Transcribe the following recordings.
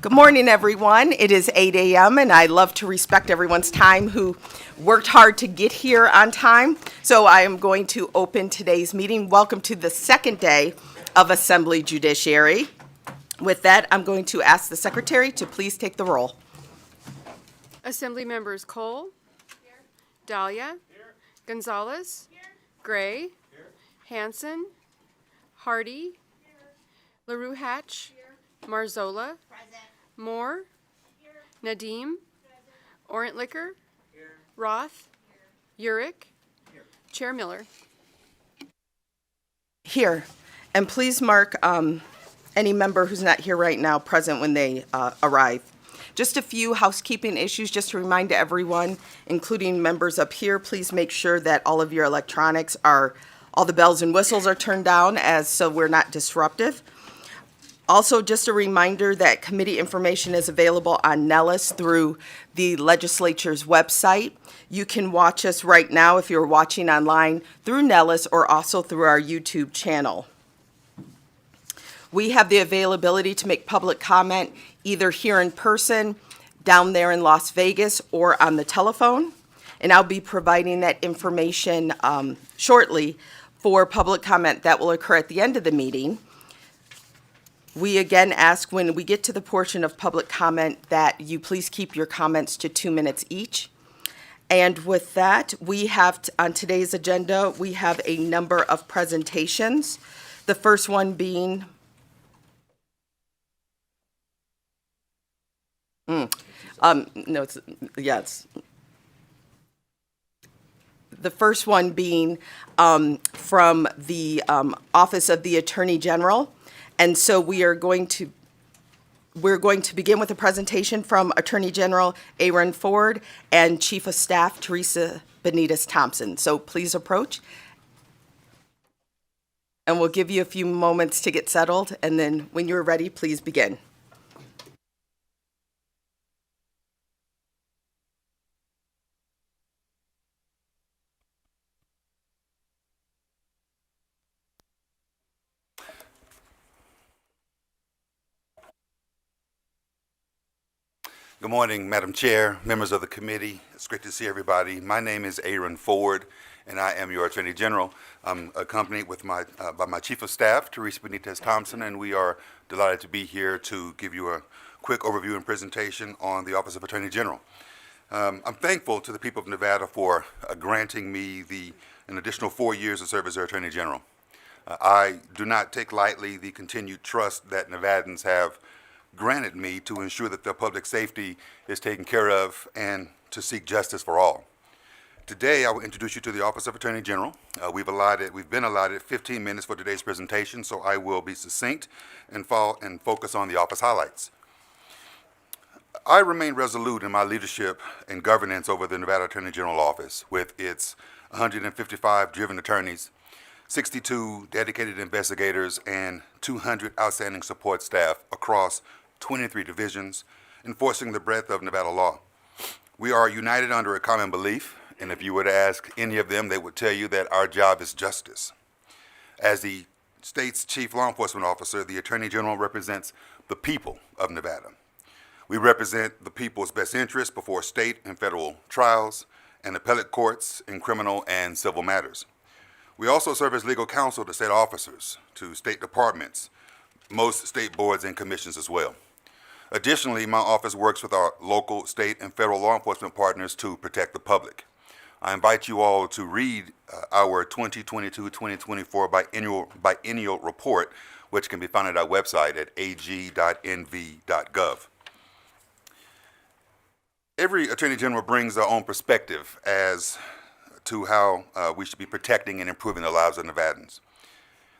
Good morning, everyone. It is 8 a.m. and I love to respect everyone's time who worked hard to get here on time. So I am going to open today's meeting. Welcome to the second day of Assembly Judiciary. With that, I'm going to ask the Secretary to please take the roll. Assembly members Cole. Here. Dahlia. Here. Gonzalez. Here. Gray. Here. Hanson. Hardy. Here. LaRue Hatch. Here. Marzola. Present. Moore. Here. Nadeem. Present. Orentlicker. Here. Roth. Here. Urick. Here. Chair Miller. Here. And please mark any member who's not here right now present when they arrive. Just a few housekeeping issues, just to remind everyone, including members up here, please make sure that all of your electronics all the bells and whistles are turned down so we're not disruptive. Also, just a reminder that committee information is available on Nellis through the legislature's website. You can watch us right now if you're watching online through Nellis or also through our YouTube channel. We have the availability to make public comment either here in person, down there in Las Vegas, or on the telephone. And I'll be providing that information shortly for public comment that will occur at the end of the meeting. We again ask when we get to the portion of public comment that you please keep your comments to 2 minutes each. And with that, we have on today's agenda, we have a number of presentations. The first one being the first one being from the Office of the Attorney General. And so we're going to begin with a presentation from Attorney General Aaron Ford and Chief of Staff Teresa Benitez Thompson. So please approach. And we'll give you a few moments to get settled. And then when you're ready, please begin. Good morning, Madam Chair, members of the committee. It's great to see everybody. My name is Aaron Ford, and I am your Attorney General. I'm accompanied by my Chief of Staff, Teresa Benitez Thompson, and we are delighted to be here to give you a quick overview and presentation on the Office of Attorney General. I'm thankful to the people of Nevada for granting me an additional 4 years of service as their Attorney General. I do not take lightly the continued trust that Nevadans have granted me to ensure that their public safety is taken care of and to seek justice for all. Today, I will introduce you to the Office of Attorney General. We've been allotted 15 minutes for today's presentation, so I will be succinct and focus on the office highlights. I remain resolute in my leadership and governance over the Nevada Attorney General Office with its 155 driven attorneys, 62 dedicated investigators, and 200 outstanding support staff across 23 divisions, enforcing the breadth of Nevada law. We are united under a common belief, and if you were to ask any of them, they would tell you that our job is justice. As the state's chief law enforcement officer, the Attorney General represents the people of Nevada. We represent the people's best interests before state and federal trials and appellate courts in criminal and civil matters. We also serve as legal counsel to state officers, to state departments, most state boards and commissions as well. Additionally, my office works with our local, state, and federal law enforcement partners to protect the public. I invite you all to read our 2022-2024 biennial report, which can be found at our website at ag.nv.gov. Every Attorney General brings their own perspective as to how we should be protecting and improving the lives of Nevadans.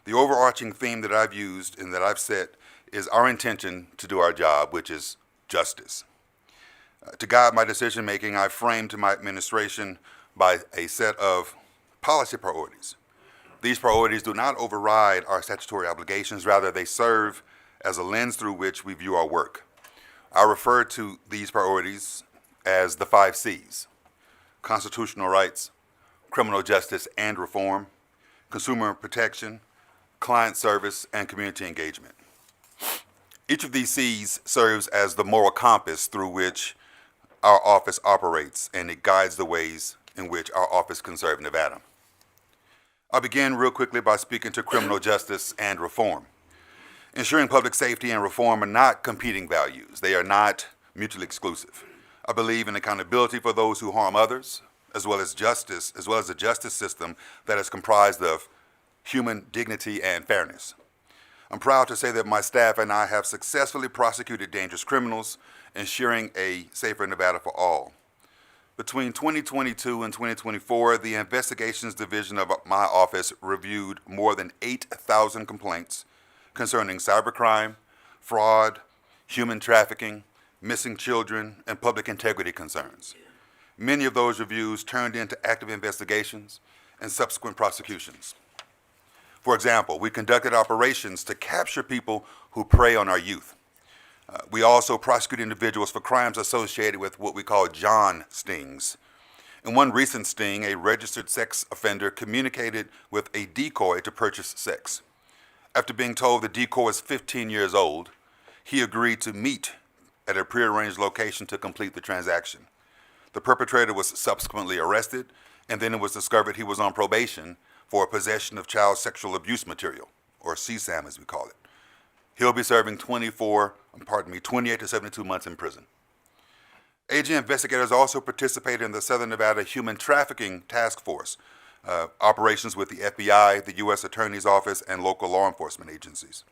The overarching theme that I've used and that I've set is our intention to do our job, which is justice. To guide my decision-making, I framed my administration by a set of policy priorities. These priorities do not override our statutory obligations. Rather, they serve as a lens through which we view our work. I refer to these priorities as the 5 C's: constitutional rights, criminal justice and reform, consumer protection, client service, and community engagement. Each of these C's serves as the moral compass through which our office operates, and it guides the ways in which our office can serve Nevada. I'll begin real quickly by speaking to criminal justice and reform. Ensuring public safety and reform are not competing values. They are not mutually exclusive. I believe in accountability for those who harm others, as well as a justice system that is comprised of human dignity and fairness. I'm proud to say that my staff and I have successfully prosecuted dangerous criminals, ensuring a safer Nevada for all. Between 2022 and 2024, the Investigations Division of my office reviewed more than 8,000 complaints concerning cybercrime, fraud, human trafficking, missing children, and public integrity concerns. Many of those reviews turned into active investigations and subsequent prosecutions. For example, we conducted operations to capture people who prey on our youth. We also prosecute individuals for crimes associated with what we call John stings. In one recent sting, a registered sex offender communicated with a decoy to purchase sex. After being told the decoy was 15 years old, he agreed to meet at a prearranged location to complete the transaction. The perpetrator was subsequently arrested, and then it was discovered he was on probation for possession of child sexual abuse material, or CSAM as we call it. He'll be serving 28 to 72 months in prison. AG investigators also participated in the Southern Nevada Human Trafficking Task Force, operations with the FBI, the U.S. Attorney's Office, and local law enforcement agencies.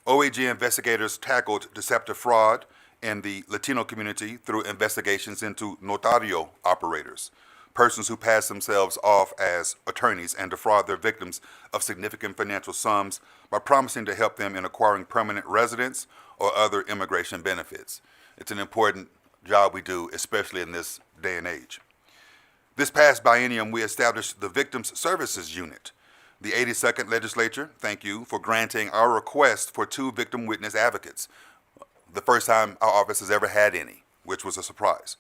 OAG investigators tackled deceptive fraud in the Latino community through investigations into notario operators, persons who pass themselves off as attorneys and defraud their victims of significant financial sums by promising to help them in acquiring permanent residence or other immigration benefits. It's an important job we do, especially in this day and age. This past biennium, we established the Victims Services Unit. The 82nd Legislature, thank you, for granting our request for 2 victim witness advocates, the first time our office has ever had any, which was a surprise.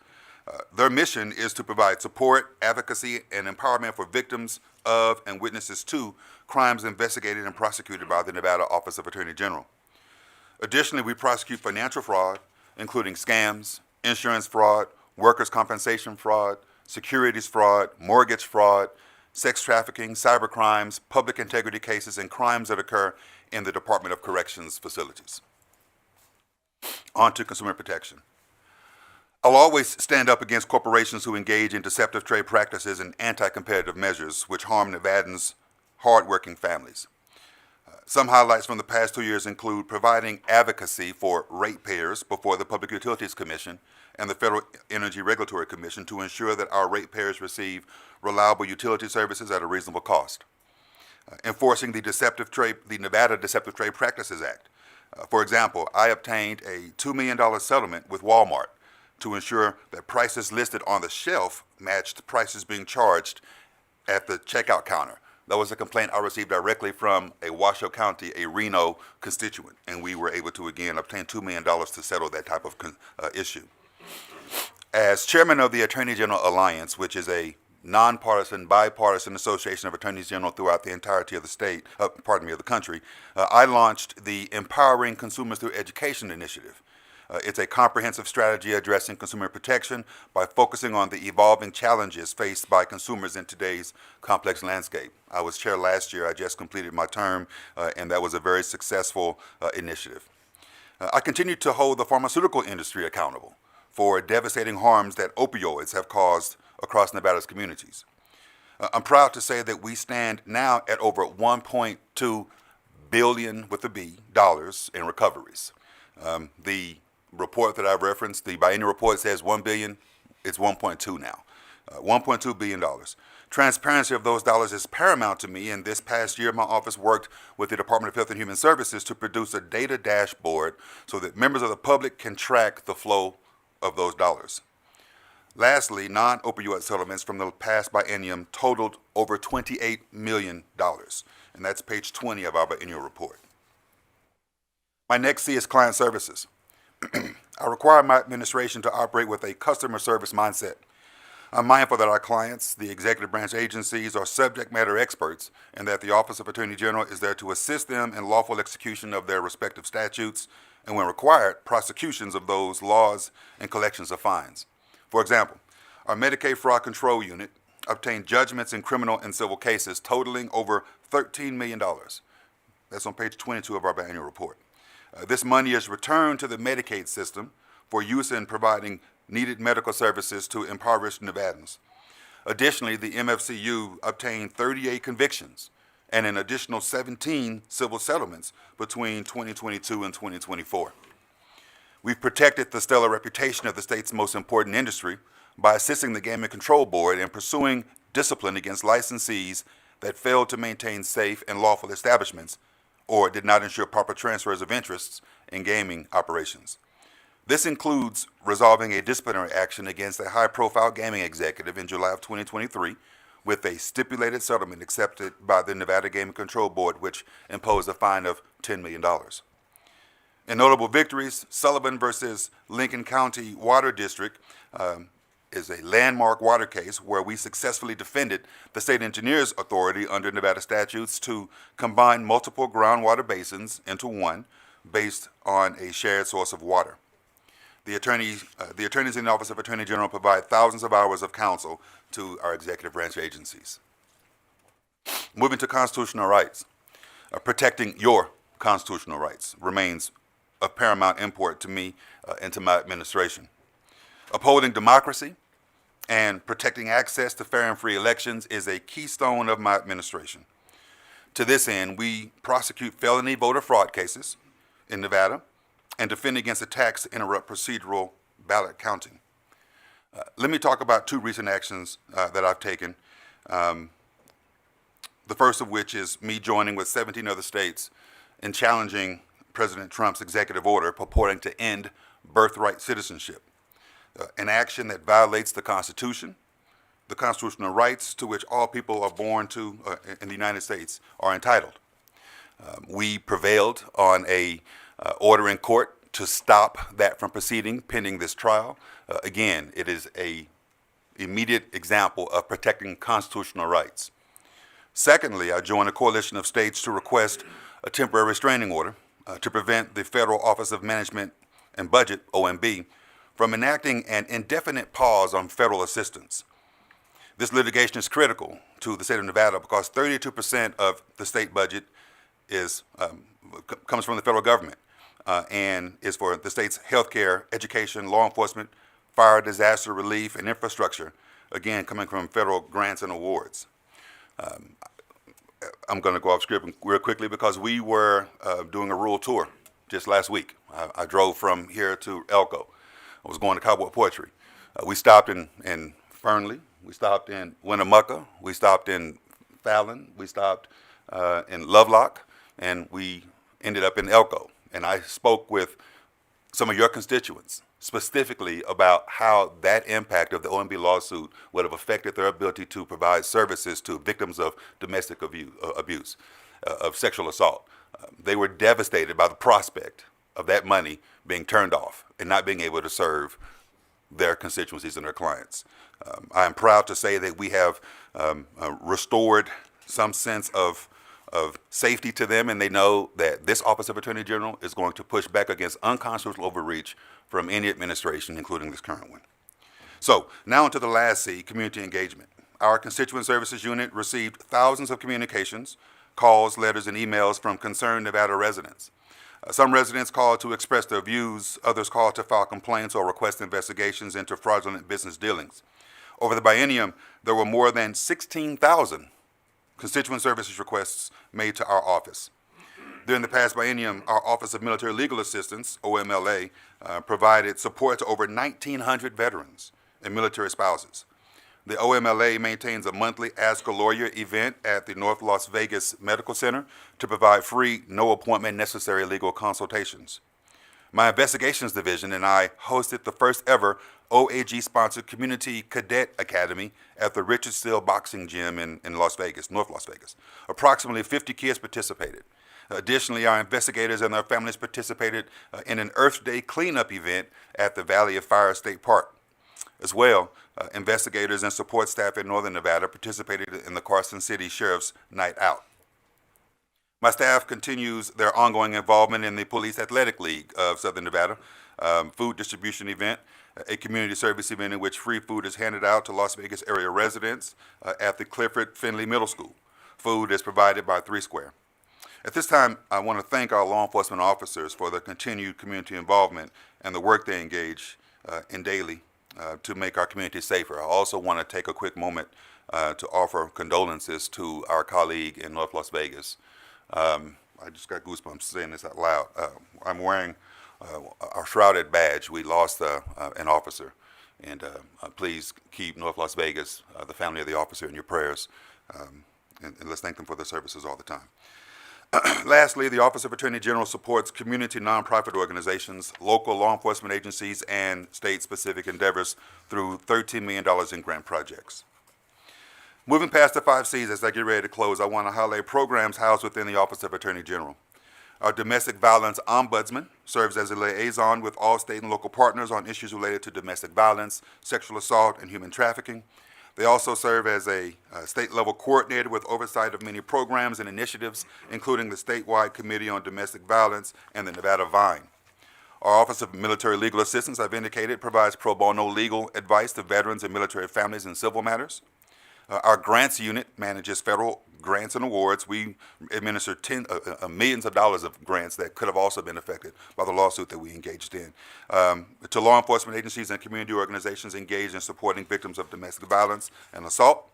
Their mission is to provide support, advocacy, and empowerment for victims of and witnesses to crimes investigated and prosecuted by the Nevada Office of Attorney General. Additionally, we prosecute financial fraud, including scams, insurance fraud, workers' compensation fraud, securities fraud, mortgage fraud, sex trafficking, cyber crimes, public integrity cases, and crimes that occur in the Department of Corrections facilities. On to consumer protection. I'll always stand up against corporations who engage in deceptive trade practices and anti-competitive measures which harm Nevadans' hard-working families. Some highlights from the past 2 years include providing advocacy for ratepayers before the Public Utilities Commission and the Federal Energy Regulatory Commission to ensure that our ratepayers receive reliable utility services at a reasonable cost. Enforcing the Nevada Deceptive Trade Practices Act. For example, I obtained a $2 million settlement with Walmart to ensure that prices listed on the shelf matched prices being charged at the checkout counter. That was a complaint I received directly from a Washoe County, a Reno constituent, and we were able to, again, obtain $2 million to settle that type of issue. As chairman of the Attorney General Alliance, which is a nonpartisan, bipartisan association of attorneys general throughout the entirety of the the country, I launched the Empowering Consumers Through Education initiative. It's a comprehensive strategy addressing consumer protection by focusing on the evolving challenges faced by consumers in today's complex landscape. I was chair last year. I just completed my term, and that was a very successful initiative. I continue to hold the pharmaceutical industry accountable for devastating harms that opioids have caused across Nevada's communities. I'm proud to say that we stand now at over $1.2 billion with a B dollars in recoveries. The report that I've referenced, the biennial report says $1 billion, it's 1.2 now. $1.2 billion. Transparency of those dollars is paramount to me, and this past year my office worked with the Department of Health and Human Services to produce a data dashboard so that members of the public can track the flow of those dollars. Lastly, non-opioid settlements from the past biennium totaled over $28 million, and that's page 20 of our biennial report. My next C is client services. I require my administration to operate with a customer service mindset. I'm mindful that our clients, the executive branch agencies, are subject matter experts, and that the Office of Attorney General is there to assist them in lawful execution of their respective statutes and when required, prosecutions of those laws and collections of fines. For example, our Medicaid Fraud Control Unit obtained judgments in criminal and civil cases totaling over $13 million. That's on page 22 of our annual report. This money is returned to the Medicaid system for use in providing needed medical services to impoverished Nevadans. Additionally, the MFCU obtained 38 convictions and an additional 17 civil settlements between 2022 and 2024. We've protected the stellar reputation of the state's most important industry by assisting the Gaming Control Board in pursuing discipline against licensees that failed to maintain safe and lawful establishments or did not ensure proper transfers of interests in gaming operations. This includes resolving a disciplinary action against a high-profile gaming executive in July of 2023 with a stipulated settlement accepted by the Nevada Gaming Control Board, which imposed a fine of $10 million. In notable victories, Sullivan versus Lincoln County Water District is a landmark water case where we successfully defended the state engineer's authority under Nevada statutes to combine multiple groundwater basins into one based on a shared source of water. The attorneys in the Office of Attorney General provide thousands of hours of counsel to our executive branch agencies. Moving to constitutional rights, protecting your constitutional rights remains of paramount import to me and to my administration. Upholding democracy and protecting access to fair and free elections is a keystone of my administration. To this end, we prosecute felony voter fraud cases in Nevada and defend against attacks to interrupt procedural ballot counting. Let me talk about two recent actions that I've taken. The first of which is me joining with 17 other states in challenging President Trump's executive order purporting to end birthright citizenship, an action that violates the Constitution, the constitutional rights to which all people are born to in the United States are entitled. We prevailed on a order in court to stop that from proceeding pending this trial. Again, it is an immediate example of protecting constitutional rights. Secondly, I joined a coalition of states to request a temporary restraining order to prevent the Federal Office of Management and Budget, OMB, from enacting an indefinite pause on federal assistance. This litigation is critical to the state of Nevada because 32% of the state budget comes from the federal government and is for the state's healthcare, education, law enforcement, fire, disaster relief, and infrastructure, again, coming from federal grants and awards. I'm going to go off script real quickly because we were doing a rural tour just last week. I drove from here to Elko. I was going to Cowboy Poetry. We stopped in Fernley. We stopped in Winnemucca. We stopped in Fallon. We stopped in Lovelock. And we ended up in Elko. And I spoke with some of your constituents specifically about how that impact of the OMB lawsuit would have affected their ability to provide services to victims of domestic abuse, of sexual assault. They were devastated by the prospect of that money being turned off and not being able to serve their constituencies and their clients. I am proud to say that we have restored some sense of safety to them, and they know that this Office of Attorney General is going to push back against unconstitutional overreach from any administration, including this current one. So now onto the last C, community engagement. Our Constituent Services Unit received thousands of communications, calls, letters, and emails from concerned Nevada residents. Some residents called to express their views, others called to file complaints or request investigations into fraudulent business dealings. Over the biennium, there were more than 16,000 constituent services requests made to our office. During the past biennium, our Office of Military Legal Assistance, OMLA, provided support to over 1,900 veterans and military spouses. The OMLA maintains a monthly Ask a Lawyer event at the North Las Vegas Medical Center to provide free, no appointment necessary legal consultations. My investigations division and I hosted the first ever OAG-sponsored Community Cadet Academy at the Richard Steele Boxing Gym in Las Vegas, North Las Vegas. Approximately 50 kids participated. Additionally, our investigators and their families participated in an Earth Day cleanup event at the Valley of Fire State Park. As well, investigators and support staff in Northern Nevada participated in the Carson City Sheriff's Night Out. My staff continues their ongoing involvement in the Police Athletic League of Southern Nevada, food distribution event, a community service event in which free food is handed out to Las Vegas area residents at the Clifford Finley Middle School. Food is provided by 3 Square. At this time, I want to thank our law enforcement officers for their continued community involvement and the work they engage in daily to make our community safer. I also want to take a quick moment to offer condolences to our colleague in North Las Vegas. I just got goosebumps saying this out loud. I'm wearing our shrouded badge. We lost an officer, and please keep North Las Vegas, the family of the officer, in your prayers, and let's thank them for their services all the time. Lastly, the Office of Attorney General supports community nonprofit organizations, local law enforcement agencies, and state-specific endeavors through $13 million in grant projects. Moving past the 5 C's as I get ready to close, I want to highlight programs housed within the Office of Attorney General. Our Domestic Violence Ombudsman serves as a liaison with all state and local partners on issues related to domestic violence, sexual assault, and human trafficking. They also serve as a state-level coordinator with oversight of many programs and initiatives, including the statewide Committee on Domestic Violence and the Nevada Vine. Our Office of Military Legal Assistance, I've indicated, provides pro bono legal advice to veterans and military families in civil matters. Our grants unit manages federal grants and awards. We administer millions of dollars of grants that could have also been affected by the lawsuit that we engaged in. To law enforcement agencies and community organizations engaged in supporting victims of domestic violence and assault.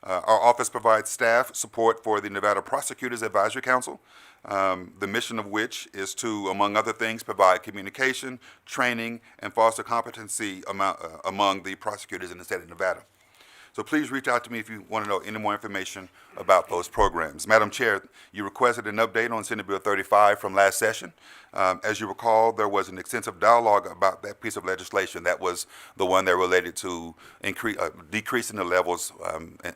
Our office provides staff support for the Nevada Prosecutors Advisory Council, the mission of which is to, among other things, provide communication, training, and foster competency among the prosecutors in the state of Nevada. So please reach out to me if you want to know any more information about those programs. Madam Chair, you requested an update on Senate Bill 35 from last session. As you recall, there was an extensive dialogue about that piece of legislation. That was the one that related to decreasing the levels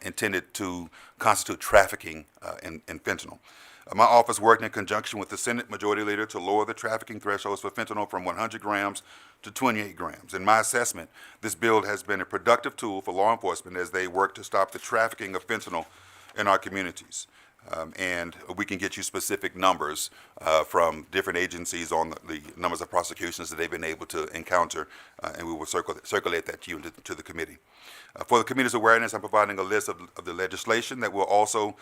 intended to constitute trafficking in fentanyl. My office worked in conjunction with the Senate Majority Leader to lower the trafficking thresholds for fentanyl from 100 grams to 28 grams. In my assessment, this bill has been a productive tool for law enforcement as they work to stop the trafficking of fentanyl in our communities. And we can get you specific numbers from different agencies on the numbers of prosecutions that they've been able to encounter, and we will circulate that to you to the committee. For the committee's awareness, I'm providing a list of the legislation that we're also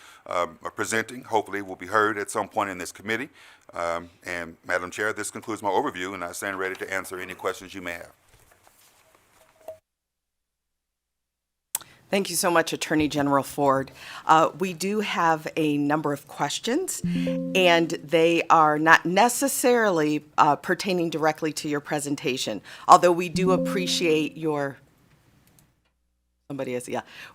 presenting. Hopefully will be heard at some point in this committee. And Madam Chair, this concludes my overview, and I stand ready to answer any questions you may have. Thank you so much, Attorney General Ford. We do have a number of questions, and they are not necessarily pertaining directly to your presentation, although we do appreciate your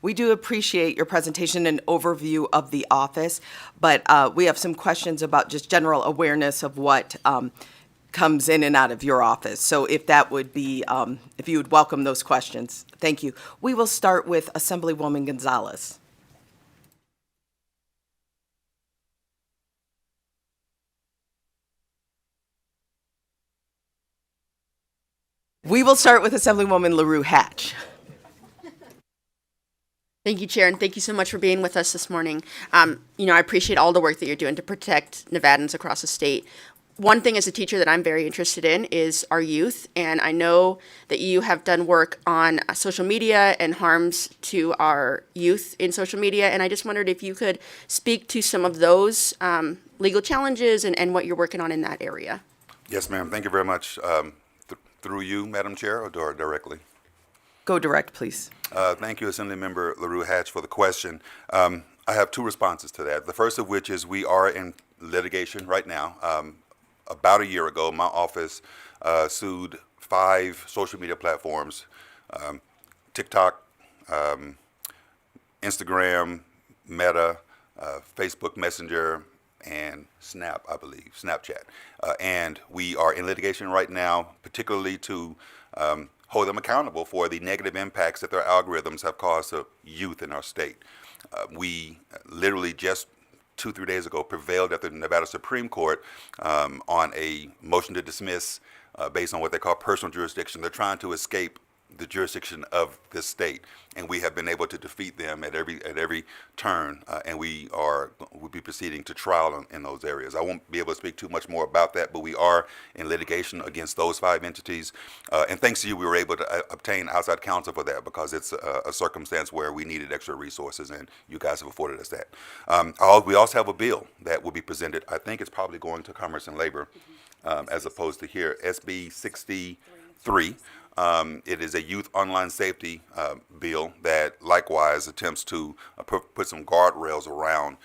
we do appreciate your presentation and overview of the office, but we have some questions about just general awareness of what comes in and out of your office. So if that would be, if you would welcome those questions. Thank you. We will start with Assemblywoman Gonzalez. We will start with Assemblywoman LaRue Hatch. Thank you, Chair, and thank you so much for being with us this morning. I appreciate all the work that you're doing to protect Nevadans across the state. One thing as a teacher that I'm very interested in is our youth, and I know that you have done work on social media and harms to our youth in social media, and I just wondered if you could speak to some of those legal challenges and what you're working on in that area. Yes, ma'am. Thank you very much. Through you, Madam Chair, or directly? Go direct, please. Thank you, Assemblymember LaRue Hatch, for the question. I have 2 responses to that. The first of which is we are in litigation right now. About a year ago, my office sued 5 social media platforms, TikTok, Instagram, Meta, Facebook Messenger, and Snapchat. And we are in litigation right now, particularly to hold them accountable for the negative impacts that their algorithms have caused to youth in our state. We literally just 2-3 days ago prevailed at the Nevada Supreme Court on a motion to dismiss based on what they call personal jurisdiction. They're trying to escape the jurisdiction of this state, and we have been able to defeat them at every turn, and we'll be proceeding to trial in those areas. I won't be able to speak too much more about that, but we are in litigation against those 5 entities, and thanks to you, we were able to obtain outside counsel for that because it's a circumstance where we needed extra resources, and you guys have afforded us that. We also have a bill that will be presented. I think it's probably going to Commerce and Labor, as opposed to here, SB 63. It is a youth online safety bill that likewise attempts to put some guardrails around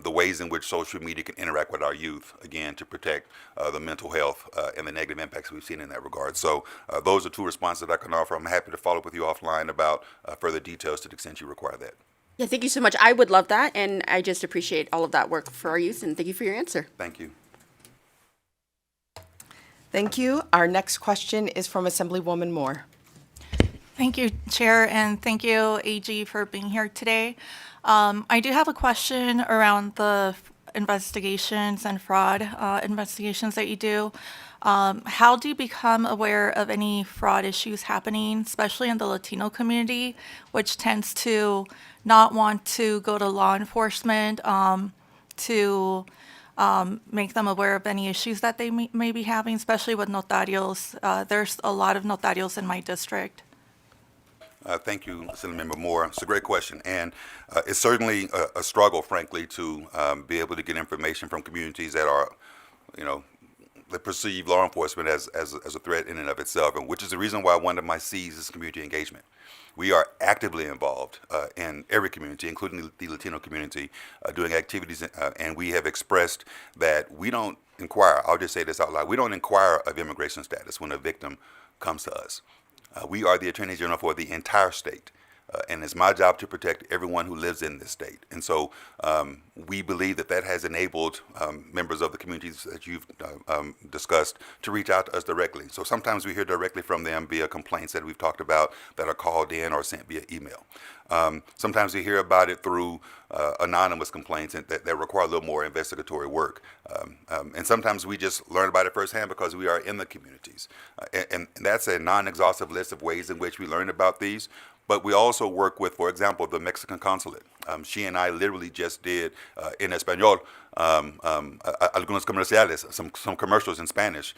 the ways in which social media can interact with our youth, again, to protect the mental health and the negative impacts we've seen in that regard. So those are 2 responses that I can offer. I'm happy to follow up with you offline about further details to the extent you require that. Yeah, thank you so much. I would love that, and I just appreciate all of that work for our youth, and thank you for your answer. Thank you. Thank you. Our next question is from Assemblywoman Moore. Thank you, Chair, and thank you, AG, for being here today. I do have a question around the investigations and fraud investigations that you do. How do you become aware of any fraud issues happening, especially in the Latino community, which tends to not want to go to law enforcement to make them aware of any issues that they may be having, especially with notarios? There's a lot of notarios in my district. Thank you, Assemblymember Moore. It's a great question, and it's certainly a struggle, frankly, to be able to get information from communities that are, that perceive law enforcement as a threat in and of itself, and which is the reason why one of my C's is community engagement. We are actively involved in every community, including the Latino community, doing activities, and we have expressed that we don't inquire, I'll just say this out loud, we don't inquire of immigration status when a victim comes to us. We are the Attorney General for the entire state, and it's my job to protect everyone who lives in this state. And so we believe that has enabled members of the communities that you've discussed to reach out to us directly. So sometimes we hear directly from them via complaints that we've talked about that are called in or sent via email. Sometimes we hear about it through anonymous complaints that require a little more investigatory work. And sometimes we just learn about it firsthand because we are in the communities. And that's a non-exhaustive list of ways in which we learn about these. But we also work with, for example, the Mexican consulate. She and I literally just did, in Español, algunos comerciales, some commercials in Spanish,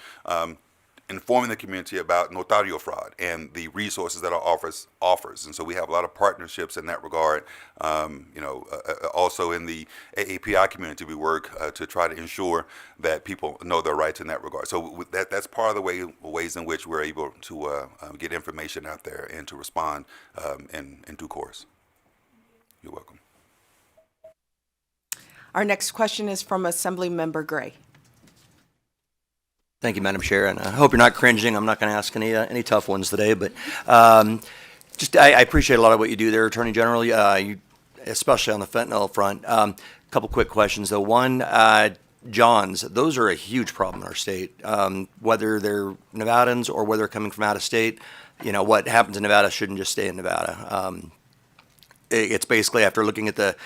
informing the community about notario fraud and the resources that our office offers. And so we have a lot of partnerships in that regard. Also in the AAPI community, we work to try to ensure that people know their rights in that regard. So that's part of the ways in which we're able to get information out there and to respond in due course. You're welcome. Our next question is from Assemblymember Gray. Thank you, Madam Chair, and I hope you're not cringing. I'm not going to ask any tough ones today, but I appreciate a lot of what you do there, Attorney General, you, especially on the fentanyl front. A couple quick questions, though. One, Johns, those are a huge problem in our state, whether they're Nevadans or whether they're coming from out of state. What happens in Nevada shouldn't just stay in Nevada. It's basically, after looking at the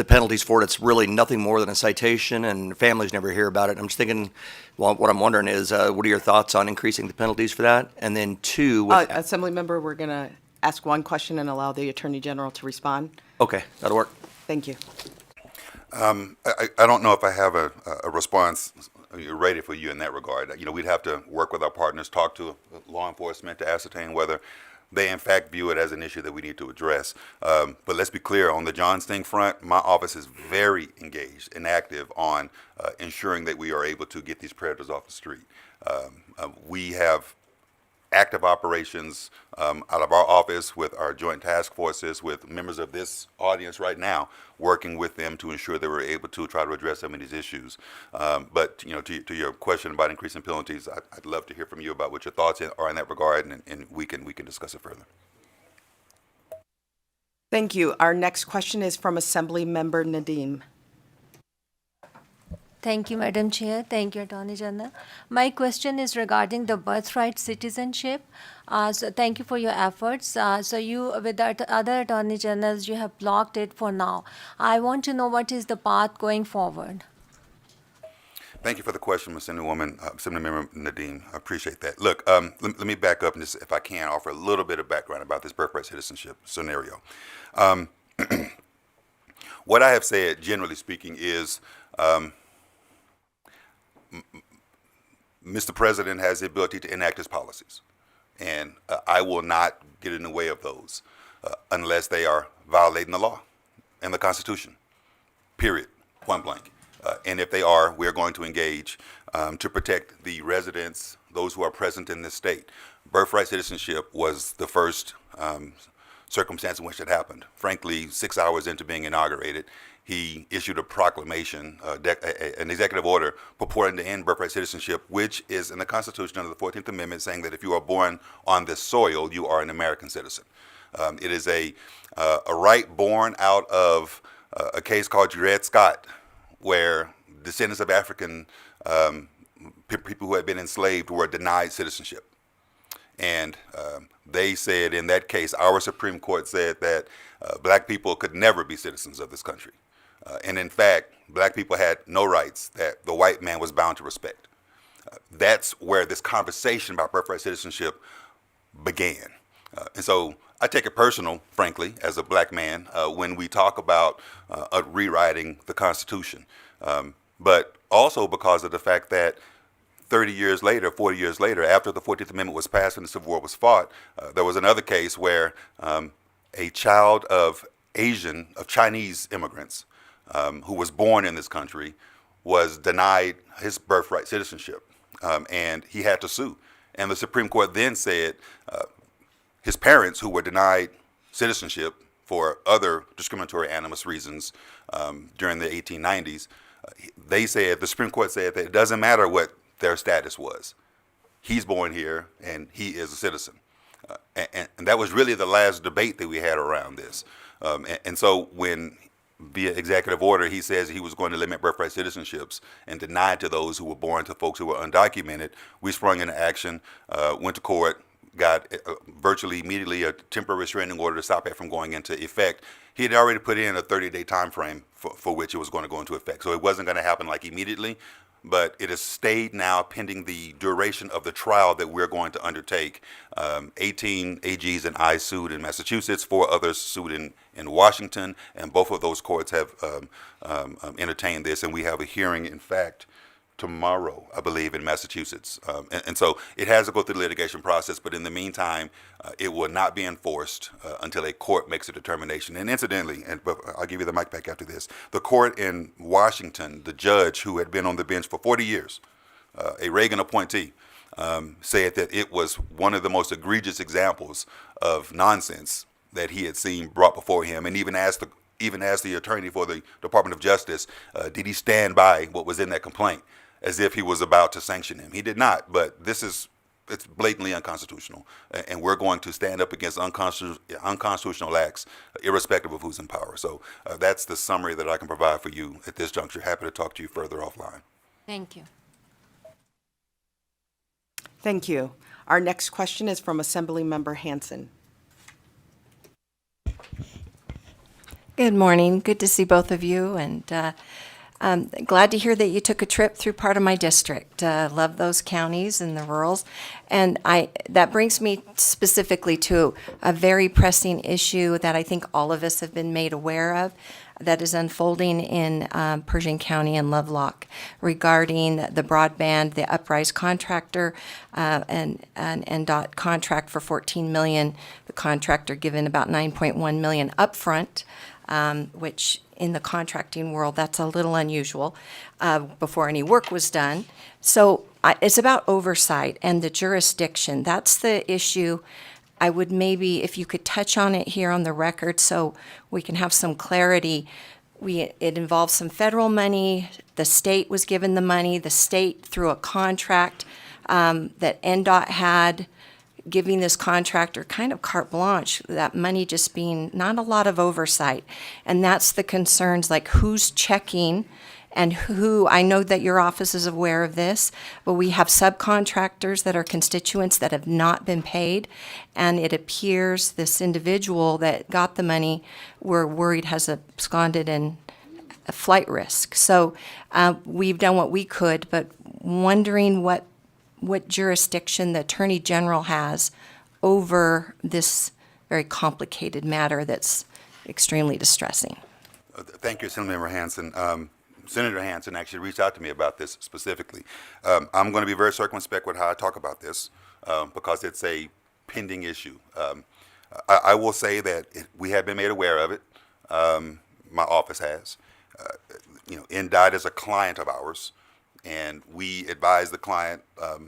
penalties for it, it's really nothing more than a citation, and families never hear about it. I'm just thinking, well, what I'm wondering is, what are your thoughts on increasing the penalties for that? And then 2, Assemblymember, we're going to ask one question and allow the Attorney General to respond. Okay, that'll work. Thank you. I don't know if I have a response ready for you in that regard. We'd have to work with our partners, talk to law enforcement to ascertain whether they in fact view it as an issue that we need to address. But let's be clear, on the John Sting front, my office is very engaged and active on ensuring that we are able to get these predators off the street. We have active operations out of our office with our joint task forces, with members of this audience right now, working with them to ensure that we're able to try to address some of these issues. But to your question about increasing penalties, I'd love to hear from you about what your thoughts are in that regard, and we can discuss it further. Thank you. Our next question is from Assemblymember Nadeem. Thank you, Madam Chair. Thank you, Attorney General. My question is regarding the birthright citizenship. So thank you for your efforts. So you, with the other Attorney Generals, you have blocked it for now. I want to know what is the path going forward. Thank you for the question, Assemblywoman, Assemblymember Nadeem. I appreciate that. Look, let me back up and just, if I can, offer a little bit of background about this birthright citizenship scenario. What I have said, generally speaking, is Mr. President has the ability to enact his policies, and I will not get in the way of those unless they are violating the law and the Constitution, period, point blank. And if they are, we're going to engage to protect the residents, those who are present in this state. Birthright citizenship was the first circumstance in which it happened. Frankly, 6 hours into being inaugurated, he issued a proclamation, an executive order purporting to end birthright citizenship, which is in the Constitution under the 14th Amendment, saying that if you are born on this soil, you are an American citizen. It is a right born out of a case called Dred Scott, where descendants of African people who had been enslaved were denied citizenship. And they said in that case, our Supreme Court said that black people could never be citizens of this country. And in fact, black people had no rights that the white man was bound to respect. That's where this conversation about birthright citizenship began. And so I take it personal, frankly, as a black man, when we talk about rewriting the Constitution. But also because of the fact that 30 years later, 40 years later, after the 14th Amendment was passed and the Civil War was fought, there was another case where a child of Chinese immigrants who was born in this country was denied his birthright citizenship, and he had to sue. And the Supreme Court then said his parents, who were denied citizenship for other discriminatory animus reasons during the 1890s, the Supreme Court said that it doesn't matter what their status was. He's born here, and he is a citizen. And that was really the last debate that we had around this. And so when, via executive order, he says he was going to limit birthright citizenships and deny it to those who were born to folks who were undocumented, we sprung into action, went to court, got virtually immediately a temporary restraining order to stop it from going into effect. He had already put in a 30-day time frame for which it was going to go into effect. So it wasn't going to happen like immediately, but it has stayed now pending the duration of the trial that we're going to undertake. 18 AGs and I sued in Massachusetts, 4 others sued in Washington, and both of those courts have entertained this, and we have a hearing, in fact, tomorrow, I believe, in Massachusetts. And so it has to go through the litigation process, but in the meantime, it will not be enforced until a court makes a determination. And incidentally, but I'll give you the mic back after this, the court in Washington, the judge who had been on the bench for 40 years, a Reagan appointee, said that it was one of the most egregious examples of nonsense that he had seen brought before him, and even asked the attorney for the Department of Justice, did he stand by what was in that complaint, as if he was about to sanction him. He did not, but it's blatantly unconstitutional, and we're going to stand up against unconstitutional acts, irrespective of who's in power. So that's the summary that I can provide for you at this juncture. Happy to talk to you further offline. Thank you. Thank you. Our next question is from Assemblymember Hanson. Good morning. Good to see both of you, and glad to hear that you took a trip through part of my district. Love those counties and the rurals, and that brings me specifically to a very pressing issue that I think all of us have been made aware of, that is unfolding in Pershing County and Lovelock regarding the broadband, the Uprise contractor, and NDOT contract for $14 million. The contractor given about $9.1 million upfront, which in the contracting world, that's a little unusual, before any work was done. So it's about oversight and the jurisdiction. That's the issue. I would maybe, if you could touch on it here on the record so we can have some clarity. It involves some federal money. The state was given the money. The state, through a contract that NDOT had, giving this contractor kind of carte blanche, that money just being not a lot of oversight. And that's the concerns, like who's checking and who. I know that your office is aware of this, but we have subcontractors that are constituents that have not been paid. And it appears this individual that got the money, we're worried has absconded and flight risk. So we've done what we could, but wondering what jurisdiction the Attorney General has over this very complicated matter that's extremely distressing. Thank you, Assemblymember Hanson. Senator Hanson actually reached out to me about this specifically. I'm going to be very circumspect with how I talk about this because it's a pending issue. I will say that we have been made aware of it. My office has. NDOT is a client of ours, and we advise the client. I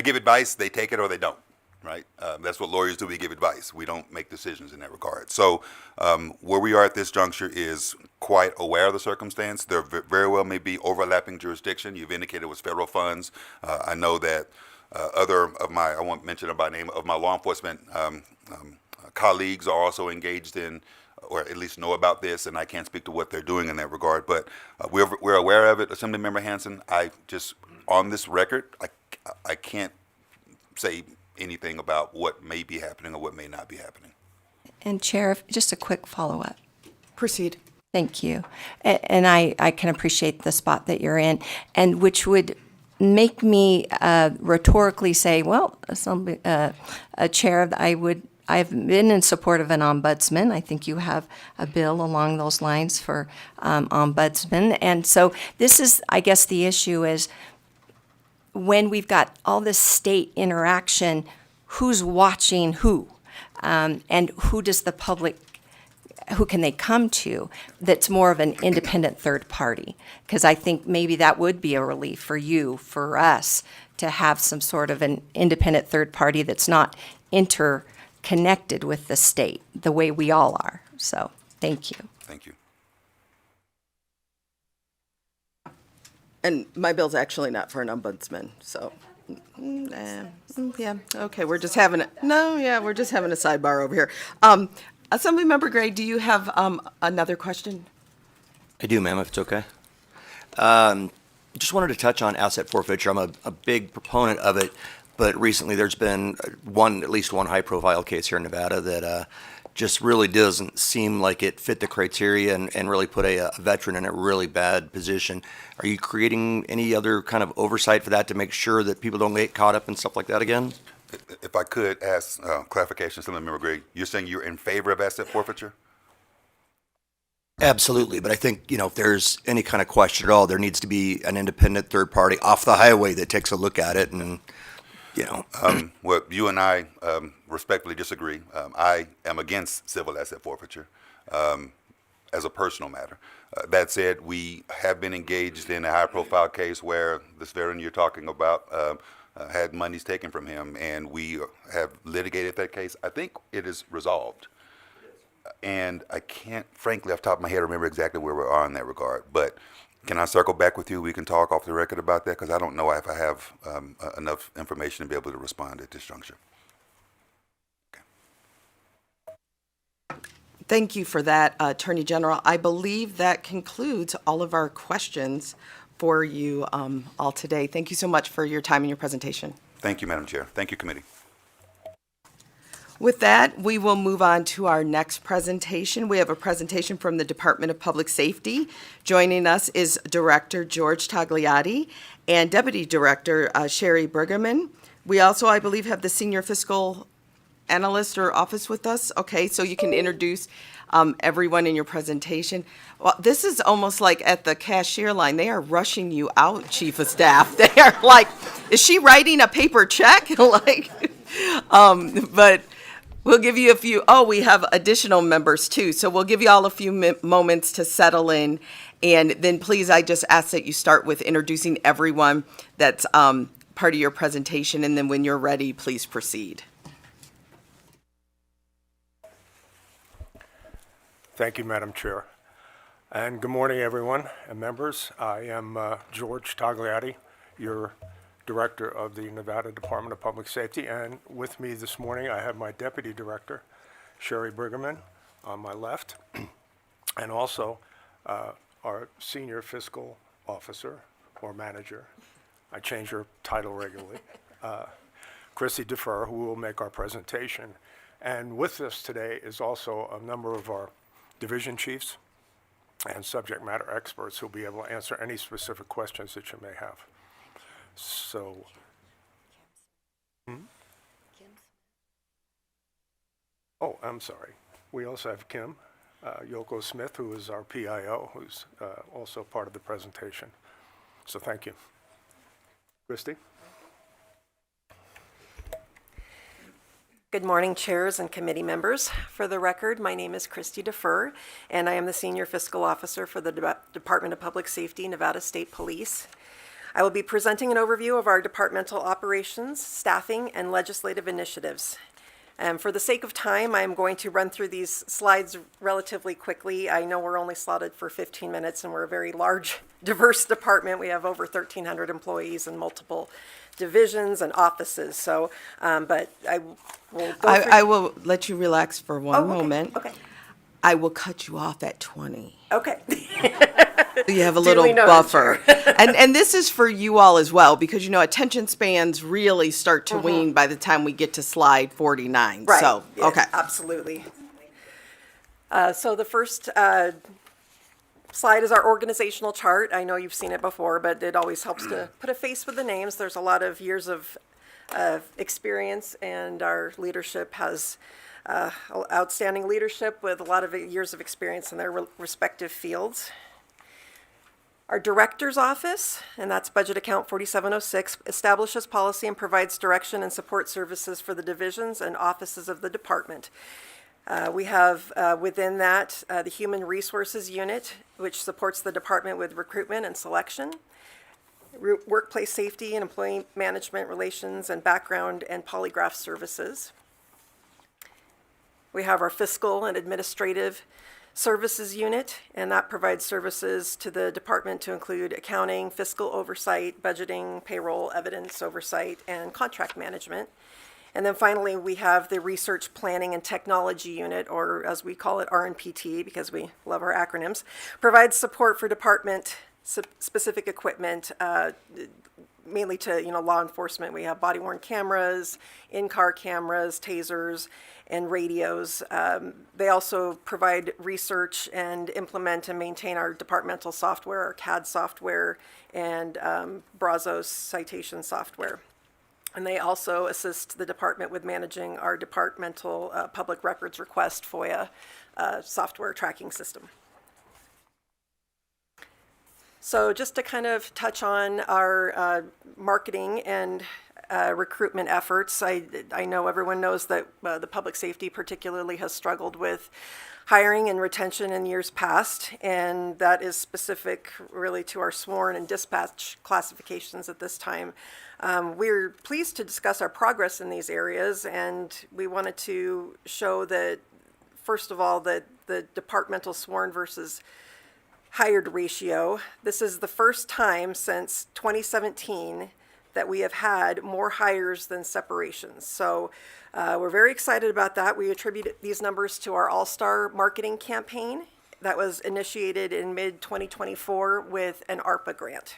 give advice, they take it or they don't. Right? That's what lawyers do. We give advice. We don't make decisions in that regard. So where we are at this juncture is quite aware of the circumstance. There very well may be overlapping jurisdiction. You've indicated it was federal funds. I know that other of my, I won't mention it by name, of my law enforcement colleagues are also engaged in, or at least know about this, and I can't speak to what they're doing in that regard. But we're aware of it. Assemblymember Hanson, I just, on this record, I can't say anything about what may be happening or what may not be happening. And Chair, just a quick follow-up. Proceed. Thank you. And I can appreciate the spot that you're in, and which would make me rhetorically say, well, a chair, I've been in support of an ombudsman. I think you have a bill along those lines for ombudsman. And so this is, I guess the issue is, when we've got all this state interaction, who's watching who? And who does the public, who can they come to that's more of an independent third party? Because I think maybe that would be a relief for you, for us, to have some sort of an independent third party that's not interconnected with the state the way we all are. So thank you. Thank you. And my bill's actually not for an ombudsman, so, yeah, okay, we're just having we're just having a sidebar over here. Assemblymember Gray, do you have another question? I do, ma'am, if it's okay. Just wanted to touch on asset forfeiture. I'm a big proponent of it, but recently there's been at least one high-profile case here in Nevada that just really doesn't seem like it fit the criteria and really put a veteran in a really bad position. Are you creating any other kind of oversight for that to make sure that people don't get caught up in stuff like that again? If I could ask clarification, Assemblymember Gray, you're saying you're in favor of asset forfeiture? Absolutely, but I think, if there's any kind of question at all, there needs to be an independent third party off the highway that takes a look at it and, Well, you and I respectfully disagree. I am against civil asset forfeiture as a personal matter. That said, we have been engaged in a high-profile case where this veteran you're talking about had monies taken from him, and we have litigated that case. I think it is resolved. And I can't, frankly, off the top of my head, remember exactly where we are in that regard. But can I circle back with you? We can talk off the record about that, because I don't know if I have enough information to be able to respond at this juncture. Thank you for that, Attorney General. I believe that concludes all of our questions for you all today. Thank you so much for your time and your presentation. Thank you, Madam Chair. Thank you, committee. With that, we will move on to our next presentation. We have a presentation from the Department of Public Safety. Joining us is Director George Tagliati and Deputy Director Sherry Bergerman. We also, I believe, have the Senior Fiscal Analyst or Office with us. Okay, so you can introduce everyone in your presentation. Well, this is almost like at the cashier line. They are rushing you out, Chief of Staff. They are like, is she writing a paper check? But we'll give you a few. Oh, we have additional members too. So we'll give you all a few moments to settle in. And then please, I just ask that you start with introducing everyone that's part of your presentation. And then when you're ready, please proceed. Thank you, Madam Chair. And good morning, everyone and members. I am George Tagliati, your Director of the Nevada Department of Public Safety. And with me this morning, I have my Deputy Director, Sherry Bergerman, on my left, and also our Senior Fiscal Officer or Manager. I change her title regularly, Chrissy Defer, who will make our presentation. And with us today is also a number of our division chiefs and subject matter experts who'll be able to answer any specific questions that you may have. So, oh, I'm sorry. We also have Kim Yoko Smith, who is our PIO, who's also part of the presentation. So thank you. Christy? Good morning, chairs and committee members. For the record, my name is Christy Defer, and I am the Senior Fiscal Officer for the Department of Public Safety, Nevada State Police. I will be presenting an overview of our departmental operations, staffing, and legislative initiatives. For the sake of time, I am going to run through these slides relatively quickly. I know we're only slotted for 15 minutes, and we're a very large, diverse department. We have over 1,300 employees in multiple divisions and offices. So, but I will go through. I will let you relax for one Oh, okay, moment. okay. I will cut you off at 20. Okay. So you have a Duly little noted, buffer. And this is for you all as well, because, you know, attention spans really start to wane by the time we get to slide 49. Right. So, yeah, okay. Absolutely. So the first slide is our organizational chart. I know you've seen it before, but it always helps to put a face with the names. There's a lot of years of experience, and our leadership has outstanding leadership with a lot of years of experience in their respective fields. Our director's office, and that's budget account 4706, establishes policy and provides direction and support services for the divisions and offices of the department. We have within that the Human Resources Unit, which supports the department with recruitment and selection, workplace safety and employee management relations and background and polygraph services. We have our Fiscal and Administrative Services Unit, and that provides services to the department to include accounting, fiscal oversight, budgeting, payroll, evidence oversight, and contract management. And then finally, we have the Research Planning and Technology Unit, or as we call it, RNPT, because we love our acronyms, provides support for department-specific equipment, mainly to, you know, law enforcement. We have body-worn cameras, in-car cameras, tasers, and radios. They also provide research and implement and maintain our departmental software, our CAD software, and Brazos citation software. And they also assist the department with managing our departmental public records request FOIA software tracking system. So just to kind of touch on our marketing and recruitment efforts, I know everyone knows that the public safety particularly has struggled with hiring and retention in years past, and that is specific really to our sworn and dispatch classifications at this time. We're pleased to discuss our progress in these areas, and we wanted to show that, first of all, that the departmental sworn versus hired ratio. This is the first time since 2017 that we have had more hires than separations. So we're very excited about that. We attribute these numbers to our All-Star marketing campaign that was initiated in mid-2024 with an ARPA grant.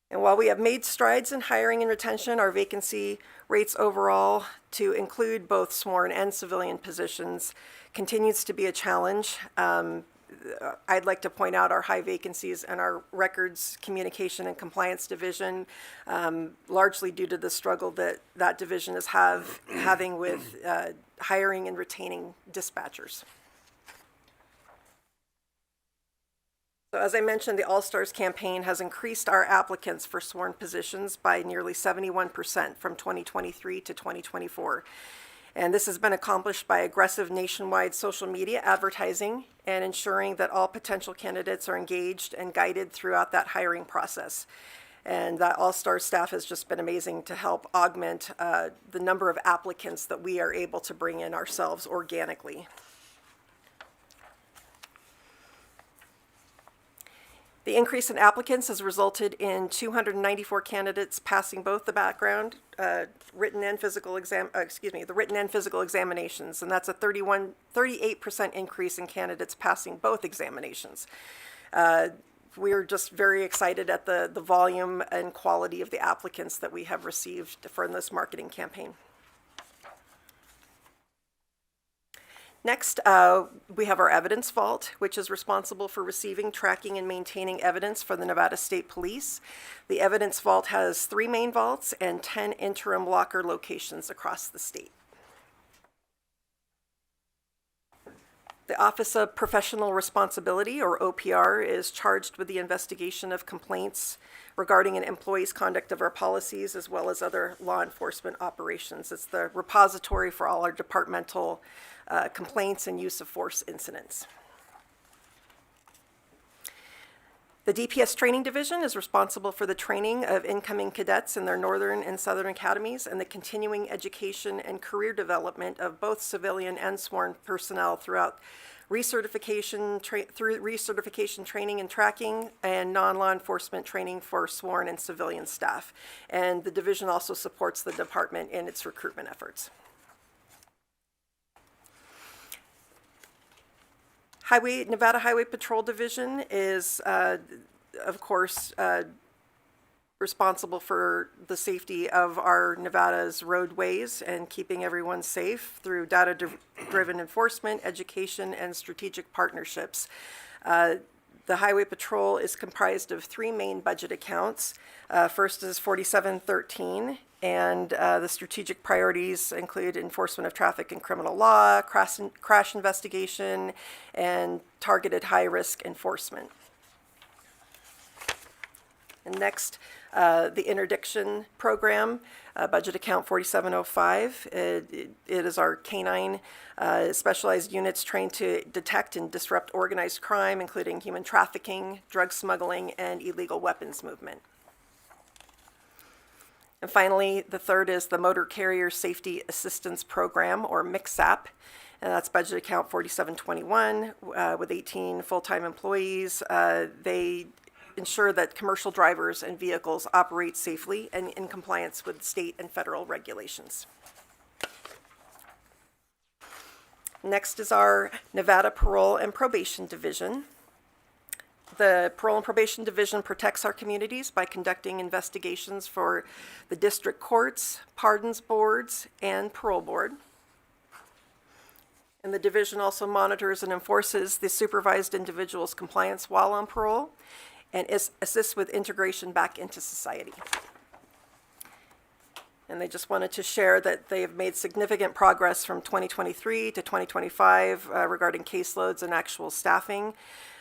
And while we have made strides in hiring and retention, our vacancy rates overall, to include both sworn and civilian positions, continues to be a challenge. I'd like to point out our high vacancies in our records, communication, and compliance division, largely due to the struggle that that division is having with hiring and retaining dispatchers. So as I mentioned, the All-Stars campaign has increased our applicants for sworn positions by nearly 71% from 2023 to 2024. And this has been accomplished by aggressive nationwide social media advertising and ensuring that all potential candidates are engaged and guided throughout that hiring process. And that All-Star staff has just been amazing to help augment the number of applicants that we are able to bring in ourselves organically. The increase in applicants has resulted in 294 candidates passing both the background, written and physical the written and physical examinations, and that's a 38% increase in candidates passing both examinations. We're just very excited at the volume and quality of the applicants that we have received for this marketing campaign. Next, we have our evidence vault, which is responsible for receiving, tracking, and maintaining evidence for the Nevada State Police. The evidence vault has 3 main vaults and 10 interim locker locations across the state. The Office of Professional Responsibility, or OPR, is charged with the investigation of complaints regarding an employee's conduct of our policies as well as other law enforcement operations. It's the repository for all our departmental complaints and use of force incidents. The DPS Training Division is responsible for the training of incoming cadets in their northern and southern academies and the continuing education and career development of both civilian and sworn personnel throughout recertification, through recertification training and tracking and non-law enforcement training for sworn and civilian staff. And the division also supports the department in its recruitment efforts. Nevada Highway Patrol Division is, of course, responsible for the safety of our Nevada's roadways and keeping everyone safe through data-driven enforcement, education, and strategic partnerships. The Highway Patrol is comprised of 3 main budget accounts. First is 4713. And the strategic priorities include enforcement of traffic and criminal law, crash investigation, and targeted high-risk enforcement. And next, the interdiction program, budget account 4705. It is our canine specialized units trained to detect and disrupt organized crime, including human trafficking, drug smuggling, and illegal weapons movement. And finally, the third is the Motor Carrier Safety Assistance Program, or MCSAP, and that's budget account 4721 with 18 full-time employees. They ensure that commercial drivers and vehicles operate safely and in compliance with state and federal regulations. Next is our Nevada Parole and Probation Division. The Parole and Probation Division protects our communities by conducting investigations for the district courts, pardons boards, and parole board. And the division also monitors and enforces the supervised individual's compliance while on parole and assists with integration back into society. And they just wanted to share that they have made significant progress from 2023 to 2025 regarding caseloads and actual staffing.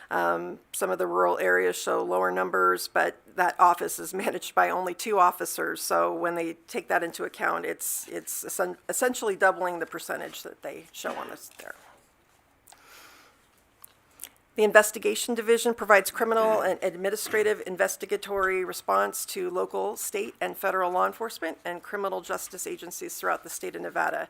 Some of the rural areas show lower numbers, but that office is managed by only 2 officers. So when they take that into account, it's essentially doubling the percentage that they show on us there. The Investigation Division provides criminal and administrative investigatory response to local, state, and federal law enforcement and criminal justice agencies throughout the state of Nevada.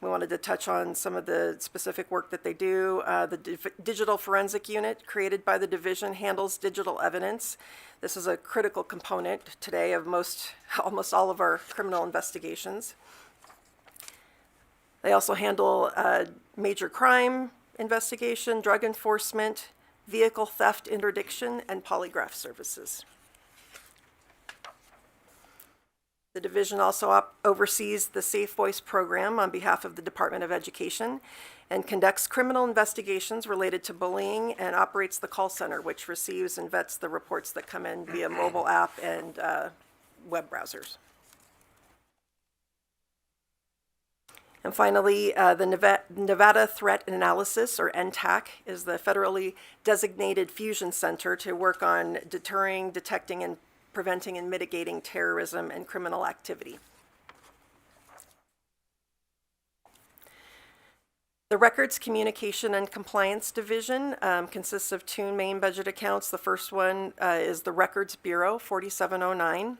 We wanted to touch on some of the specific work that they do. The Digital Forensic Unit created by the division handles digital evidence. This is a critical component today of almost all of our criminal investigations. They also handle major crime investigation, drug enforcement, vehicle theft interdiction, and polygraph services. The division also oversees the Safe Voice program on behalf of the Department of Education and conducts criminal investigations related to bullying and operates the call center, which receives and vets the reports that come in via mobile app and web browsers. And finally, the Nevada Threat Analysis, or NTAC, is the federally designated fusion center to work on deterring, detecting, and preventing and mitigating terrorism and criminal activity. The Records, Communication, and Compliance Division consists of 2 main budget accounts. The first one is the Records Bureau, 4709.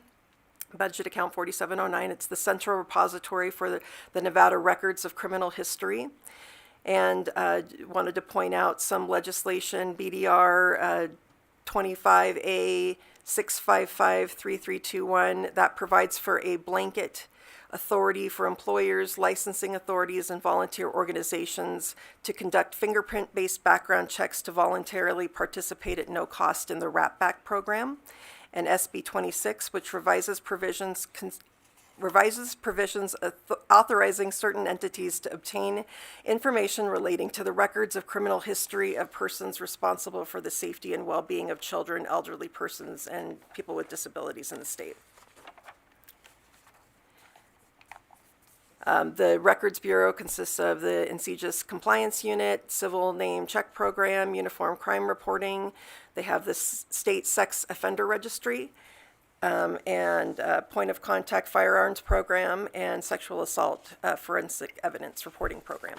Budget account 4709. It's the central repository for the Nevada records of criminal history. And wanted to point out some legislation, BDR 25A 6553321, that provides for a blanket authority for employers, licensing authorities, and volunteer organizations to conduct fingerprint-based background checks to voluntarily participate at no cost in the RAP-BAC program. And SB 26, which revises provisions revises provisions authorizing certain entities to obtain information relating to the records of criminal history of persons responsible for the safety and well-being of children, elderly persons, and people with disabilities in the state. The Records Bureau consists of the Insidious Compliance Unit, Civil Name Check Program, Uniform Crime Reporting. They have the State Sex Offender Registry, and Point of Contact Firearms Program, and Sexual Assault Forensic Evidence Reporting Program.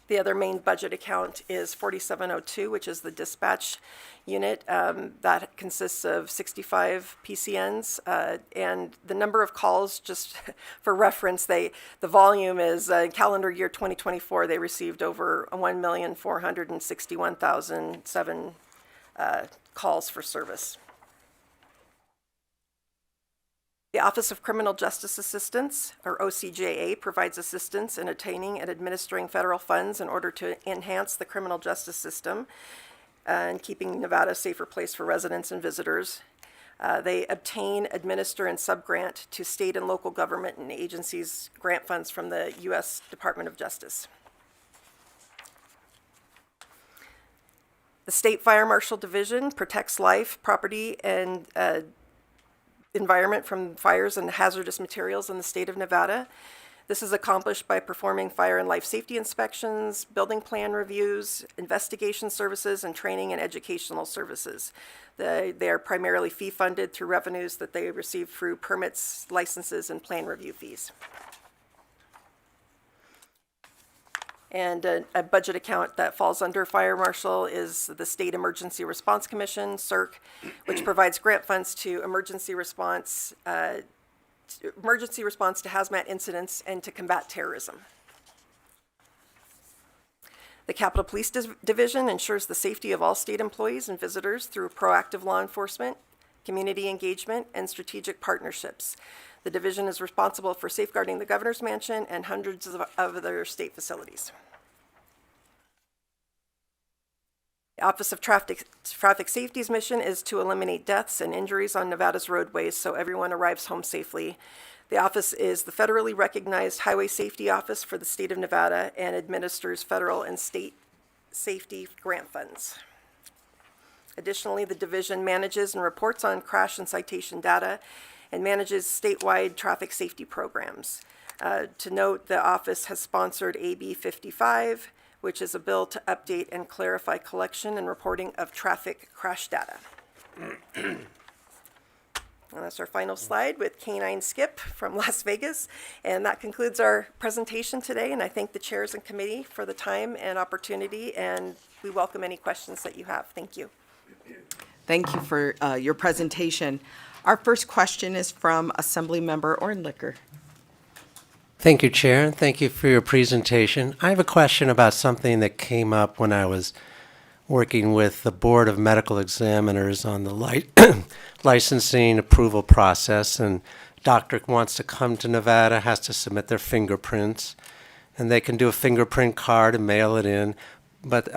The other main budget account is 4702, which is the dispatch unit. That consists of 65 PCNs, and the number of calls, just for reference, the volume is, calendar year 2024, they received over 1,461,007 calls for service. The Office of Criminal Justice Assistance, or OCJA, provides assistance in obtaining and administering federal funds in order to enhance the criminal justice system and keeping Nevada a safer place for residents and visitors. They obtain, administer, and subgrant to state and local government and agencies grant funds from the U.S. Department of Justice. The State Fire Marshal Division protects life, property, and environment from fires and hazardous materials in the state of Nevada. This is accomplished by performing fire and life safety inspections, building plan reviews, investigation services, and training and educational services. They are primarily fee-funded through revenues that they receive through permits, licenses, and plan review fees. And a budget account that falls under Fire Marshal is the State Emergency Response Commission, CERC, which provides grant funds to emergency response to hazmat incidents and to combat terrorism. The Capitol Police Division ensures the safety of all state employees and visitors through proactive law enforcement, community engagement, and strategic partnerships. The division is responsible for safeguarding the Governor's Mansion and hundreds of other state facilities. The Office of Traffic Safety's mission is to eliminate deaths and injuries on Nevada's roadways so everyone arrives home safely. The office is the federally recognized highway safety office for the state of Nevada and administers federal and state safety grant funds. Additionally, the division manages and reports on crash and citation data and manages statewide traffic safety programs. To note, the office has sponsored AB 55, which is a bill to update and clarify collection and reporting of traffic crash data. And that's our final slide with Canine Skip from Las Vegas. And that concludes our presentation today. And I thank the chairs and committee for the time and opportunity. And we welcome any questions that you have. Thank you. Thank you for your presentation. Our first question is from Assemblymember Ornlicker. Thank you, Chair, and thank you for your presentation. I have a question about something that came up when I was working with the Board of Medical Examiners on the licensing approval process, and doctor wants to come to Nevada, has to submit their fingerprints, and they can do a fingerprint card and mail it in. But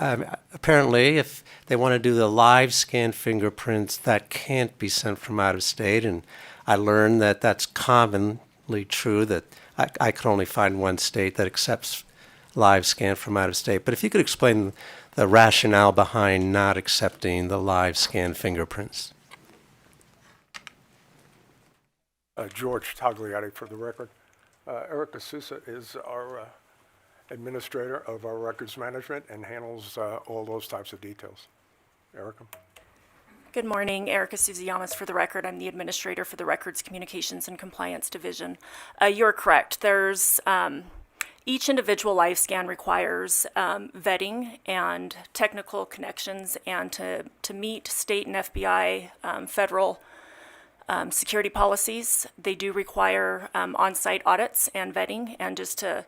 apparently, if they want to do the live scan fingerprints, that can't be sent from out of state, and I learned that that's commonly true, that I could only find one state that accepts live scan from out of state. But if you could explain the rationale behind not accepting the live scan fingerprints. George Tagliati for the record. Erica Sousa is our administrator of our records management and handles all those types of details. Erica? Good morning, Erica Suziyamas for the record. I'm the administrator for the Records, Communications, and Compliance Division. You're correct. There's each individual live scan requires vetting and technical connections, and to meet state and FBI federal security policies, they do require on-site audits and vetting, and just to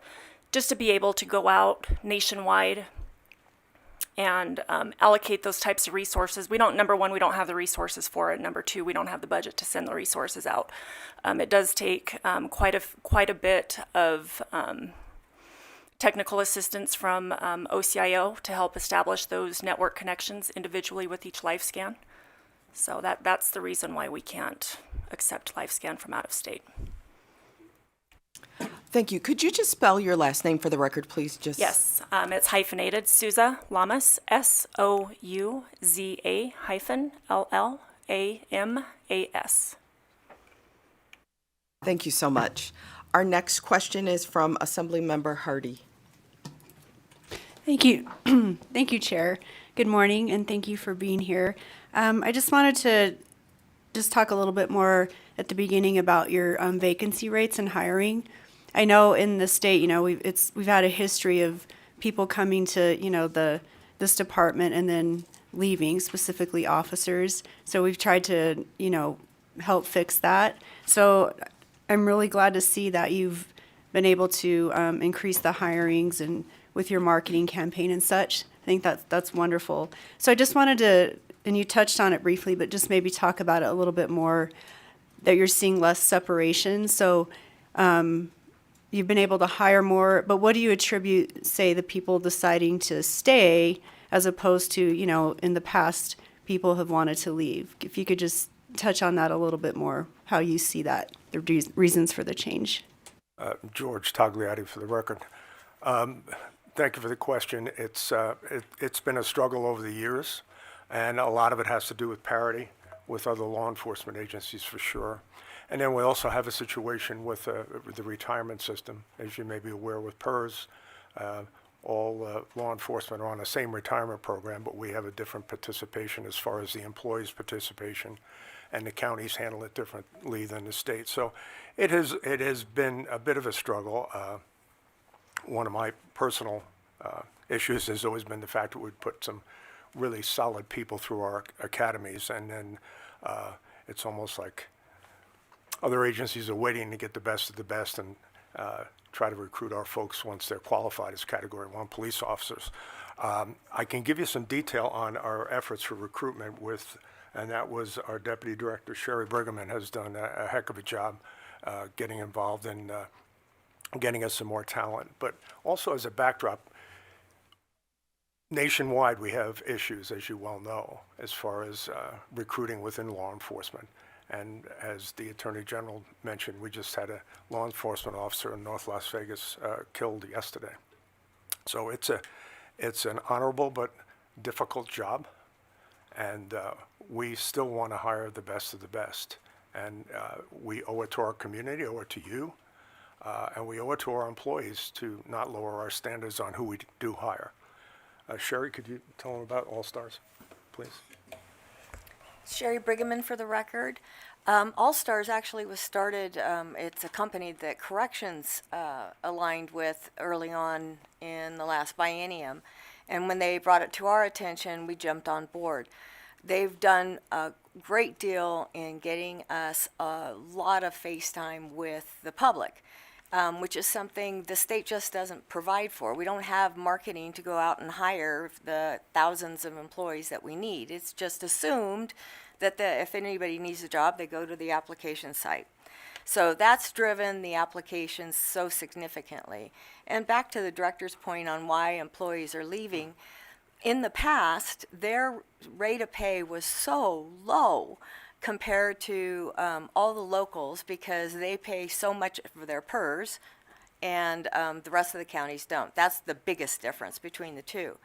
be able to go out nationwide and allocate those types of resources. Number one, we don't have the resources for it. Number two, we don't have the budget to send the resources out. It does take quite a bit of technical assistance from OCIO to help establish those network connections individually with each live scan. So that's the reason why we can't accept LifeScan from out of state. Thank you. Could you just spell your last name for the record, please? Just Yes, it's hyphenated, Souza Lamas, Souza hyphen Lamas. Thank you so much. Our next question is from Assemblymember Hardy. Thank you. Thank you, Chair. Good morning, and thank you for being here. I just wanted to just talk a little bit more at the beginning about your vacancy rates and hiring. I know in the state, we've had a history of people coming to, this department and then leaving, specifically officers. So we've tried to, help fix that. So I'm really glad to see that you've been able to increase the hirings and with your marketing campaign and such. I think that's wonderful. So I just wanted to, and you touched on it briefly, but just maybe talk about it a little bit more, that you're seeing less separation. So you've been able to hire more, but what do you attribute, say, the people deciding to stay as opposed to, in the past, people have wanted to leave? If you could just touch on that a little bit more, how you see that, the reasons for the change. George Tagliati for the record. Thank you for the question. It's been a struggle over the years, and a lot of it has to do with parity with other law enforcement agencies for sure. And then we also have a situation with the retirement system, as you may be aware with PERS. All law enforcement are on the same retirement program, but we have a different participation as far as the employees' participation, and the counties handle it differently than the state. So it has been a bit of a struggle. One of my personal issues has always been the fact that we put some really solid people through our academies, and then it's almost like other agencies are waiting to get the best of the best and try to recruit our folks once they're qualified as Category 1 police officers. I can give you some detail on our efforts for recruitment and that was our Deputy Director, Sherry Brigham, has done a heck of a job getting involved in getting us some more talent. But also as a backdrop, nationwide we have issues, as you well know, as far as recruiting within law enforcement. And as the Attorney General mentioned, we just had a law enforcement officer in North Las Vegas killed yesterday. So it's an honorable but difficult job, and we still want to hire the best of the best. And we owe it to our community, owe it to you, and we owe it to our employees to not lower our standards on who we do hire. Sherry, could you tell them about All Stars, please? Sherry Brigham for the record. All Stars actually was started, it's a company that corrections aligned with early on in the last biennium. And when they brought it to our attention, we jumped on board. They've done a great deal in getting us a lot of face time with the public, which is something the state just doesn't provide for. We don't have marketing to go out and hire the thousands of employees that we need. It's just assumed that if anybody needs a job, they go to the application site. So that's driven the applications so significantly. And back to the director's point on why employees are leaving, in the past, their rate of pay was so low compared to all the locals because they pay so much for their PERS and the rest of the counties don't. That's the biggest difference between the two.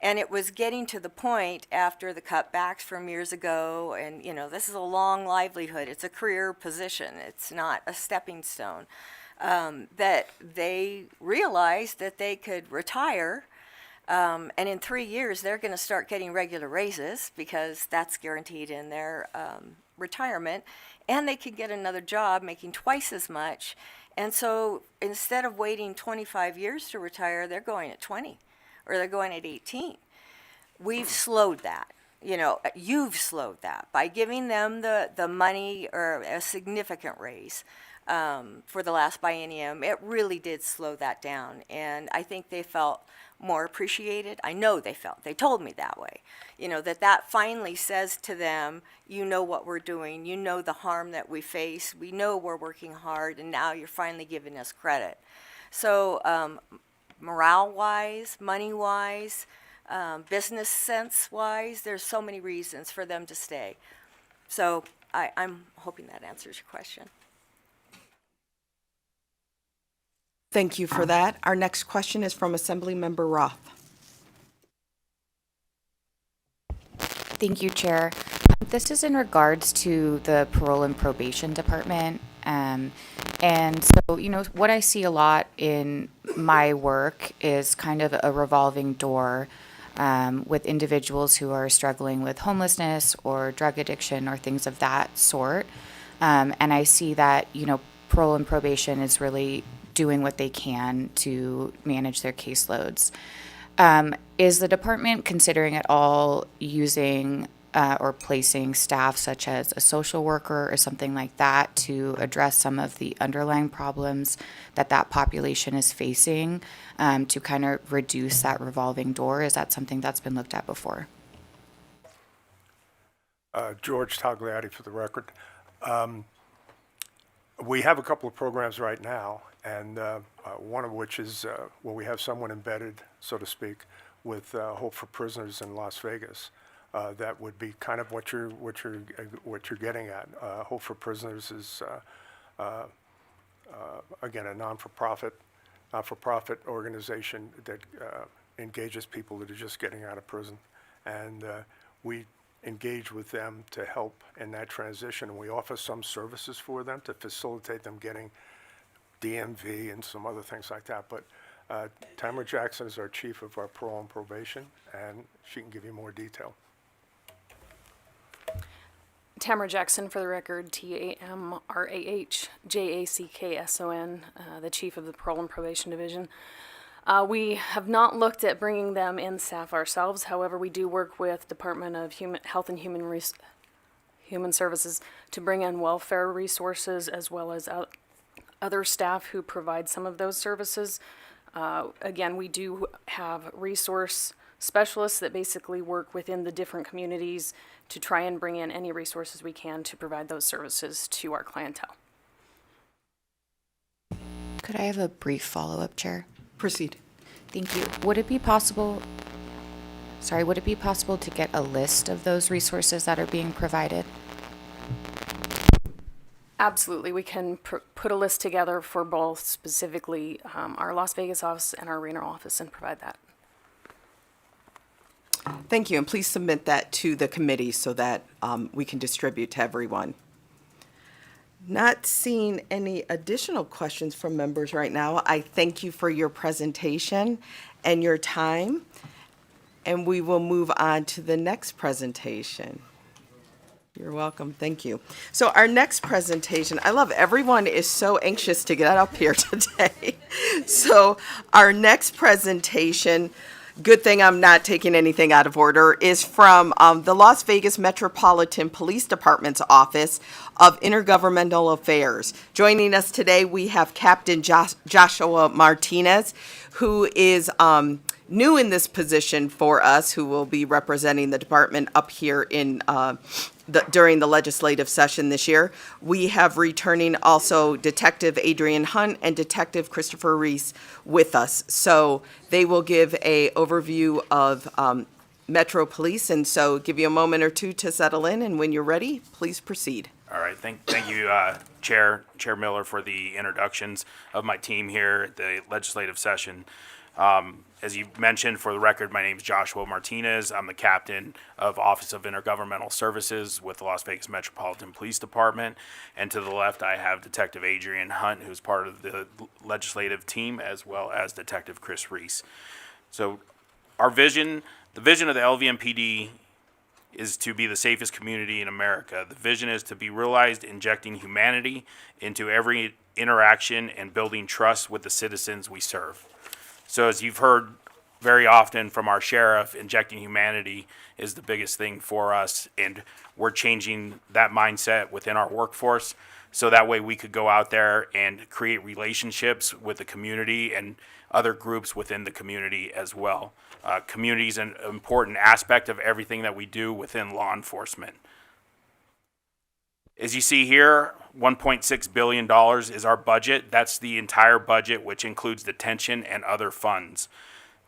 And it was getting to the point after the cutbacks from years ago, and this is a long livelihood. It's a career position. It's not a stepping stone. That they realized that they could retire, and in 3 years they're going to start getting regular raises because that's guaranteed in their retirement, and they could get another job making twice as much. And so instead of waiting 25 years to retire, they're going at 20. Or they're going at 18. We've slowed that. You've slowed that by giving them the money or a significant raise for the last biennium. It really did slow that down, and I think they felt more appreciated. I know they felt. They told me that way. That finally says to them, you know what we're doing. You know the harm that we face. We know we're working hard, and now you're finally giving us credit. So morale-wise, money-wise, business sense-wise, there's so many reasons for them to stay. So I'm hoping that answers your question. Thank you for that. Our next question is from Assemblymember Roth. Thank you, Chair. This is in regards to the Parole and Probation Department. And so, what I see a lot in my work is kind of a revolving door with individuals who are struggling with homelessness or drug addiction or things of that sort. And I see that, parole and probation is really doing what they can to manage their caseloads. Is the department considering at all using or placing staff such as a social worker or something like that to address some of the underlying problems that population is facing to kind of reduce that revolving door? Is that something that's been looked at before? George Tagliati for the record. We have a couple of programs right now, and one of which is where we have someone embedded, so to speak, with Hope for Prisoners in Las Vegas. That would be kind of what you're getting at. Hope for Prisoners is again a not-for-profit organization that engages people that are just getting out of prison, and we engage with them to help in that transition. And we offer some services for them to facilitate them getting DMV and some other things like that. But Tamara Jackson is our chief of our parole and probation, and she can give you more detail. Tamara Jackson, for the record, TAMRAHJACKSON, the chief of the Parole and Probation Division. We have not looked at bringing them in staff ourselves. However, we do work with Department of Health and Human Services to bring in welfare resources as well as other staff who provide some of those services. Again, we do have resource specialists that basically work within the different communities to try and bring in any resources we can to provide those services to our clientele. Could I have a brief follow-up, Chair? Proceed. Thank you. Would it be possible to get a list of those resources that are being provided? Absolutely. We can put a list together for both, specifically our Las Vegas office and our Reno office, and provide that. Thank you, and please submit that to the committee so that we can distribute to everyone. Not seeing any additional questions from members right now. I thank you for your presentation and your time, and we will move on to the next presentation. You're welcome. Thank you. So our next presentation, I love everyone is so anxious to get up here today. So our next presentation, good thing I'm not taking anything out of order, is from the Las Vegas Metropolitan Police Department's Office of Intergovernmental Affairs. Joining us today, we have Captain Joshua Martinez, who is new in this position for us, who will be representing the department up here in during the legislative session this year. We have returning also Detective Adrian Hunt and Detective Christopher Reese with us. So they will give a overview of Metro Police, and so give you a moment or two to settle in, and when you're ready, please proceed. All right, thank you, Chair Miller, for the introductions of my team here at the legislative session. As you mentioned, for the record, my name is Joshua Martinez. I'm the captain of Office of Intergovernmental Services with the Las Vegas Metropolitan Police Department. And to the left, I have Detective Adrian Hunt, who's part of the legislative team, as well as Detective Chris Reese. So our vision, the vision of the LVMPD is to be the safest community in America. The vision is to be realized injecting humanity into every interaction and building trust with the citizens we serve. So as you've heard very often from our sheriff, injecting humanity is the biggest thing for us, and we're changing that mindset within our workforce so that way we could go out there and create relationships with the community and other groups within the community as well. Community is an important aspect of everything that we do within law enforcement. As you see here, $1.6 billion is our budget. That's the entire budget, which includes detention and other funds.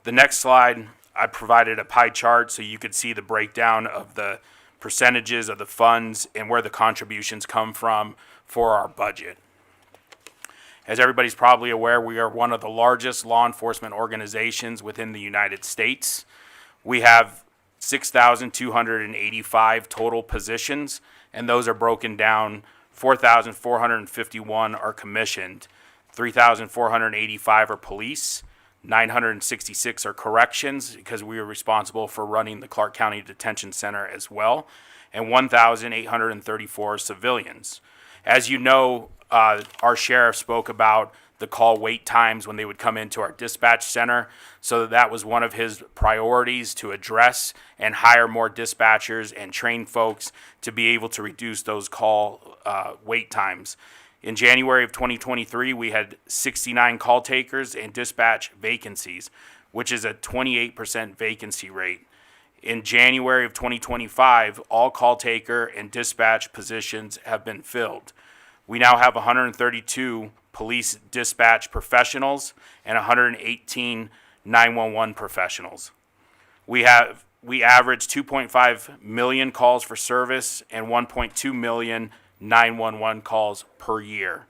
The next slide, I provided a pie chart so you could see the breakdown of the percentages of the funds, and where the contributions come from for our budget. As everybody's probably aware, we are one of the largest law enforcement organizations within the United States. We have 6,285 total positions, and those are broken down. 4,451 are commissioned, 3,485 are police, 966 are corrections, because we are responsible for running the Clark County Detention Center as well, and 1,834 civilians. As you know, our sheriff spoke about the call wait times when they would come into our dispatch center. So that was one of his priorities, to address and hire more dispatchers and train folks to be able to reduce those call wait times. In January of 2023, we had 69 call takers and dispatch vacancies, which is a 28% vacancy rate. In January of 2025, all call taker and dispatch positions have been filled. We now have 132 police dispatch professionals and 118 911 professionals. We average 2.5 million calls for service and 1.2 million 911 calls per year.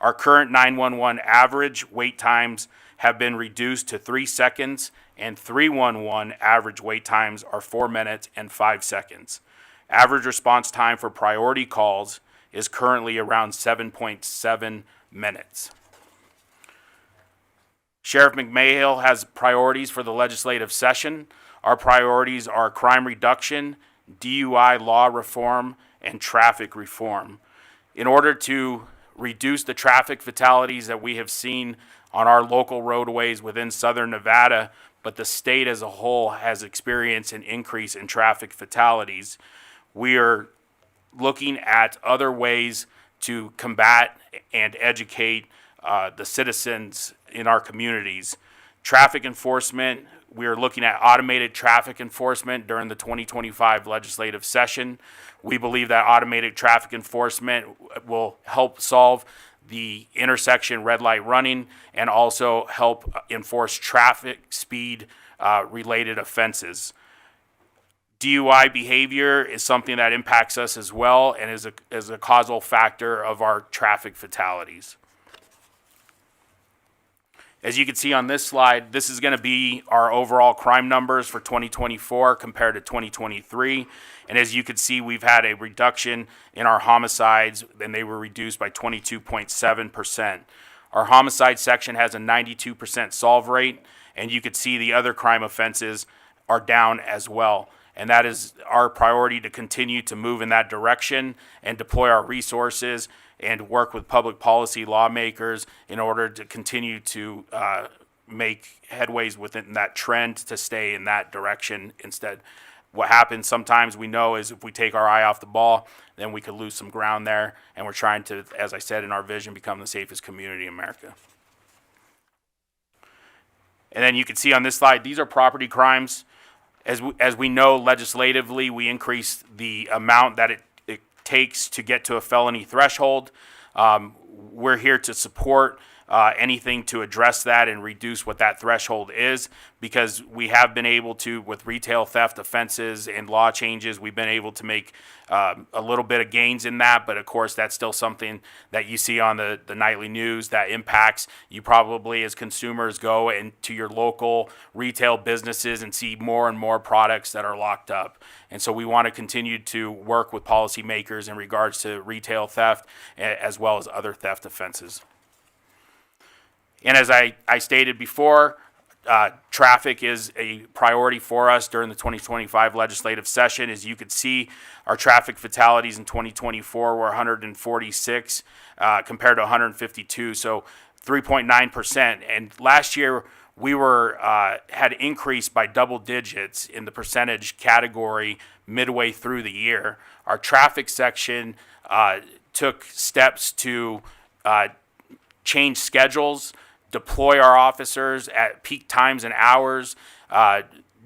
Our current 911 average wait times have been reduced to 3 seconds, and 311 average wait times are 4 minutes and 5 seconds. Average response time for priority calls is currently around 7.7 minutes. Sheriff McMahill has priorities for the legislative session. Our priorities are crime reduction, DUI law reform, and traffic reform. In order to reduce the traffic fatalities that we have seen on our local roadways within southern Nevada, but the state as a whole has experienced an increase in traffic fatalities, we are looking at other ways to combat and educate the citizens in our communities. Traffic enforcement, we are looking at automated traffic enforcement during the 2025 legislative session. We believe that automated traffic enforcement will help solve the intersection red light running and also help enforce traffic speed related offenses. DUI behavior is something that impacts us as well and is a causal factor of our traffic fatalities. As you can see on this slide, this is going to be our overall crime numbers for 2024 compared to 2023. And as you can see, we've had a reduction in our homicides, and they were reduced by 22.7%. Our homicide section has a 92% solve rate, and you can see the other crime offenses are down as well. And that is our priority, to continue to move in that direction and deploy our resources and work with public policy lawmakers in order to continue to make headways within that trend to stay in that direction instead. What happens sometimes, we know, is if we take our eye off the ball, then we could lose some ground there. And we're trying to, as I said in our vision, become the safest community in America. And then you can see on this slide, these are property crimes. As we know, legislatively, we increased the amount that it takes to get to a felony threshold. We're here to support anything to address that and reduce what that threshold is, because we have been able to, with retail theft offenses and law changes, we've been able to make a little bit of gains in that. But of course, that's still something that you see on the nightly news that impacts you. Probably as consumers go into your local retail businesses and see more and more products that are locked up. And so we want to continue to work with policymakers in regards to retail theft as well as other theft offenses. And as I stated before, traffic is a priority for us during the 2025 legislative session. As you could see, our traffic fatalities in 2024 were 146 compared to 152, so 3.9%. And last year, we had increased by double digits in the percentage category midway through the year. Our traffic section took steps to change schedules, deploy our officers at peak times and hours,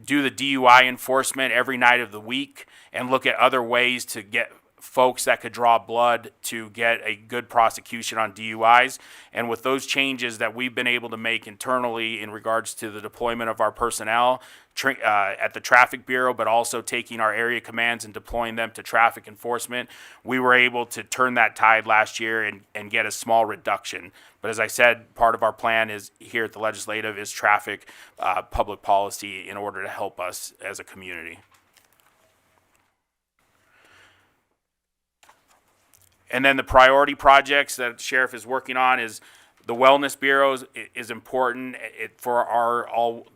do the DUI enforcement every night of the week, and look at other ways to get folks that could draw blood to get a good prosecution on DUIs. And with those changes that we've been able to make internally in regards to the deployment of our personnel at the Traffic Bureau, but also taking our area commands and deploying them to traffic enforcement, we were able to turn that tide last year and get a small reduction. But as I said, part of our plan is here at the legislative is traffic public policy in order to help us as a community. And then the priority projects that Sheriff is working on is the Wellness Bureau is important for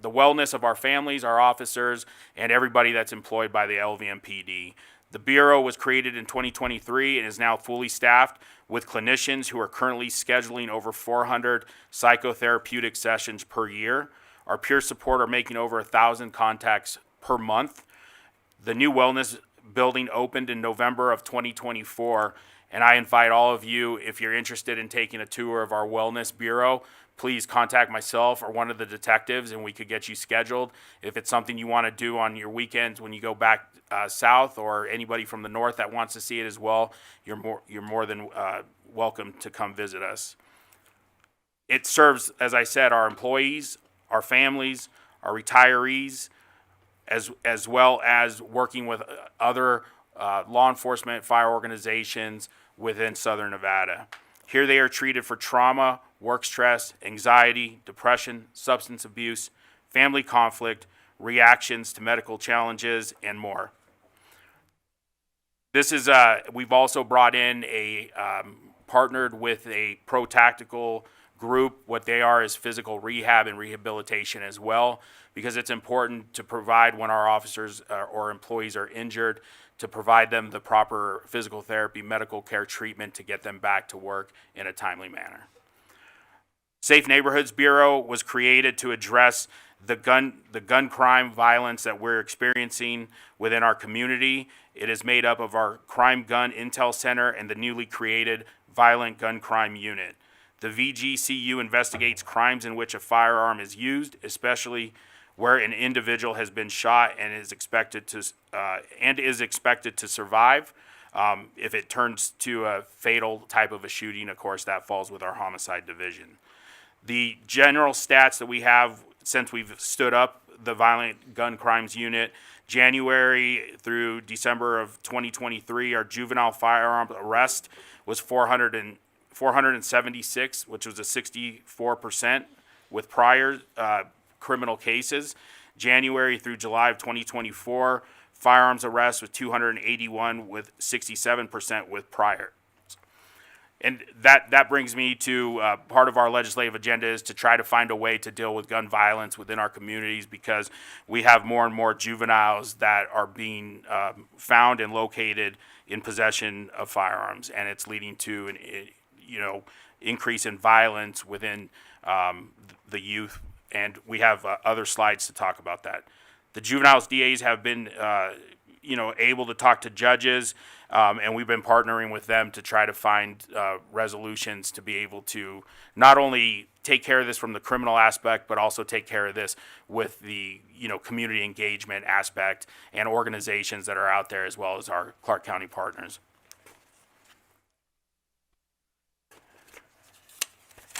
the wellness of our families, our officers, and everybody that's employed by the LVMPD. The Bureau was created in 2023 and is now fully staffed with clinicians who are currently scheduling over 400 psychotherapeutic sessions per year. Our peer support are making over 1,000 contacts per month. The new wellness building opened in November of 2024, and I invite all of you, if you're interested in taking a tour of our Wellness Bureau, please contact myself or one of the detectives and we could get you scheduled. If it's something you want to do on your weekends when you go back south, or anybody from the north that wants to see it as well, you're more than welcome to come visit us. It serves, as I said, our employees, our families, our retirees, as well as working with other law enforcement, fire organizations within Southern Nevada. Here they are treated for trauma, work stress, anxiety, depression, substance abuse, family conflict, reactions to medical challenges, and more. This is, we've also brought in partnered with a pro-tactical group. What they are is physical rehab and rehabilitation as well, because it's important to provide when our officers or employees are injured, to provide them the proper physical therapy, medical care treatment to get them back to work in a timely manner. Safe Neighborhoods Bureau was created to address the gun crime violence that we're experiencing within our community. It is made up of our Crime Gun Intel Center and the newly created Violent Gun Crime Unit. The VGCU investigates crimes in which a firearm is used, especially where an individual has been shot and is expected to survive. If it turns to a fatal type of a shooting, of course, that falls with our homicide division. The general stats that we have since we've stood up the Violent Gun Crimes Unit, January through December of 2023, our juvenile firearm arrest was 476, which was a 64% with prior criminal cases. January through July of 2024, firearms arrests was 281 with 67% with prior. And that brings me to part of our legislative agenda is to try to find a way to deal with gun violence within our communities, because we have more and more juveniles that are being found and located in possession of firearms, and it's leading to an increase in violence within the youth. And we have other slides to talk about that. The juveniles DAs have been, able to talk to judges, and we've been partnering with them to try to find resolutions to be able to not only take care of this from the criminal aspect, but also take care of this with the, community engagement aspect and organizations that are out there, as well as our Clark County partners.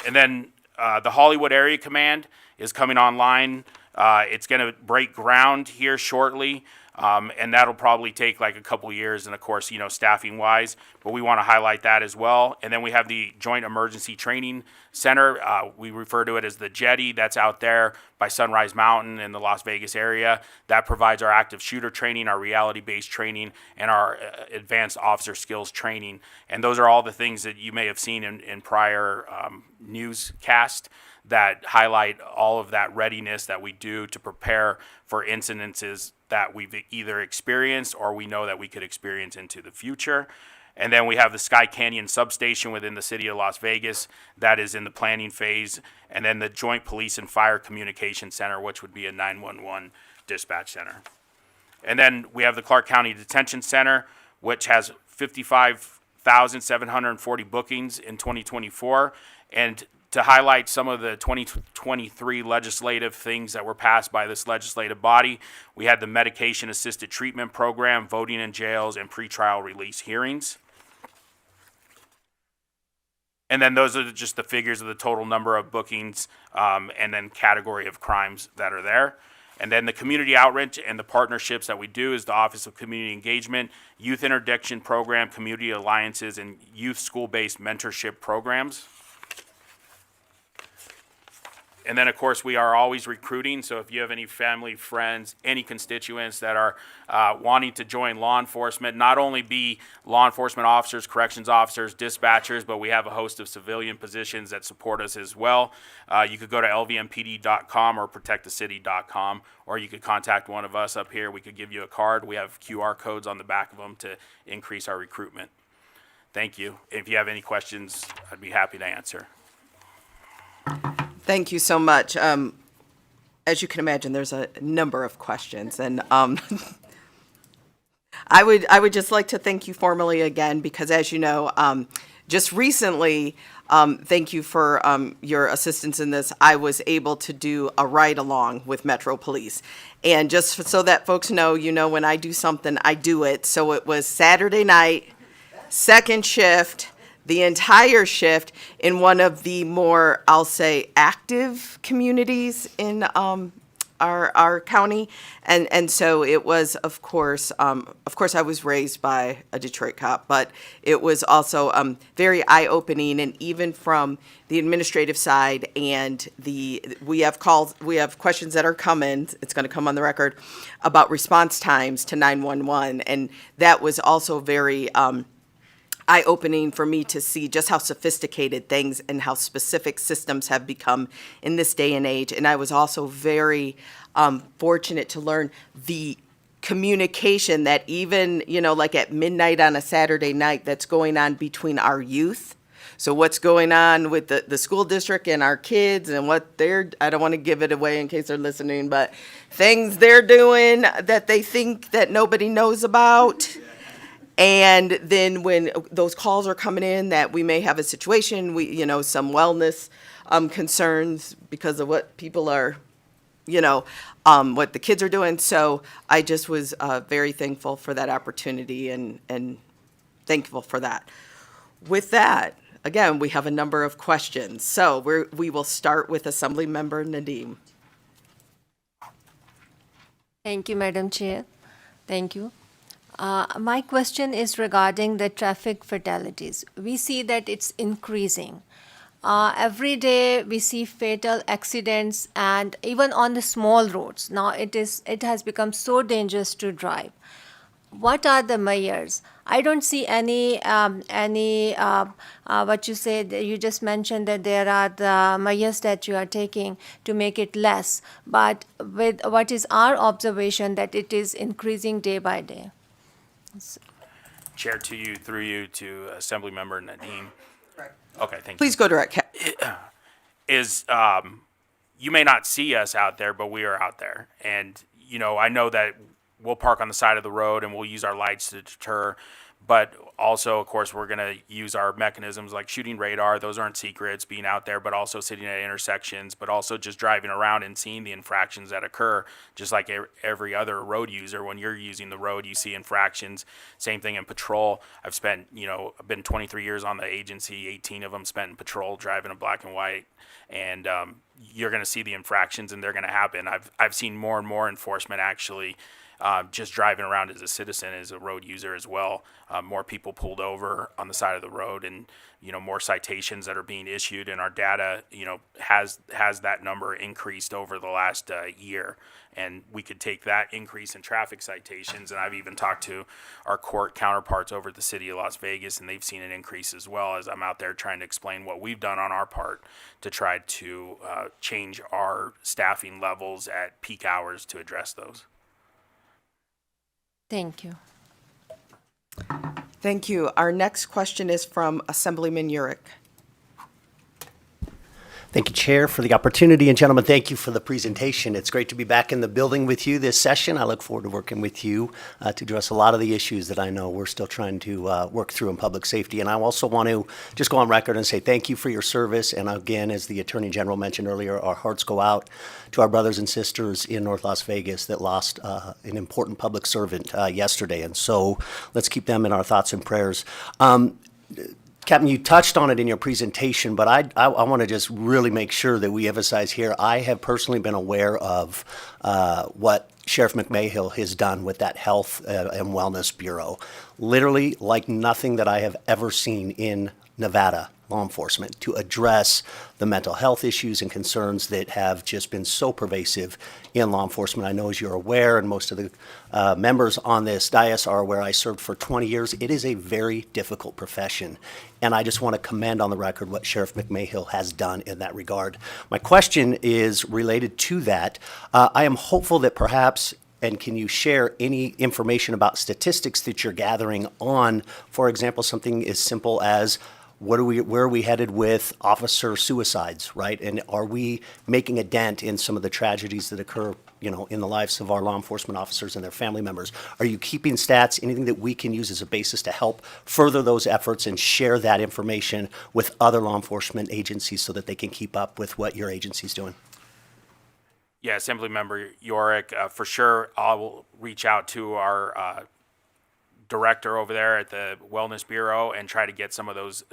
And then the Hollywood Area Command is coming online. It's going to break ground here shortly, and that'll probably take like a couple years, and of course, staffing wise, but we want to highlight that as well. And then we have the Joint Emergency Training Center. We refer to it as the Jetty. That's out there by Sunrise Mountain in the Las Vegas area. That provides our active shooter training, our reality-based training, and our advanced officer skills training. And those are all the things that you may have seen in prior newscasts that highlight all of that readiness that we do to prepare for incidences that we've either experienced or we know that we could experience into the future. And then we have the Sky Canyon substation within the city of Las Vegas that is in the planning phase. And then the Joint Police and Fire Communication Center, which would be a 911 dispatch center. And then we have the Clark County Detention Center, which has 55,740 bookings in 2024. And To highlight some of the 2023 legislative things that were passed by this legislative body, we had the medication-assisted treatment program, voting in jails, and pretrial release hearings. And then those are just the figures of the total number of bookings and then category of crimes that are there. And then the community outreach and the partnerships that we do is the Office of Community Engagement, Youth Interdiction Program, Community Alliances, and youth school-based mentorship programs. And then, of course, we are always recruiting. So if you have any family, friends, any constituents that are wanting to join law enforcement, not only be law enforcement officers, corrections officers, dispatchers, but we have a host of civilian positions that support us as well. You could go to lvmpd.com or protectthecity.com, or you could contact one of us up here. We could give you a card. We have QR codes on the back of them to increase our recruitment. Thank you. If you have any questions, I'd be happy to answer. Thank you so much. As you can imagine, there's a number of questions, and I would just like to thank you formally again, because as you know, just recently, thank you for your assistance in this. I was able to do a ride-along with Metro Police. And just so that folks know, when I do something, I do it. So it was Saturday night, second shift, the entire shift in one of the more, I'll say, active communities in our county. And so it was, of course, I was raised by a Detroit cop, but it was also very eye-opening, and even from the administrative side, and we have questions that are coming, it's going to come on the record, about response times to 911, and that was also very eye-opening for me to see just how sophisticated things and how specific systems have become in this day and age. And I was also very fortunate to learn the communication that even, like at midnight on a Saturday night, that's going on between our youth. So what's going on with the school district and our kids, and what I don't want to give it away in case they're listening, but things they're doing that they think that nobody knows about. And then when those calls are coming in that we may have a situation, some wellness concerns because of what people are, what the kids are doing. So I just was very thankful for that opportunity and thankful for that. With that, again, we have a number of questions. So we will start with Assemblymember Nadeem. Thank you, Madam Chair. Thank you. My question is regarding the traffic fatalities. We see that it's increasing. Every day we see fatal accidents, and even on the small roads. Now it has become so dangerous to drive. What are the measures? I don't see any what you said. You just mentioned that there are the measures that you are taking to make it less. But with what is our observation that it is increasing day by day? Chair, through you to Assemblymember Nadeem. Okay, thank you. Please go direct. You may not see us out there, but we are out there. And, I know that we'll park on the side of the road and we'll use our lights to deter. But also, of course, we're going to use our mechanisms like shooting radar. Those aren't secrets, being out there, but also sitting at intersections, but also just driving around and seeing the infractions that occur, just like every other road user. When you're using the road, you see infractions. Same thing in patrol. I've been 23 years on the agency, 18 of them spent in patrol, driving a black and white. And you're going to see the infractions, and they're going to happen. I've seen more and more enforcement actually just driving around as a citizen, as a road user as well. More people pulled over on the side of the road, and more citations that are being issued, and our data has that number increased over the last year. And we could take that increase in traffic citations, and I've even talked to our court counterparts over at the city of Las Vegas, and they've seen an increase as well, as I'm out there trying to explain what we've done on our part to try to change our staffing levels at peak hours to address those. Thank you. Thank you. Our next question is from Assemblyman Urick. Thank you, Chair, for the opportunity, and gentlemen, thank you for the presentation. It's great to be back in the building with you this session. I look forward to working with you to address a lot of the issues that I know we're still trying to work through in public safety. And I also want to just go on record and say thank you for your service. And again, as the Attorney General mentioned earlier, our hearts go out to our brothers and sisters in North Las Vegas that lost an important public servant yesterday. And so let's keep them in our thoughts and prayers. Captain, you touched on it in your presentation, but I want to just really make sure that we emphasize here, I have personally been aware of what Sheriff McMahill has done with that Health and Wellness Bureau. Literally like nothing that I have ever seen in Nevada law enforcement to address the mental health issues and concerns that have just been so pervasive in law enforcement. I know, as you're aware, and most of the members on this dais are aware, I served for 20 years. It is a very difficult profession, and I just want to commend on the record what Sheriff McMahill has done in that regard. My question is related to that. I am hopeful that perhaps, and can you share any information about statistics that you're gathering on, for example, something as simple as where are we headed with officer suicides, right? And are we making a dent in some of the tragedies that occur, in the lives of our law enforcement officers and their family members? Are you keeping stats, anything that we can use as a basis to help further those efforts and share that information with other law enforcement agencies so that they can keep up with what your agency's doing? Yeah, Assemblymember Yorick, for sure, I will reach out to our director over there at the Wellness Bureau and try to get some of those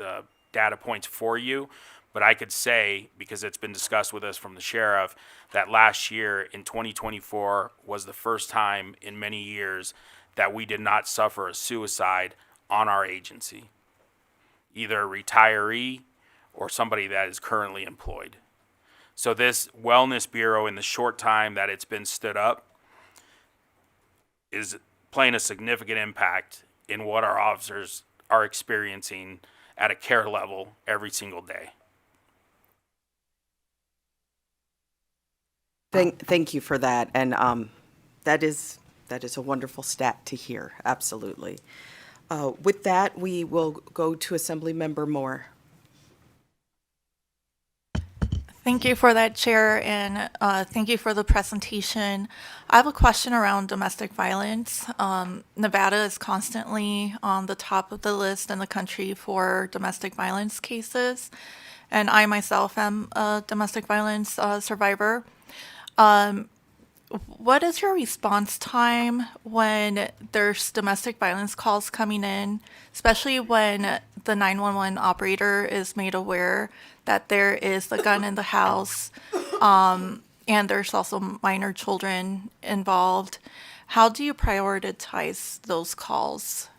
data points for you. But I could say, because it's been discussed with us from the sheriff, that last year in 2024 was the first time in many years that we did not suffer a suicide on our agency, either a retiree or somebody that is currently employed. So this Wellness Bureau, in the short time that it's been stood up, is playing a significant impact in what our officers are experiencing at a care level every single day. Thank you for that, and that is a wonderful stat to hear, absolutely. With that, we will go to Assemblymember Moore. Thank you for that, Chair, and thank you for the presentation. I have a question around domestic violence. Nevada is constantly on the top of the list in the country for domestic violence cases, and I myself am a domestic violence survivor. What is your response time when there's domestic violence calls coming in, especially when the 911 operator is made aware that there is a gun in the house, and there's also minor children involved? How do you prioritize those calls?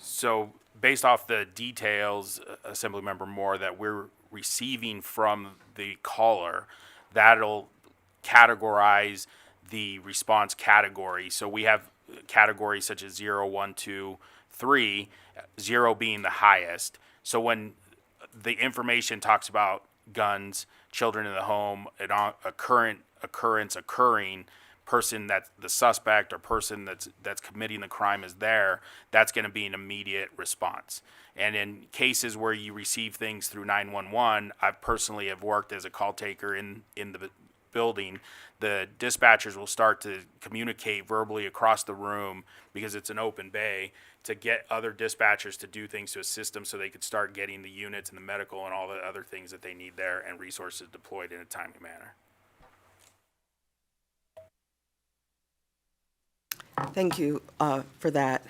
So based off the details, Assemblymember Moore, that we're receiving from the caller, that'll categorize the response category. So we have categories such as 0, 1, 2, 3, 0 being the highest. So when the information talks about guns, children in the home, a current occurrence occurring, person that the suspect or person that's committing the crime is there, that's going to be an immediate response. And in cases where you receive things through 911, I personally have worked as a call taker in the building. The dispatchers will start to communicate verbally across the room, because it's an open bay, to get other dispatchers to do things to assist them so they could start getting the units and the medical and all the other things that they need there and resources deployed in a timely manner. Thank you for that.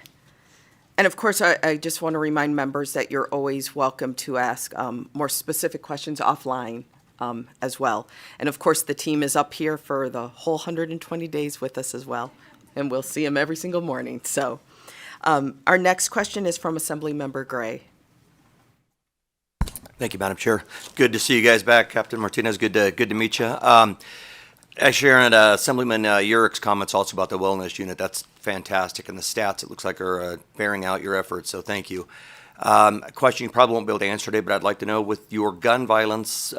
And of course, I just want to remind members that you're always welcome to ask more specific questions offline as well. And of course, the team is up here for the whole 120 days with us as well, and we'll see them every single morning. So our next question is from Assemblymember Gray. Thank you, Madam Chair. Good to see you guys back. Captain Martinez, good to meet you. I share Assemblyman Urick's comments also about the wellness unit. That's fantastic, and the stats, it looks like, are bearing out your efforts, so thank you. A question you probably won't be able to answer today, but I'd like to know, with your gun violence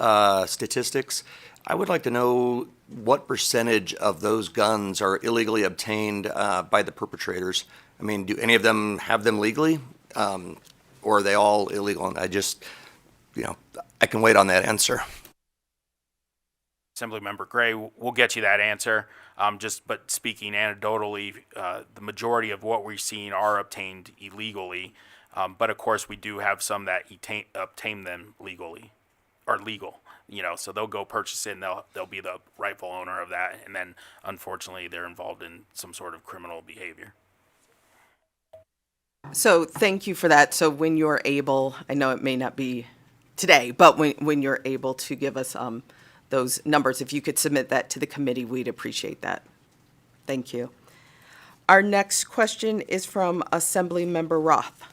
statistics, I would like to know what percentage of those guns are illegally obtained by the perpetrators. I mean, do any of them have them legally, or are they all illegal? And I just, I can wait on that answer. Assemblymember Gray, we'll get you that answer. But speaking anecdotally, the majority of what we're seeing are obtained illegally. But of course, we do have some that obtain them legally, or legal. So they'll go purchase it and they'll be the rightful owner of that. And then unfortunately, they're involved in some sort of criminal behavior. So thank you for that. So when you're able, I know it may not be today, but when you're able to give us those numbers, if you could submit that to the committee, we'd appreciate that. Thank you. Our next question is from Assemblymember Roth.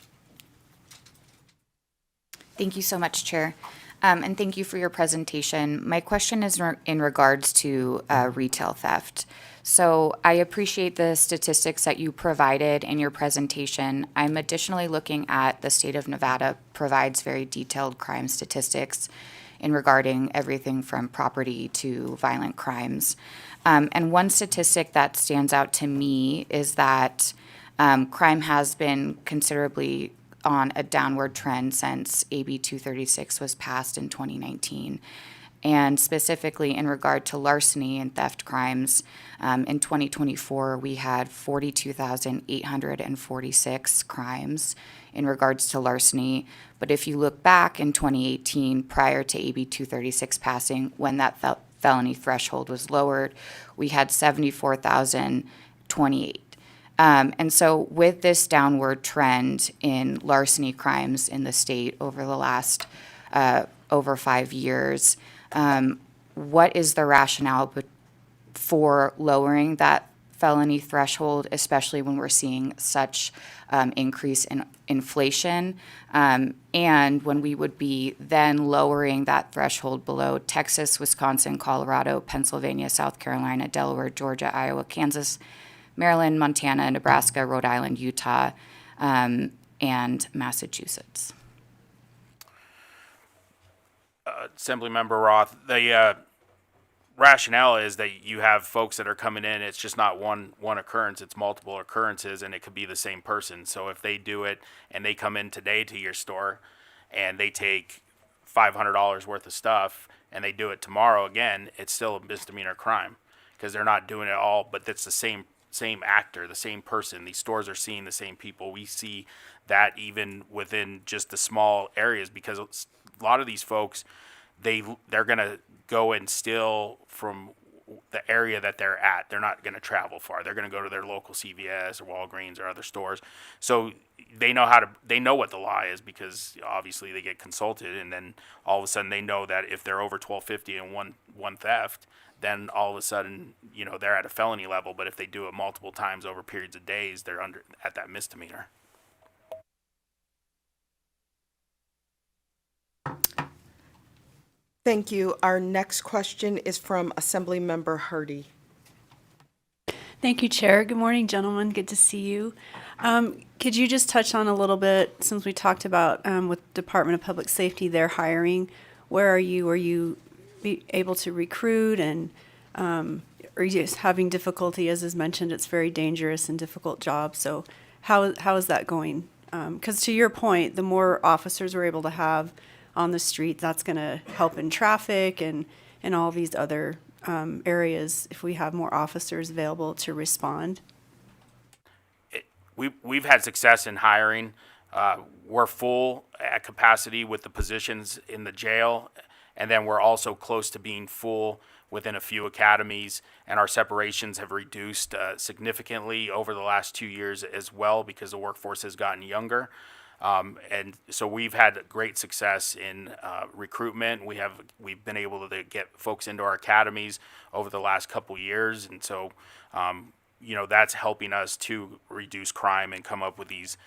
Thank you so much, Chair. And thank you for your presentation. My question is in regards to retail theft. So I appreciate the statistics that you provided in your presentation. I'm additionally looking at the state of Nevada provides very detailed crime statistics in regarding everything from property to violent crimes. And one statistic that stands out to me is that crime has been considerably on a downward trend since AB 236 was passed in 2019. And specifically in regard to larceny and theft crimes, in 2024, we had 42,846 crimes in regards to larceny. But if you look back in 2018, prior to AB 236 passing, when that felony threshold was lowered, we had 74,028. And so with this downward trend in larceny crimes in the state over the last over 5 years, what is the rationale for lowering that felony threshold, especially when we're seeing such increase in inflation, and when we would be then lowering that threshold below Texas, Wisconsin, Colorado, Pennsylvania, South Carolina, Delaware, Georgia, Iowa, Kansas, Maryland, Montana, Nebraska, Rhode Island, Utah, and Massachusetts. Assemblymember Roth, the rationale is that you have folks that are coming in. It's just not one occurrence; it's multiple occurrences, and it could be the same person. So if they do it and they come in today to your store, and they take $500 worth of stuff, and they do it tomorrow again, it's still a misdemeanor crime because they're not doing it all. But it's the same actor, the same person. These stores are seeing the same people. We see that even within just the small areas, because a lot of these folks, they're going to go and steal from the area that they're at. They're not going to travel far. They're going to go to their local CVS or Walgreens or other stores. So they know what the law is because obviously they get consulted, and then all of a sudden they know that if they're over $12.50 and one theft, then all of a sudden, they're at a felony level. But if they do it multiple times over periods of days, they're at that misdemeanor. Thank you. Our next question is from Assemblymember Hardy. Thank you, Chair. Good morning, gentlemen. Good to see you. Could you just touch on a little bit, since we talked about with Department of Public Safety, their hiring, where are you? Are you able to recruit, and are you just having difficulty? As is mentioned, it's very dangerous and difficult job. So how is that going? Because to your point, the more officers we're able to have on the street, that's going to help in traffic and all these other areas if we have more officers available to respond. We've had success in hiring. We're full at capacity with the positions in the jail, and then we're also close to being full within a few academies, and our separations have reduced significantly over the last 2 years as well because the workforce has gotten younger. And so we've had great success in recruitment. We've been able to get folks into our academies over the last couple years, and so that's helping us to reduce crime and come up with these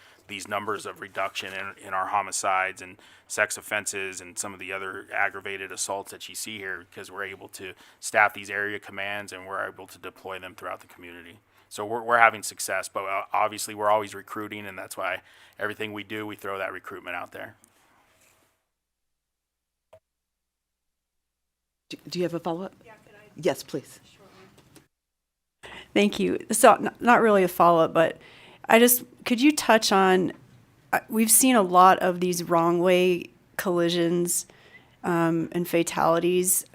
numbers of reduction in our homicides and sex offenses and some of the other aggravated assaults that you see here, because we're able to staff these area commands and we're able to deploy them throughout the community. So we're having success, but obviously we're always recruiting, and that's why everything we do, we throw that recruitment out there. Do you have a follow-up? Yeah, could I? Yes, please. Thank you. So not really a follow-up, but could you touch on, we've seen a lot of these wrong way collisions and fatalities.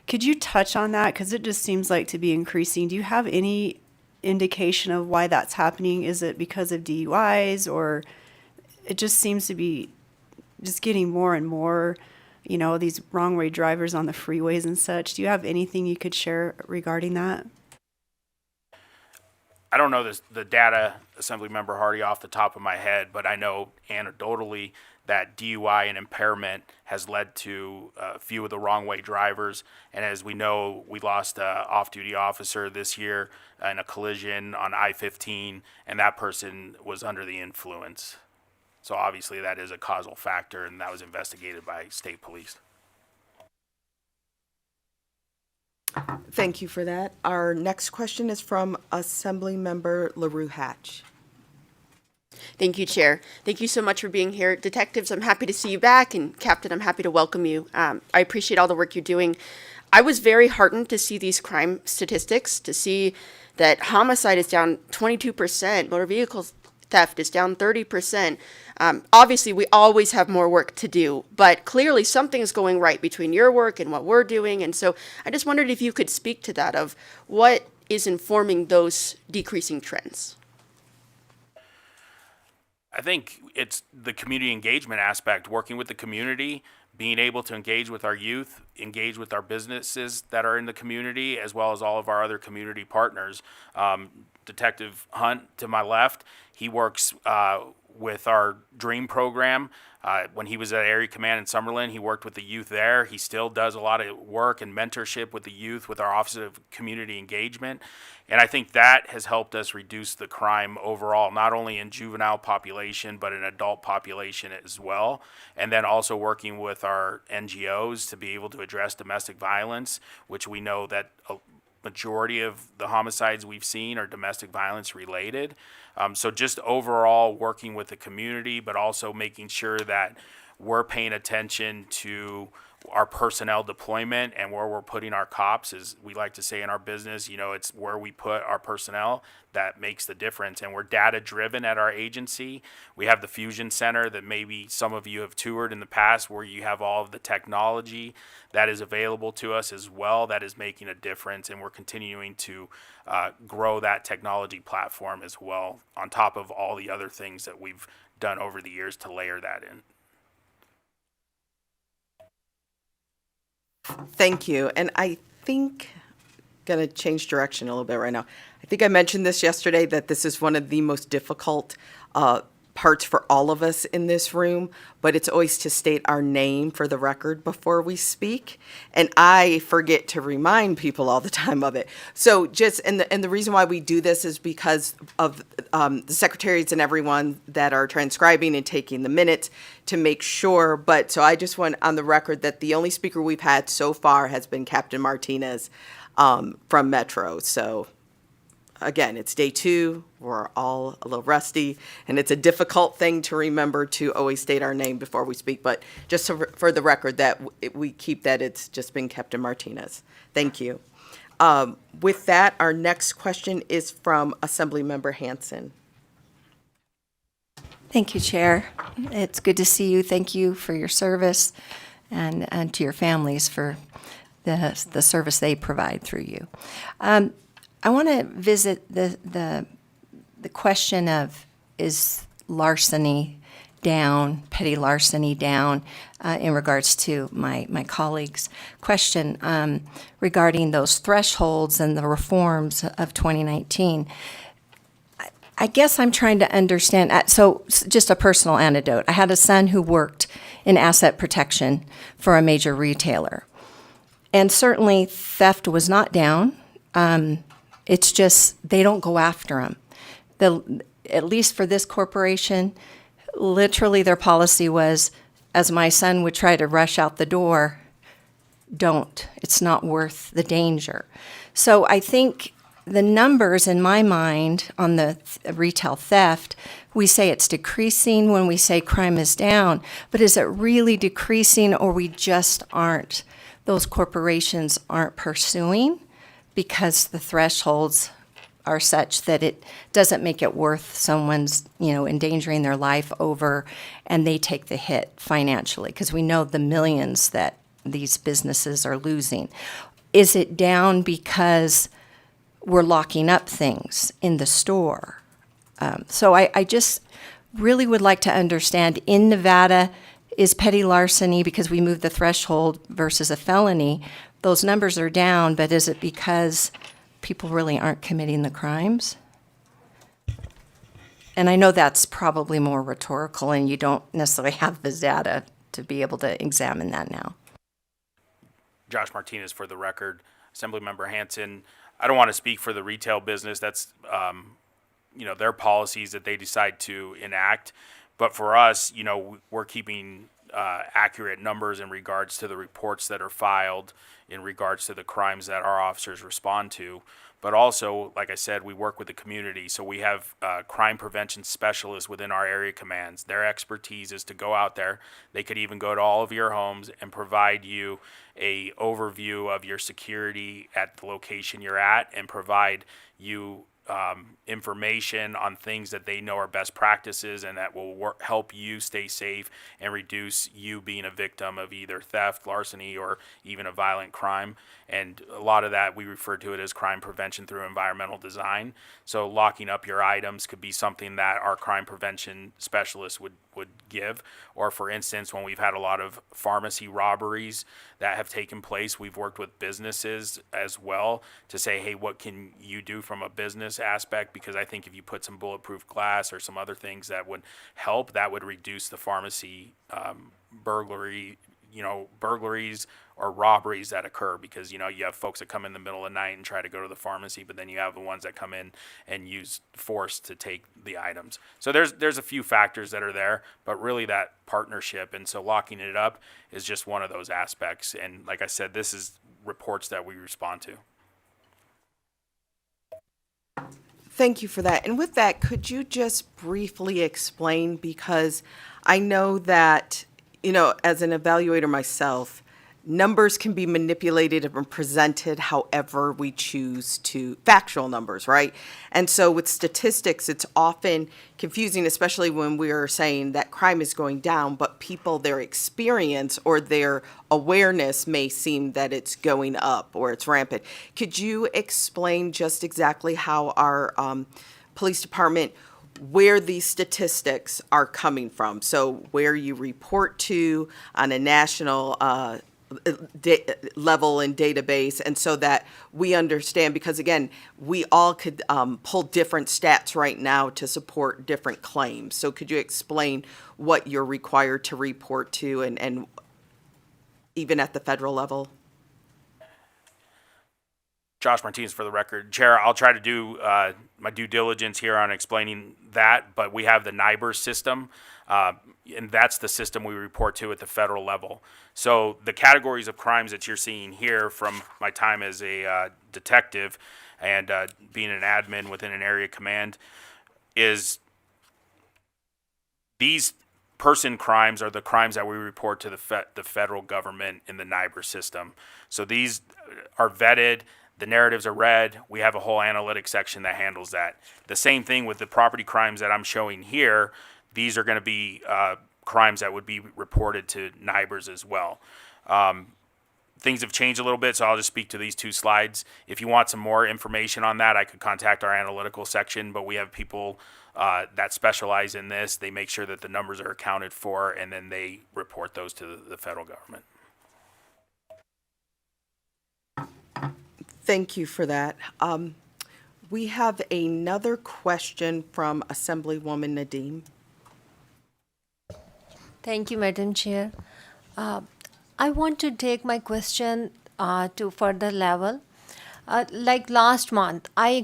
Could you touch on that? Because it just seems like to be increasing. Do you have any indication of why that's happening? Is it because of DUIs, or it just seems to be just getting more and more, these wrong way drivers on the freeways and such? Do you have anything you could share regarding that? I don't know the data, Assemblymember Hardy, off the top of my head, but I know anecdotally that DUI and impairment has led to a few of the wrong way drivers. And as we know, we lost an off-duty officer this year in a collision on I-15, and that person was under the influence. So obviously that is a causal factor, and that was investigated by state police. Thank you for that. Our next question is from Assemblymember LaRue Hatch. Thank you, Chair. Thank you so much for being here. Detectives, I'm happy to see you back, and Captain, I'm happy to welcome you. I appreciate all the work you're doing. I was very heartened to see these crime statistics, to see that homicide is down 22%, motor vehicle theft is down 30%. Obviously, we always have more work to do, but clearly something's going right between your work and what we're doing. And so I just wondered if you could speak to that, of what is informing those decreasing trends. I think it's the community engagement aspect, working with the community, being able to engage with our youth, engage with our businesses that are in the community, as well as all of our other community partners. Detective Hunt, to my left, he works with our DREAM program. When he was at Area Command in Summerlin, he worked with the youth there. He still does a lot of work and mentorship with the youth with our Office of Community Engagement. And I think that has helped us reduce the crime overall, not only in juvenile population, but in adult population as well. And then also working with our NGOs to be able to address domestic violence, which we know that a majority of the homicides we've seen are domestic violence related. So just overall working with the community, but also making sure that we're paying attention to our personnel deployment and where we're putting our cops. As we like to say in our business, it's where we put our personnel that makes the difference. And we're data driven at our agency. We have the Fusion Center that maybe some of you have toured in the past, where you have all of the technology that is available to us as well, that is making a difference. And we're continuing to grow that technology platform as well, on top of all the other things that we've done over the years to layer that in. Thank you. And I think, going to change direction a little bit right now. I think I mentioned this yesterday, that this is one of the most difficult parts for all of us in this room, but it's always to state our name for the record before we speak. And I forget to remind people all the time of it. So and the reason why we do this is because of the secretaries and everyone that are transcribing and taking the minutes to make sure. But so I just want on the record that the only speaker we've had so far has been Captain Martinez from Metro. So again, it's day 2. We're all a little rusty, and it's a difficult thing to remember to always state our name before we speak. But just for the record, that we keep that it's just been Captain Martinez. Thank you. With that, our next question is from Assemblymember Hanson. Thank you, Chair. It's good to see you. Thank you for your service, and to your families for the service they provide through you. I want to visit the question of, is larceny down, petty larceny down, in regards to my colleague's question regarding those thresholds and the reforms of 2019. I guess I'm trying to understand. So just a personal anecdote. I had a son who worked in asset protection for a major retailer. And certainly theft was not down. It's just they don't go after them. At least for this corporation, literally their policy was, as my son would try to rush out the door, don't. It's not worth the danger. So I think the numbers in my mind on the retail theft, we say it's decreasing when we say crime is down, but is it really decreasing, or we just aren't? Those corporations aren't pursuing because the thresholds are such that it doesn't make it worth someone's, endangering their life over, and they take the hit financially, because we know the millions that these businesses are losing. is it down because we're locking up things in the store? So I just really would like to understand, in Nevada, is petty larceny, because we moved the threshold, versus a felony, those numbers are down, but is it because people really aren't committing the crimes? And I know that's probably more rhetorical, and you don't necessarily have the data to be able to examine that now. Josh Martinez for the record. Assemblymember Hanson, I don't want to speak for the retail business. That's, their policies that they decide to enact. But for us, we're keeping accurate numbers in regards to the reports that are filed, in regards to the crimes that our officers respond to. But also, like I said, we work with the community. So we have crime prevention specialists within our area commands. Their expertise is to go out there. They could even go to all of your homes and provide you a overview of your security at the location you're at, and provide you information on things that they know are best practices and that will help you stay safe and reduce you being a victim of either theft, larceny, or even a violent crime. And a lot of that, we refer to it as crime prevention through environmental design. So locking up your items could be something that our crime prevention specialists would give. Or for instance, when we've had a lot of pharmacy robberies that have taken place, we've worked with businesses as well to say, hey, what can you do from a business aspect? Because I think if you put some bulletproof glass or some other things that would help, that would reduce the pharmacy burglaries or robberies that occur, because you have folks that come in the middle of the night and try to go to the pharmacy, but then you have the ones that come in and use force to take the items. So there's a few factors that are there, but really that partnership, and so locking it up is just one of those aspects. And like I said, this is reports that we respond to. Thank you for that. And with that, could you just briefly explain, because I know that, as an evaluator myself, numbers can be manipulated and presented however we choose to, factual numbers, right? And so with statistics, it's often confusing, especially when we are saying that crime is going down, but people, their experience or their awareness may seem that it's going up or it's rampant. Could you explain just exactly how our police department, where these statistics are coming from? So where you report to on a national level and database, and so that we understand, because again, we all could pull different stats right now to support different claims. So could you explain what you're required to report to, and even at the federal level? Josh Martinez for the record. Chair, I'll try to do my due diligence here on explaining that, but we have the NIBR system, and that's the system we report to at the federal level. So the categories of crimes that you're seeing here from my time as a detective and being an admin within an area command is these person crimes are the crimes that we report to the federal government in the NIBR system. So these are vetted. The narratives are read. We have a whole analytics section that handles that. The same thing with the property crimes that I'm showing here. These are going to be crimes that would be reported to NIBRs as well. Things have changed a little bit, so I'll just speak to these two slides. If you want some more information on that, I could contact our analytical section, but we have people that specialize in this. They make sure that the numbers are accounted for, and then they report those to the federal government. Thank you for that. We have another question from Assemblywoman Nadeem. Thank you, Madam Chair. I want to take my question to further level. Like last month, I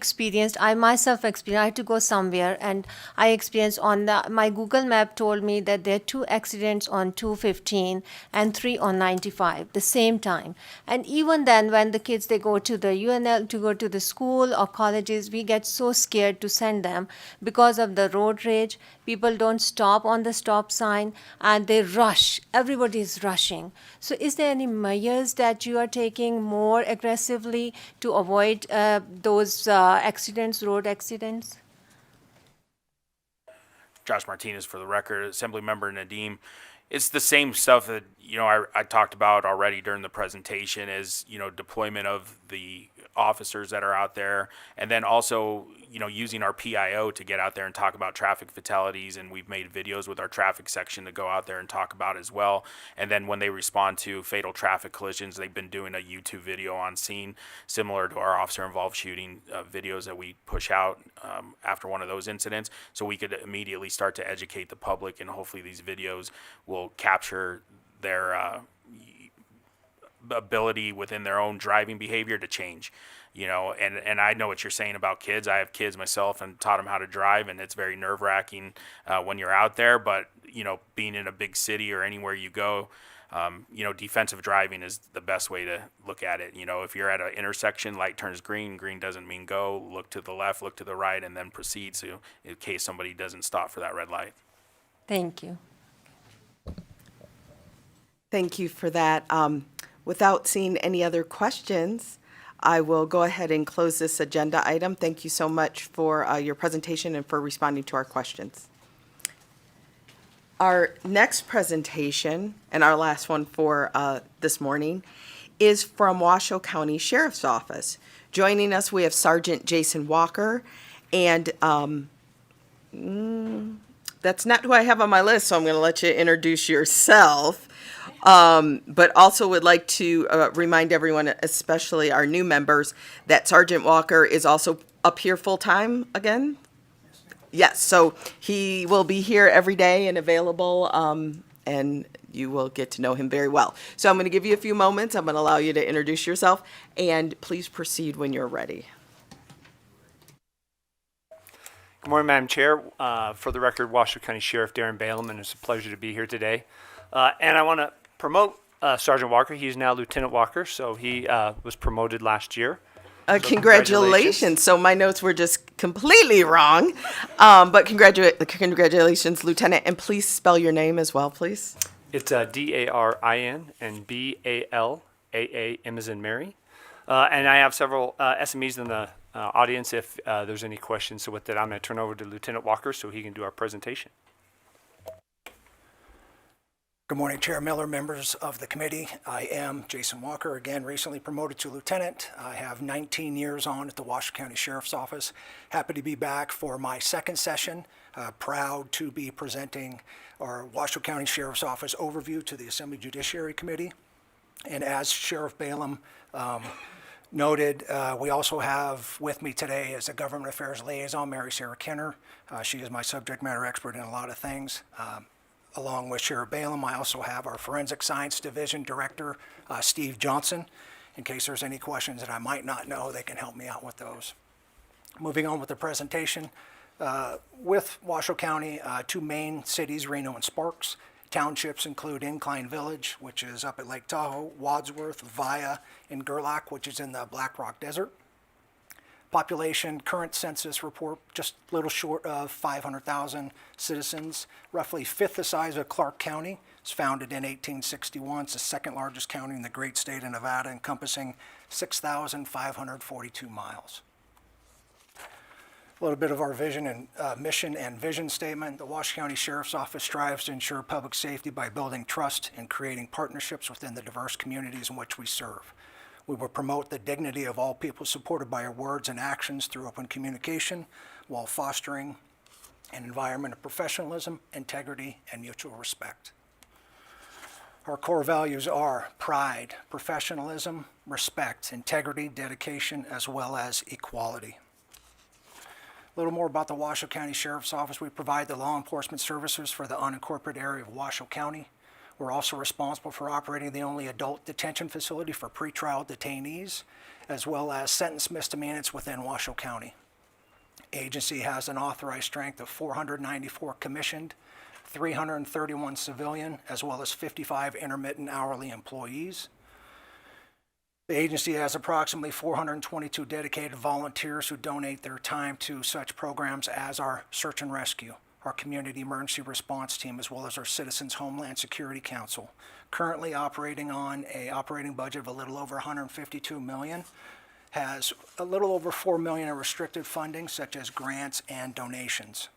myself experienced, I had to go somewhere, and I experienced my Google map told me that there are 2 accidents on 215 and 3 on 95 the same time. And even then, when the kids, they go to the UNL, to go to the school or colleges, we get so scared to send them because of the road rage. People don't stop on the stop sign, and they rush. Everybody is rushing. So is there any measures that you are taking more aggressively to avoid those accidents, road accidents? Josh Martinez for the record. Assemblymember Nadeem, It's the same stuff that, I talked about already during the presentation is, deployment of the officers that are out there, and then also, using our PIO to get out there and talk about traffic fatalities, and we've made videos with our traffic section to go out there and talk about as well. And then when they respond to fatal traffic collisions, they've been doing a YouTube video on scene, similar to our officer-involved shooting videos that we push out after one of those incidents, so we could immediately start to educate the public, and hopefully these videos will capture their ability within their own driving behavior to change, and I know what you're saying about kids. I have kids myself and taught them how to drive, and it's very nerve-wracking when you're out there, but being in a big city or anywhere you go, defensive driving is the best way to look at it. If you're at an intersection, light turns green, green doesn't mean go, look to the left, look to the right, and then proceed, so in case somebody doesn't stop for that red light. Thank you. Thank you for that. Without seeing any other questions, I will go ahead and close this agenda item. Thank you so much for your presentation and for responding to our questions. Our next presentation, and our last one for this morning, is from Washoe County Sheriff's Office. Joining us, we have Sergeant Jason Walker, and that's not who I have on my list, so I'm going to let you introduce yourself. But also would like to remind everyone, especially our new members, that Sergeant Walker is also up here full-time again. Yes, so he will be here every day and available, and you will get to know him very well. So I'm going to give you a few moments. I'm going to allow you to introduce yourself, and please proceed when you're ready. Good morning, Madam Chair. For the record, Washoe County Sheriff Darren Balaam, and it's a pleasure to be here today. And I want to promote Sergeant Walker. He's now Lieutenant Walker, so he was promoted last year. So Congratulations. So my notes were just completely wrong. But congratulations, Lieutenant. And please spell your name as well, please. It's D-A-R-I-N and B-A-L-A-A, M as in Mary. And I have several SMEs in the audience if there's any questions. So with that, I'm going to turn over to Lieutenant Walker so he can do our presentation. Good morning, Chair Miller, members of the committee. I am Jason Walker, again recently promoted to lieutenant. I have 19 years on at the Washoe County Sheriff's Office. Happy to be back for my second session. Proud to be presenting our Washoe County Sheriff's Office overview to the Assembly Judiciary Committee. And as Sheriff Balaam noted, we also have with me today as a Government Affairs Liaison, Mary Sarah Kenner. She is my subject matter expert in a lot of things. Along with Sheriff Balaam, I also have our Forensic Science Division Director, Steve Johnson. In case there's any questions that I might not know, they can help me out with those. Moving on with the presentation, with Washoe County, two main cities, Reno and Sparks. Townships include Incline Village, which is up at Lake Tahoe, Wadsworth, Via, and Gerlach, which is in the Black Rock Desert. Population, current census report, just a little short of 500,000 citizens, roughly fifth the size of Clark County. It's founded in 1861. It's the second largest county in the great state of Nevada, encompassing 6,542 miles. A little bit of our vision and mission and vision statement. The Washoe County Sheriff's Office strives to ensure public safety by building trust and creating partnerships within the diverse communities in which we serve. We will promote the dignity of all people, supported by our words and actions through open communication, while fostering an environment of professionalism, integrity, and mutual respect. Our core values are pride, professionalism, respect, integrity, dedication, as well as equality. A little more about the Washoe County Sheriff's Office. We provide the law enforcement services for the unincorporated area of Washoe County. We're also responsible for operating the only adult detention facility for pretrial detainees, as well as sentenced misdemeanors within Washoe County. Agency has an authorized strength of 494 commissioned, 331 civilian, as well as 55 intermittent hourly employees. The agency has approximately 422 dedicated volunteers who donate their time to such programs as our search and rescue, our community emergency response team, as well as our Citizens Homeland Security Council. Currently operating on an operating budget of a little over $152 million, has a little over $4 million in restricted funding, such as grants and donations.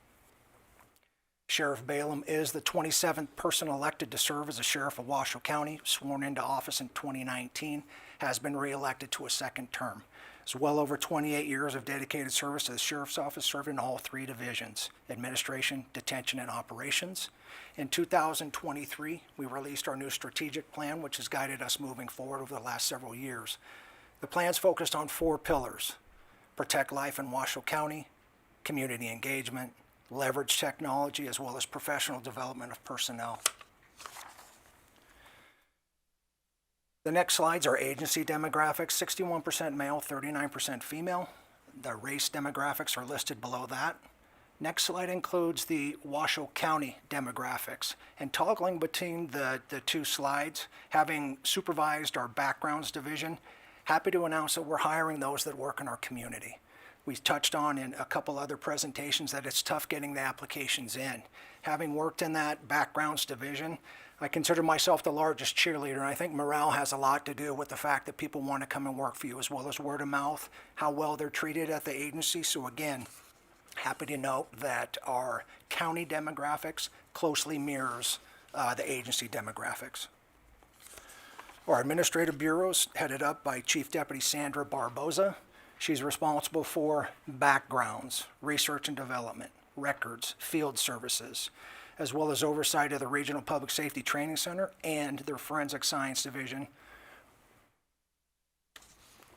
Sheriff Balaam is the 27th person elected to serve as a sheriff of Washoe County, sworn into office in 2019, has been reelected to a second term. It's well over 28 years of dedicated service to the sheriff's office, served in all three divisions: administration, detention, and operations. In 2023, we released our new strategic plan, which has guided us moving forward over the last several years. The plan's focused on 4 pillars: protect life in Washoe County, community engagement, leverage technology, as well as professional development of personnel. The next slides are agency demographics: 61% male, 39% female. The race demographics are listed below that. Next slide includes the Washoe County demographics. And toggling between the two slides, having supervised our backgrounds division, happy to announce that we're hiring those that work in our community. We've touched on in a couple other presentations that it's tough getting the applications in. Having worked in that backgrounds division, I consider myself the largest cheerleader, and I think morale has a lot to do with the fact that people want to come and work for you, as well as word of mouth, how well they're treated at the agency. So again, happy to note that our county demographics closely mirrors the agency demographics. Our administrative bureaus, headed up by Chief Deputy Sandra Barboza. She's responsible for backgrounds, research and development, records, field services, as well as oversight of the Regional Public Safety Training Center and their Forensic Science Division.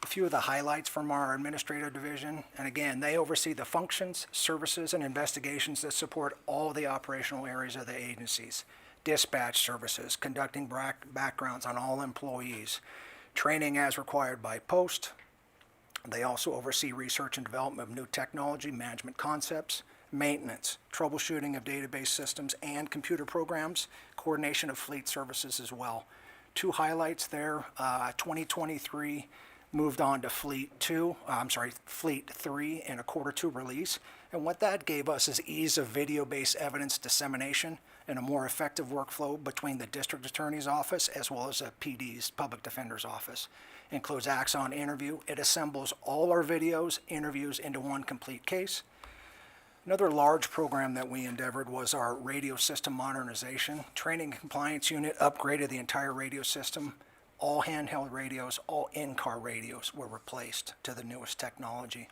A few of the highlights from our administrative division, and again, they oversee the functions, services, and investigations that support all the operational areas of the agencies. Dispatch services, conducting backgrounds on all employees, training as required by post. They also oversee research and development of new technology, management concepts, maintenance, troubleshooting of database systems and computer programs, coordination of fleet services as well. 2 highlights there: 2023 moved on to Fleet 3 in a Q2 release. And what that gave us is ease of video-based evidence dissemination and a more effective workflow between the district attorney's office as well as a PD's, public defender's office. It includes Axon Interview. It assembles all our videos, interviews into one complete case. Another large program that we endeavored was our radio system modernization. Training and Compliance Unit upgraded the entire radio system. All handheld radios, all in-car radios were replaced to the newest technology.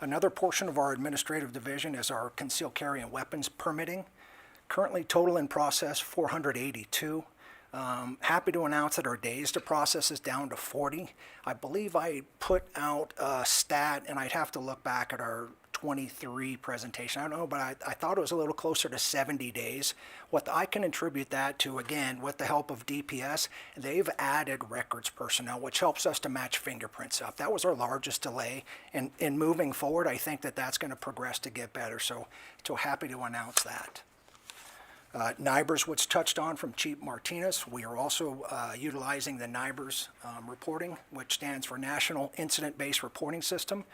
Another portion of our administrative division is our concealed carry and weapons permitting. Currently total in process 482. Happy to announce that our days to process is down to 40. I believe I put out a stat, and I'd have to look back at our 23 presentation. I don't know, but I thought it was a little closer to 70 days. What I can attribute that to, again, with the help of DPS, they've added records personnel, which helps us to match fingerprints up. That was our largest delay. And in moving forward, I think that that's going to progress to get better. So happy to announce that. NIBRS, which touched on from Chief Martinez. We are also utilizing the NIBRS reporting, which stands for National Incident-Based Reporting System.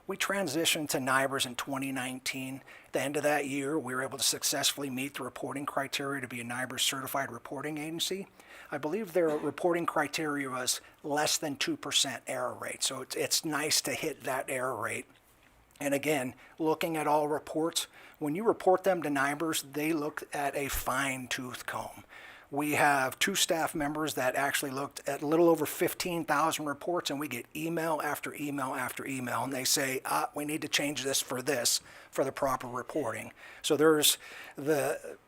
We transitioned to NIBRS in 2019. At the end of that year, we were able to successfully meet the reporting criteria to be a NIBRS certified reporting agency. I believe their reporting criteria was less than 2% error rate, so it's nice to hit that error rate. And again, looking at all reports, when you report them to NIBRS, they look at a fine-tooth comb. We have 2 staff members that actually looked at a little over 15,000 reports, and we get email after email after email, and they say, we need to change this for the proper reporting. So there's the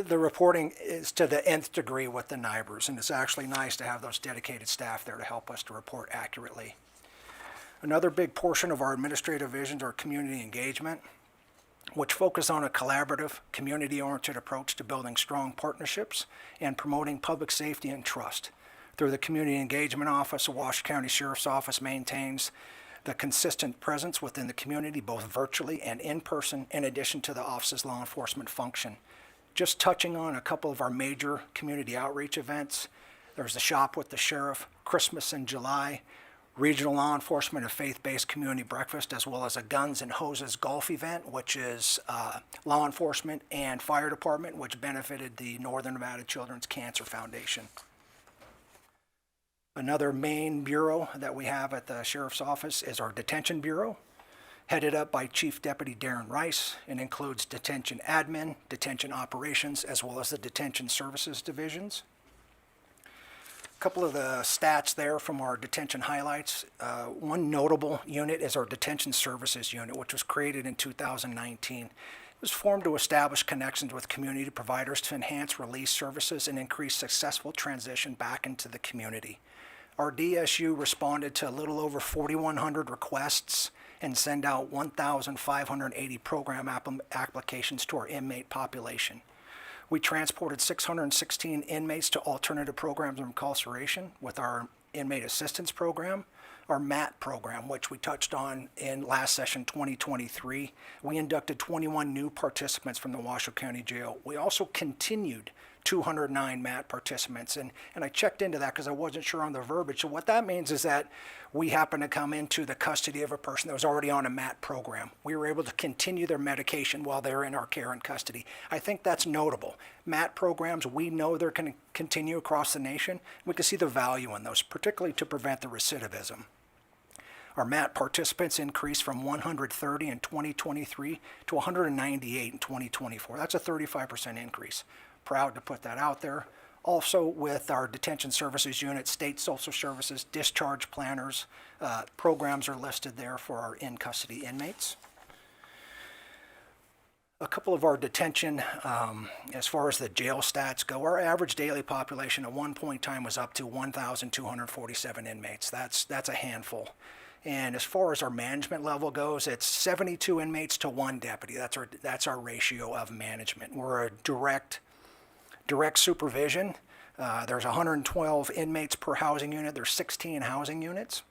reporting is to the nth degree with the NIBRS, and it's actually nice to have those dedicated staff there to help us to report accurately. Another big portion of our administrative divisions are community engagement, which focus on a collaborative, community-oriented approach to building strong partnerships and promoting public safety and trust. Through the Community Engagement Office, the Washoe County Sheriff's Office maintains the consistent presence within the community, both virtually and in person, in addition to the office's law enforcement function. Just touching on a couple of our major community outreach events, there's the Shop with the Sheriff, Christmas in July, Regional Law Enforcement and Faith-Based Community Breakfast, as well as a Guns and Hoses golf event, which is law enforcement and fire department, which benefited the Northern Nevada Children's Cancer Foundation. Another main bureau that we have at the Sheriff's Office is our Detention Bureau. headed up by Chief Deputy Darren Rice, and includes detention admin, detention operations, as well as the detention services divisions. A couple of the stats there from our detention highlights. One notable unit is our detention services unit, which was created in 2019. It was formed to establish connections with community providers to enhance release services and increase successful transition back into the community. Our DSU responded to a little over 4,100 requests and sent out 1,580 program applications to our inmate population. We transported 616 inmates to alternative programs of incarceration with our inmate assistance program, our MAT program, which we touched on in last session 2023. We inducted 21 new participants from the Washoe County Jail. We also continued 209 MAT participants, and I checked into that because I wasn't sure on the verbiage. So what that means is that we happen to come into the custody of a person that was already on a MAT program. We were able to continue their medication while they're in our care and custody. I think that's notable. MAT programs, we know they're going to continue across the nation. We can see the value in those, particularly to prevent the recidivism. Our MAT participants increased from 130 in 2023 to 198 in 2024. That's a 35% increase. Proud to put that out there. Also with our detention services unit, state social services, discharge planners, programs are listed there for our in-custody inmates. A couple of our detention, as far as the jail stats go, our average daily population at one point in time was up to 1,247 inmates. That's a handful. And as far as our management level goes, it's 72 inmates to 1 deputy. That's our ratio of management. We're a direct supervision. There's 112 inmates per housing unit. There's 16 housing units.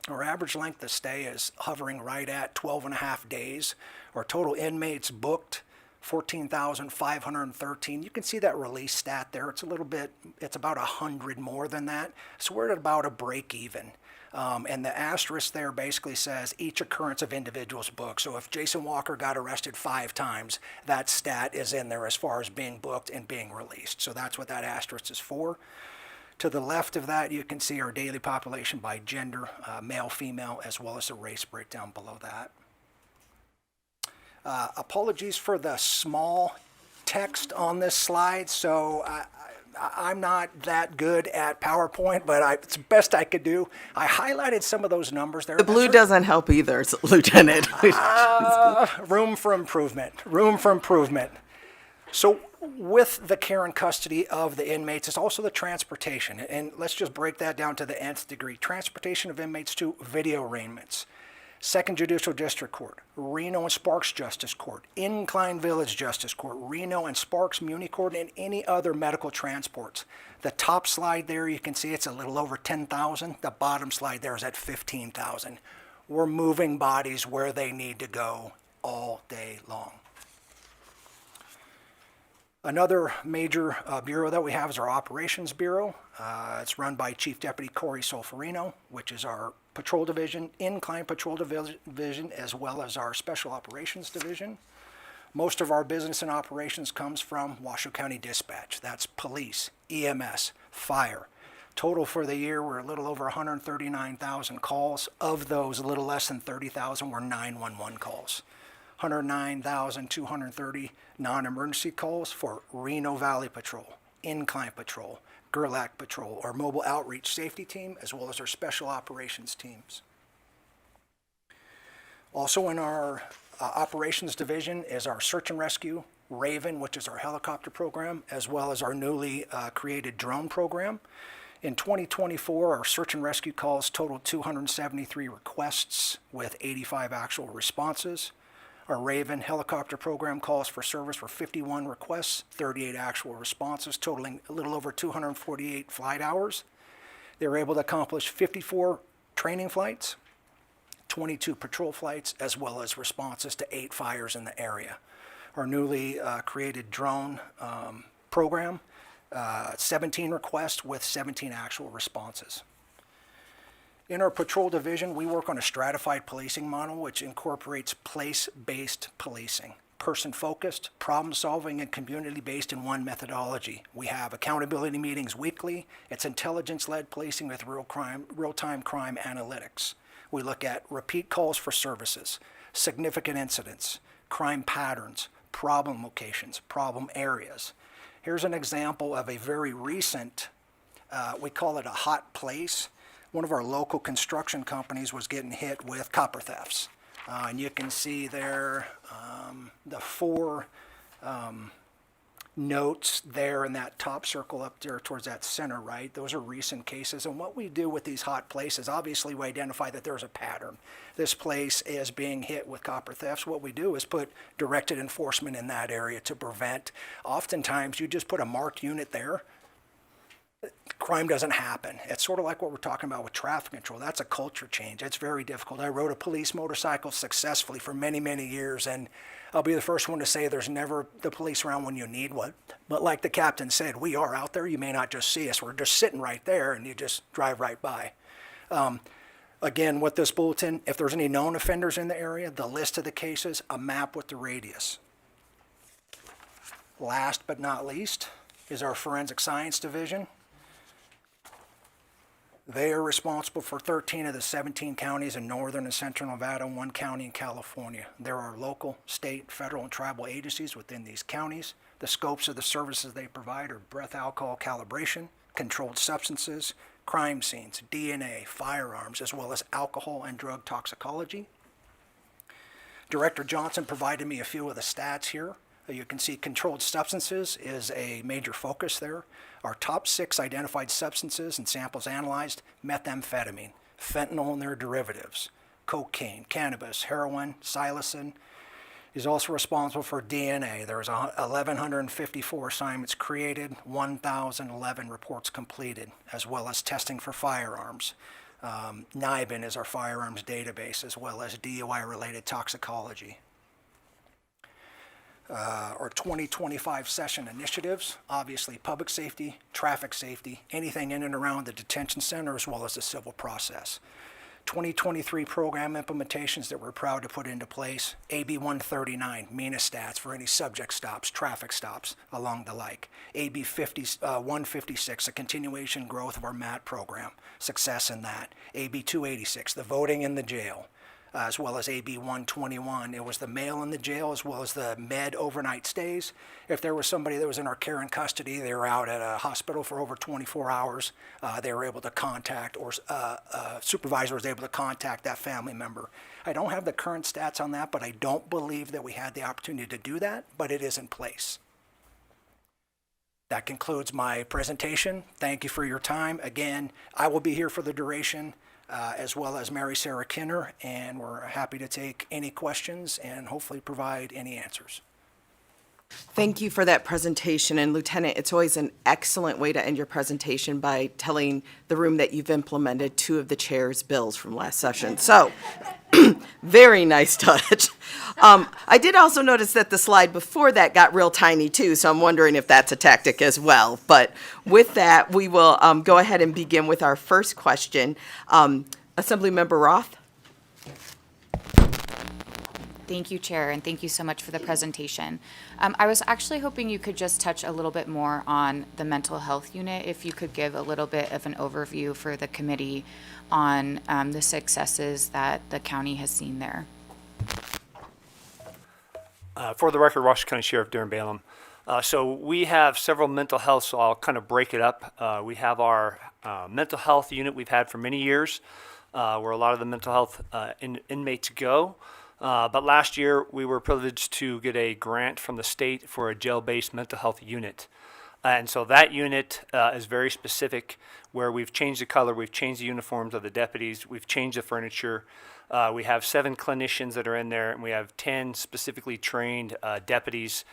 Our average length of stay is hovering right at 12 and a half days. Our total inmates booked, 14,513. You can see that release stat there. It's about 100 more than that. So we're at about a break even. And the asterisk there basically says each occurrence of individuals booked. So if Jason Walker got arrested 5 times, that stat is in there as far as being booked and being released. So that's what that asterisk is for. To the left of that, you can see our daily population by gender, male, female, as well as the race breakdown below that. Apologies for the small text on this slide. So I'm not that good at PowerPoint, but it's the best I could do. I highlighted some of those numbers there. The blue doesn't help either, Lieutenant. Room for improvement. Room for improvement. So with the care and custody of the inmates is also the transportation. And let's just break that down to the nth degree. Transportation of inmates to video arraignments, 2nd Judicial District Court, Reno and Sparks Justice Court, Incline Village Justice Court, Reno and Sparks Muni Court, and any other medical transports. The top slide there, you can see it's a little over 10,000. The bottom slide there is at 15,000. We're moving bodies where they need to go all day long. Another major bureau that we have is our Operations Bureau. It's run by Chief Deputy Corey Solferino, which is our Patrol Division, Incline Patrol Division, as well as our Special Operations Division. Most of our business and operations comes from Washoe County Dispatch. That's police, EMS, fire. Total for the year, we're a little over 139,000 calls. Of those, a little less than 30,000 were 911 calls. 109,230 non-emergency calls for Reno Valley Patrol, Incline Patrol, Gerlach Patrol, our mobile outreach safety team, as well as our special operations teams. Also in our operations division is our search and rescue, Raven, which is our helicopter program, as well as our newly created drone program. In 2024, our search and rescue calls totaled 273 requests with 85 actual responses. Our Raven helicopter program calls for service were 51 requests, 38 actual responses, totaling a little over 248 flight hours. They were able to accomplish 54 training flights, 22 patrol flights, as well as responses to 8 fires in the area. Our newly created drone program, 17 requests with 17 actual responses. In our patrol division, we work on a stratified policing model, which incorporates place-based policing, person-focused, problem-solving, and community-based in one methodology. We have accountability meetings weekly. It's intelligence-led policing with real-time crime analytics. We look at repeat calls for services, significant incidents, crime patterns, problem locations, problem areas. Here's an example of a very recent, we call it a hot place. One of our local construction companies was getting hit with copper thefts. And you can see there the four notes there in that top circle up there towards that center, right? Those are recent cases. And what we do with these hot places, obviously we identify that there's a pattern. This place is being hit with copper thefts. What we do is put directed enforcement in that area to prevent. Oftentimes you just put a marked unit there, crime doesn't happen. It's sort of like what we're talking about with traffic control. That's a culture change. It's very difficult. I rode a police motorcycle successfully for many, many years, and I'll be the first one to say there's never the police around when you need one. But like the captain said, we are out there. You may not just see us. We're just sitting right there, and you just drive right by. Again, with this bulletin, if there's any known offenders in the area, the list of the cases, a map with the radius. Last but not least is our forensic science division. They are responsible for 13 of the 17 counties in northern and central Nevada, and 1 county in California. There are local, state, federal, and tribal agencies within these counties. The scopes of the services they provide are breath alcohol calibration, controlled substances, crime scenes, DNA, firearms, as well as alcohol and drug toxicology. Director Johnson provided me a few of the stats here. You can see controlled substances is a major focus there. Our top 6 identified substances and samples analyzed: methamphetamine, fentanyl and their derivatives, cocaine, cannabis, heroin, psilocin. He's also responsible for DNA. There was 1,154 assignments created, 1,011 reports completed, as well as testing for firearms. NIBIN is our firearms database, as well as DUI-related toxicology. Our 2025 session initiatives, obviously public safety, traffic safety, anything in and around the detention center, as well as the civil process. 2023 program implementations that we're proud to put into place: AB 139, MENA stats for any subject stops, traffic stops, along the like. AB 156, a continuation growth of our MAT program, success in that. AB 286, the voting in the jail. As well as AB 121. It was the mail in the jail as well as the med overnight stays. If there was somebody that was in our care and custody, they were out at a hospital for over 24 hours, they were able to contact, or supervisor was able to contact that family member. I don't have the current stats on that, but I don't believe that we had the opportunity to do that, but it is in place. That concludes my presentation. Thank you for your time. Again, I will be here for the duration. As well as Mary Sarah Kinner, and we're happy to take any questions and hopefully provide any answers. Thank you for that presentation. And Lieutenant, it's always an excellent way to end your presentation by telling the room that you've implemented 2 of the chair's bills from last session. So, very nice touch. I did also notice that the slide before that got real tiny too, so I'm wondering if that's a tactic as well. But with that, we will go ahead and begin with our first question. Assemblymember Roth. Thank you, Chair, and thank you so much for the presentation. I was actually hoping you could just touch a little bit more on the mental health unit, if you could give a little bit of an overview for the committee on the successes that the county has seen there. For the record, Washington County Sheriff Darren Balaam. So we have several mental health, so I'll kind of break it up. We have our mental health unit we've had for many years, where a lot of the mental health inmates go. But last year, we were privileged to get a grant from the state for a jail-based mental health unit. And so that unit is very specific, where we've changed the color, we've changed the uniforms of the deputies, we've changed the furniture. We have 7 clinicians that are in there, and we have 10 specifically trained deputies.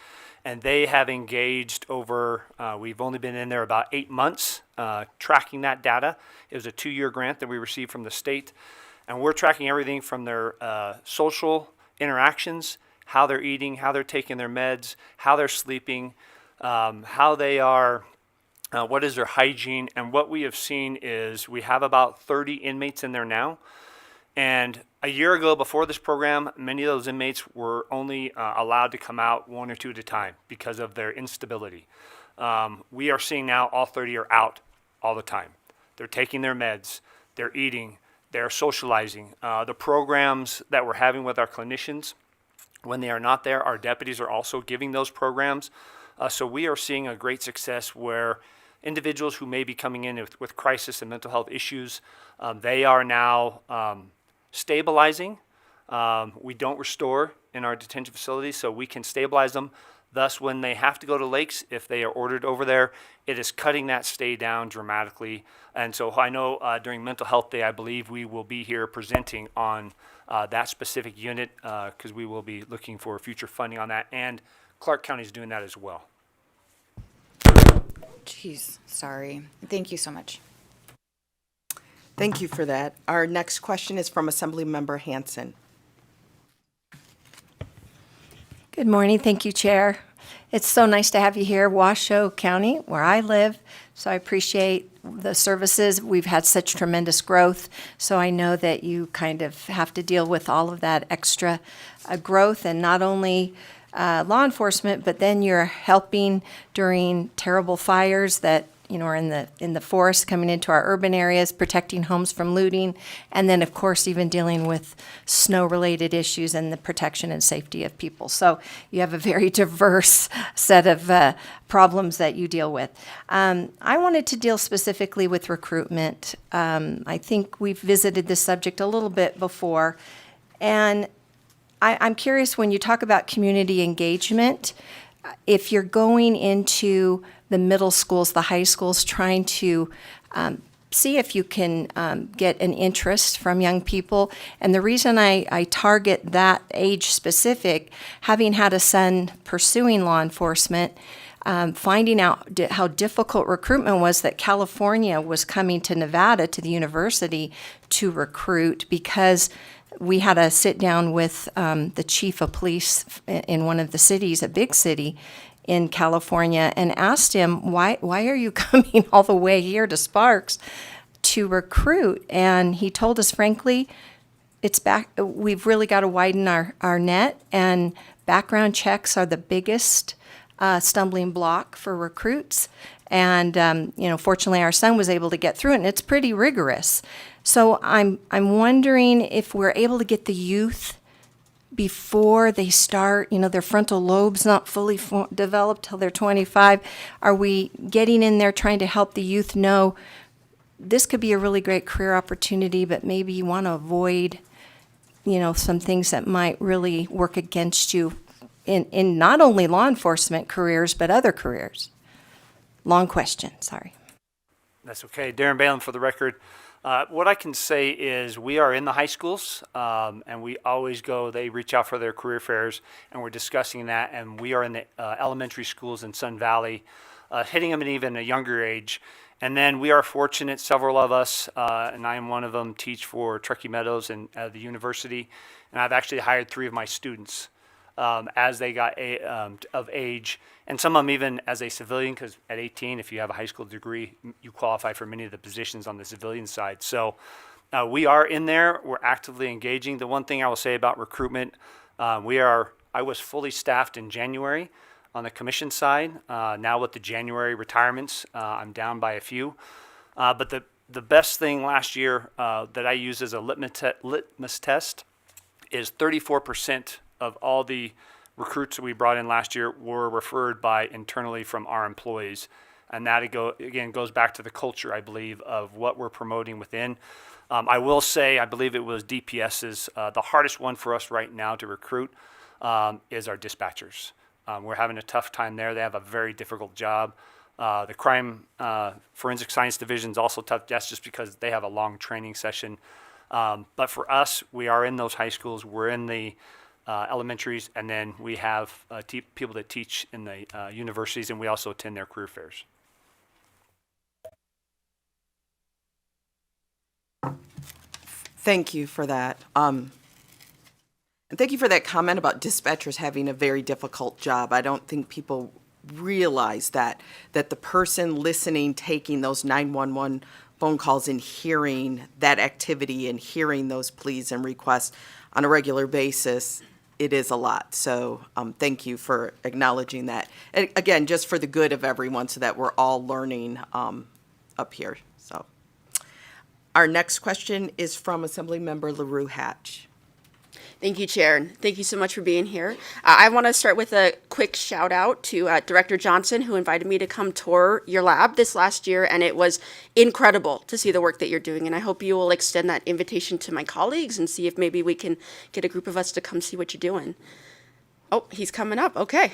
And they have engaged over, we've only been in there about 8 months tracking that data. It was a 2-year grant that we received from the state. And we're tracking everything from their social interactions, how they're eating, how they're taking their meds, how they're sleeping, how they are, what is their hygiene. And what we have seen is we have about 30 inmates in there now. And a year ago, before this program, many of those inmates were only allowed to come out 1 or 2 at a time because of their instability. We are seeing now all 30 are out all the time. They're taking their meds, they're eating, They're socializing. The programs that we're having with our clinicians, when they are not there, our deputies are also giving those programs. So we are seeing a great success where individuals who may be coming in with crisis and mental health issues, they are now stabilizing. We don't restore in our detention facilities, so we can stabilize them. Thus, when they have to go to lakes, if they are ordered over there, it is cutting that stay down dramatically. And so I know during Mental Health Day, I believe we will be here presenting on that specific unit because we will be looking for future funding on that. And Clark County is doing that as well. Jeez, sorry. Thank you so much. Thank you for that. Our next question is from Assemblymember Hanson. Good morning. Thank you, Chair. It's so nice to have you here, Washoe County, where I live. So I appreciate the services. We've had such tremendous growth. So I know that you kind of have to deal with all of that extra growth, and not only law enforcement, but then you're helping during terrible fires that are in the forest coming into our urban areas, protecting homes from looting, and then of course even dealing with snow-related issues and the protection and safety of people. So you have a very diverse set of problems that you deal with. I wanted to deal specifically with recruitment. I think we've visited this subject a little bit before, and I'm curious, when you talk about community engagement, if you're going into the middle schools, the high schools, trying to see if you can get an interest from young people. And the reason I target that age specific, having had a son pursuing law enforcement, finding out how difficult recruitment was, that California was coming to Nevada, to the university, to recruit, because we had a sit down with the chief of police in one of the cities, a big city in California, and asked him, why are you coming all the way here to Sparks to recruit? And he told us, frankly, we've really got to widen our net, and background checks are the biggest stumbling block for recruits. And fortunately, our son was able to get through it, and it's pretty rigorous. So I'm wondering if we're able to get the youth before they start, their frontal lobe's not fully developed till they're 25. Are we getting in there trying to help the youth know this could be a really great career opportunity, but maybe you want to avoid, some things that might really work against you in not only law enforcement careers, but other careers? Long question, sorry. That's okay. Darren Balin for the record. What I can say is we are in the high schools, and we always go, they reach out for their career fairs, and we're discussing that, and we are in the elementary schools in Sun Valley, hitting them at even a younger age. And then we are fortunate, several of us, and I am one of them, teach for Truckee Meadows and the university, and I've actually hired 3 of my students as they got of age, and some of them even as a civilian, because at 18, if you have a high school degree, you qualify for many of the positions on the civilian side. So we are in there. We're actively engaging. The one thing I will say about recruitment, I was fully staffed in January on the commission side. Now with the January retirements, I'm down by a few. But the best thing last year that I used as a litmus test is 34% of all the recruits that we brought in last year were referred by internally from our employees. And that again goes back to the culture, I believe, of what we're promoting within. I will say, I believe it was DPS's, the hardest one for us right now to recruit is our dispatchers. We're having a tough time there. They have a very difficult job. The crime forensic science division is also tough. That's just because they have a long training session. But for us, we are in those high schools. We're in the elementaries, and then we have people that teach in the universities, and we also attend their career fairs. Thank you for that. And thank you for that comment about dispatchers having a very difficult job. I don't think people realize that the person listening, taking those 911 phone calls and hearing that activity and hearing those pleas and requests on a regular basis, it is a lot. So thank you for acknowledging that. And again, just for the good of everyone, so that we're all learning up here. So Our next question is from Assemblymember LaRue Hatch. Thank you, Chair, and thank you so much for being here. I want to start with a quick shout out to Director Johnson, who invited me to come tour your lab this last year, and it was incredible to see the work that you're doing. And I hope you will extend that invitation to my colleagues and see if maybe we can get a group of us to come see what you're doing. Oh, he's coming up. Okay.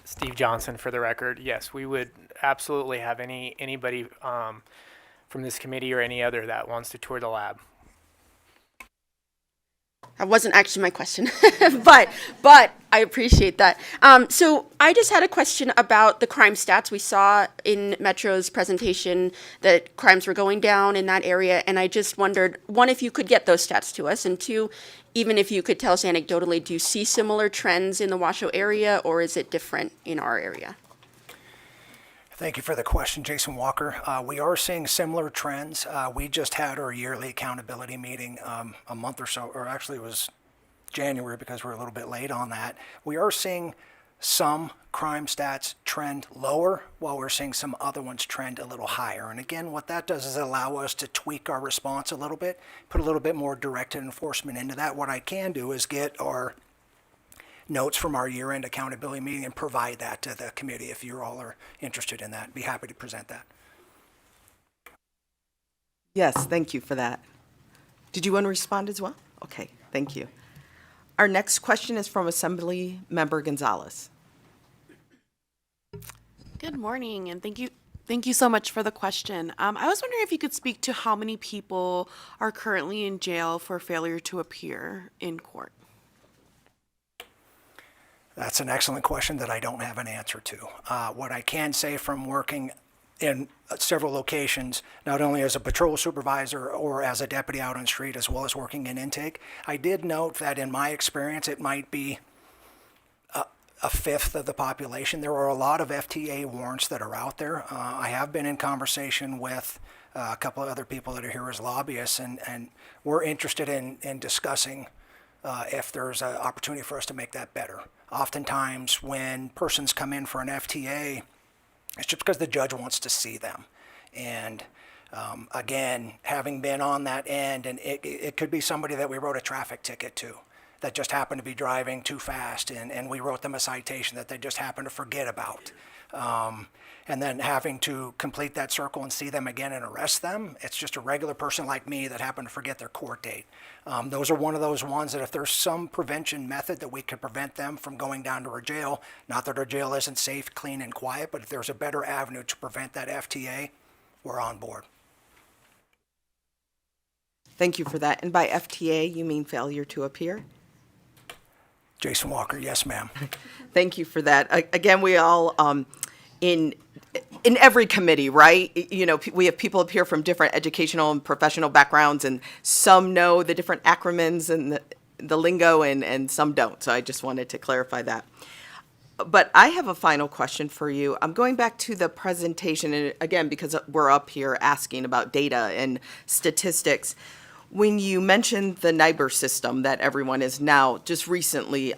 Steve Johnson for the record. Yes, we would absolutely have anybody from this committee or any other that wants to tour the lab. That wasn't actually my question, but I appreciate that. So I just had a question about the crime stats. We saw in Metro's presentation that crimes were going down in that area, and I just wondered, one, if you could get those stats to us, and two, even if you could tell us anecdotally, do you see similar trends in the Washoe area, or is it different in our area? Thank you for the question, Jason Walker. We are seeing similar trends. We just had our yearly accountability meeting a month or so, or actually it was January because we're a little bit late on that. We are seeing some crime stats trend lower while we're seeing some other ones trend a little higher. And again, what that does is allow us to tweak our response a little bit, put a little bit more directed enforcement into that. What I can do is get our notes from our year-end accountability meeting and provide that to the committee if you all are interested in that. Be happy to present that. Yes, thank you for that. Did you want to respond as well? Okay, thank you. Our next question is from Assembly Member Gonzalez. Good morning, and thank you so much for the question. I was wondering if you could speak to how many people are currently in jail for failure to appear in court. That's an excellent question that I don't have an answer to. What I can say from working in several locations, not only as a patrol supervisor or as a deputy out on street, as well as working in intake, I did note that in my experience, it might be a fifth of the population. There are a lot of FTA warrants that are out there. I have been in conversation with a couple of other people that are here as lobbyists, and we're interested in discussing if there's an opportunity for us to make that better. Oftentimes, when persons come in for an FTA, it's just because the judge wants to see them. And again, having been on that end, and it could be somebody that we wrote a traffic ticket to that just happened to be driving too fast, and we wrote them a citation that they just happened to forget about. And then having to complete that circle and see them again and arrest them, it's just a regular person like me that happened to forget their court date. Those are one of those ones that if there's some prevention method that we could prevent them from going down to our jail, not that our jail isn't safe, clean, and quiet, but if there's a better avenue to prevent that FTA, we're on board. Thank you for that. And by FTA, you mean failure to appear? Jason Walker, yes, ma'am. Thank you for that. Again, we all, in every committee, right? You know, we have people appear from different educational and professional backgrounds, and some know the different acronyms and the lingo, and some don't. So I just wanted to clarify that. But I have a final question for you. I'm going back to the presentation, and again, because we're up here asking about data and statistics. When you mentioned the NIBR system that everyone is now just recently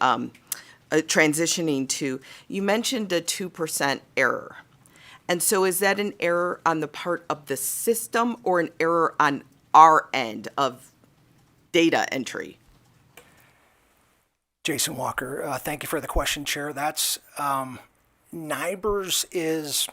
transitioning to, you mentioned a 2% error. And so is that an error on the part of the system or an error on our end of data entry? Jason Walker, thank you for the question, Chair. That's NIBRS is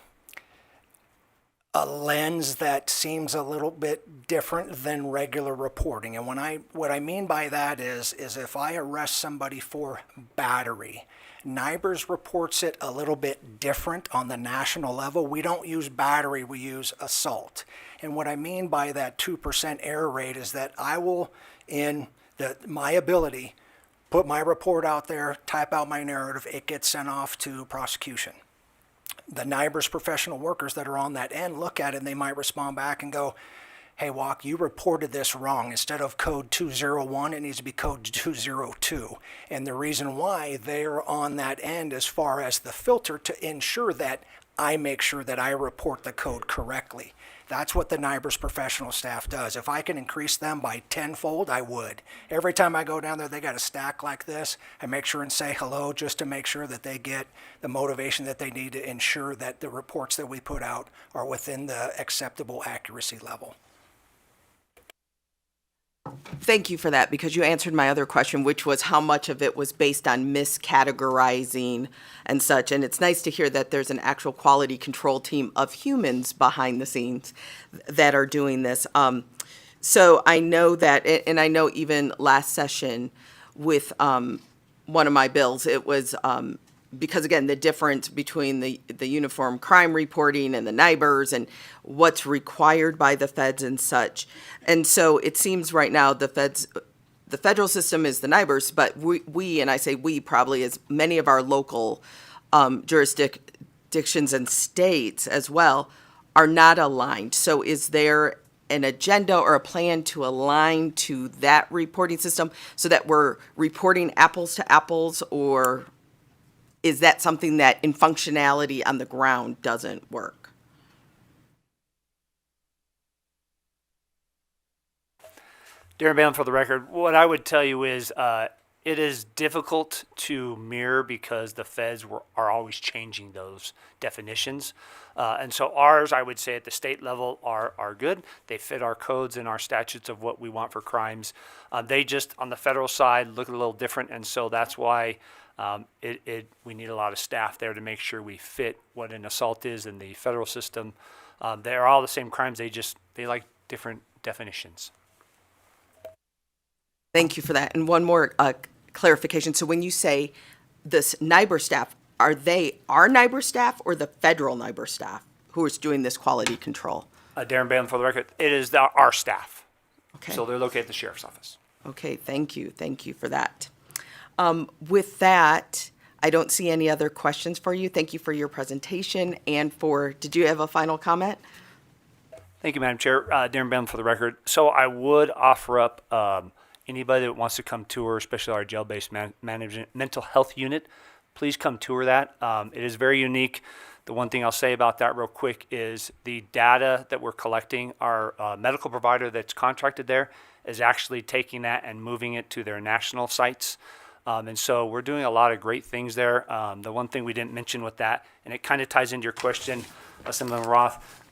a lens that seems a little bit different than regular reporting. And what I mean by that is if I arrest somebody for battery, NIBRS reports it a little bit different on the national level. We don't use battery, we use assault. And what I mean by that 2% error rate is that I will, in my ability, put my report out there, type out my narrative, it gets sent off to prosecution. The NIBRS professional workers that are on that end look at it and they might respond back and go, hey, Walk, you reported this wrong. Instead of code 201, it needs to be code 202. And the reason why they're on that end as far as the filter to ensure that I make sure that I report the code correctly. That's what the NIBRS professional staff does. If I can increase them by tenfold, I would. Every time I go down there, they got a stack like this. I make sure and say hello just to make sure that they get the motivation that they need to ensure that the reports that we put out are within the acceptable accuracy level. Thank you for that, because you answered my other question, which was how much of it was based on miscategorizing and such. And it's nice to hear that there's an actual quality control team of humans behind the scenes that are doing this. So I know that, and I know even last session with one of my bills, it was because, again, the difference between the uniform crime reporting and the NIBRS and what's required by the feds and such. And so it seems right now the federal system is the NIBRS, but we, and I say we probably as many of our local jurisdictions and states as well, are not aligned. So is there an agenda or a plan to align to that reporting system so that we're reporting apples to apples, or is that something that in functionality on the ground doesn't work? Darren Balen for the record. What I would tell you is it is difficult to mirror because the feds are always changing those definitions. And so ours, I would say at the state level, are good. They fit our codes and our statutes of what we want for crimes. They just, on the federal side, look a little different. And so that's why we need a lot of staff there to make sure we fit what an assault is in the federal system. They're all the same crimes. They like different definitions. Thank you for that. And one more clarification. So when you say this NIBRS staff, are they our NIBRS staff or the federal NIBRS staff who is doing this quality control? Darren Balen for the record. It is our staff. Okay. So they're located at the sheriff's office. Okay, thank you. Thank you for that. With that, I don't see any other questions for you. Thank you for your presentation and did you have a final comment? Thank you, Madam Chair. Darren Balen for the record. So I would offer up anybody that wants to come tour, especially our jail-based management mental health unit, please come tour that. It is very unique. The one thing I'll say about that real quick is the data that we're collecting, our medical provider that's contracted there is actually taking that and moving it to their national sites. And so we're doing a lot of great things there. The one thing we didn't mention with that, and it kind of ties into your question, Assemblyman Roth,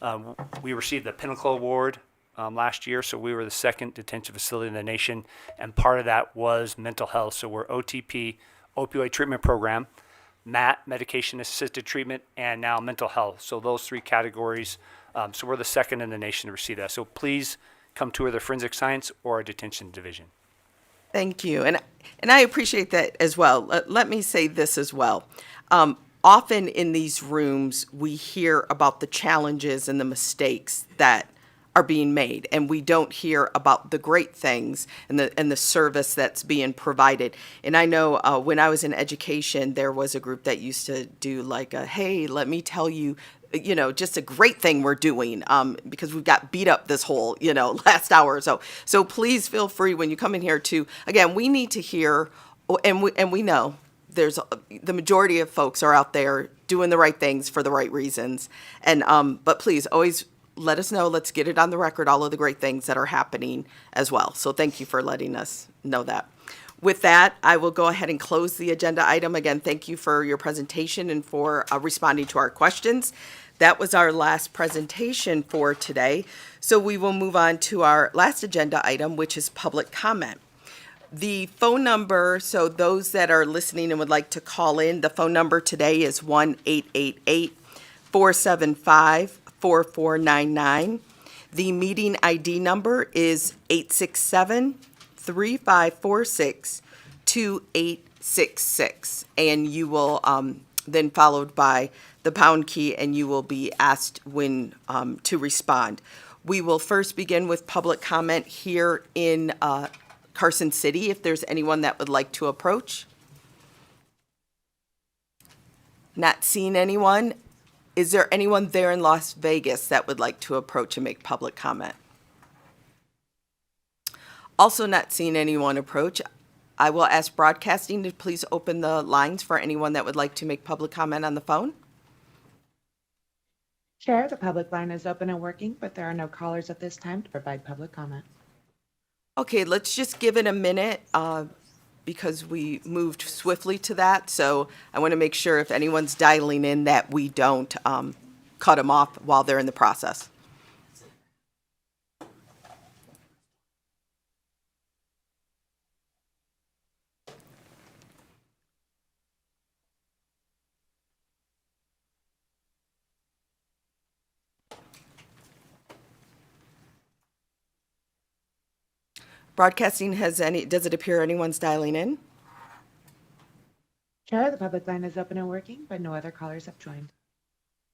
we received the Pinnacle Award last year, so we were the second detention facility in the nation, and part of that was mental health. So we're OTP, opioid treatment program, MAT, medication-assisted treatment, and now mental health. So those three categories. So we're the second in the nation to receive that. So please come tour the forensic science or our detention division. Thank you. And I appreciate that as well. Let me say this as well. Often in these rooms, we hear about the challenges and the mistakes that are being made, and we don't hear about the great things and the service that's being provided. And I know when I was in education, there was a group that used to do like hey, let me tell you, just a great thing we're doing because we've got beat up this whole, last hour or so. So please feel free when you come in here to, again, we need to hear, and we know there's the majority of folks are out there doing the right things for the right reasons. And but please always let us know. Let's get it on the record, all of the great things that are happening as well. So thank you for letting us know that. With that, I will go ahead and close the agenda item. Again, thank you for your presentation and for responding to our questions. That was our last presentation for today. So we will move on to our last agenda item, which is public comment. The phone number, so those that are listening and would like to call in, the phone number today is 1-888-475-4499. The meeting ID number is 867-3546-2866. And you will then followed by the pound key, and you will be asked when to respond. We will first begin with public comment here in Carson City, if there's anyone that would like to approach. Not seeing anyone. Is there anyone there in Las Vegas that would like to approach and make public comment? Also not seeing anyone approach. I will ask Broadcasting to please open the lines for anyone that would like to make public comment on the phone. Chair, the public line is open and working, but there are no callers at this time to provide public comment. Okay, let's just give it a minute because we moved swiftly to that. So I want to make sure if anyone's dialing in that we don't cut them off while they're in the process. Broadcasting does it appear anyone's dialing in? Chair, the public line is open and working, but no other callers have joined.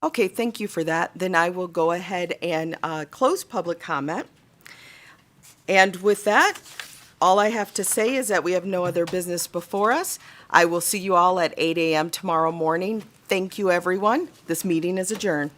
Okay, thank you for that. Then I will go ahead and close public comment. And with that, all I have to say is that we have no other business before us. I will see you all at 8 a.m. tomorrow morning. Thank you, everyone. This meeting is adjourned.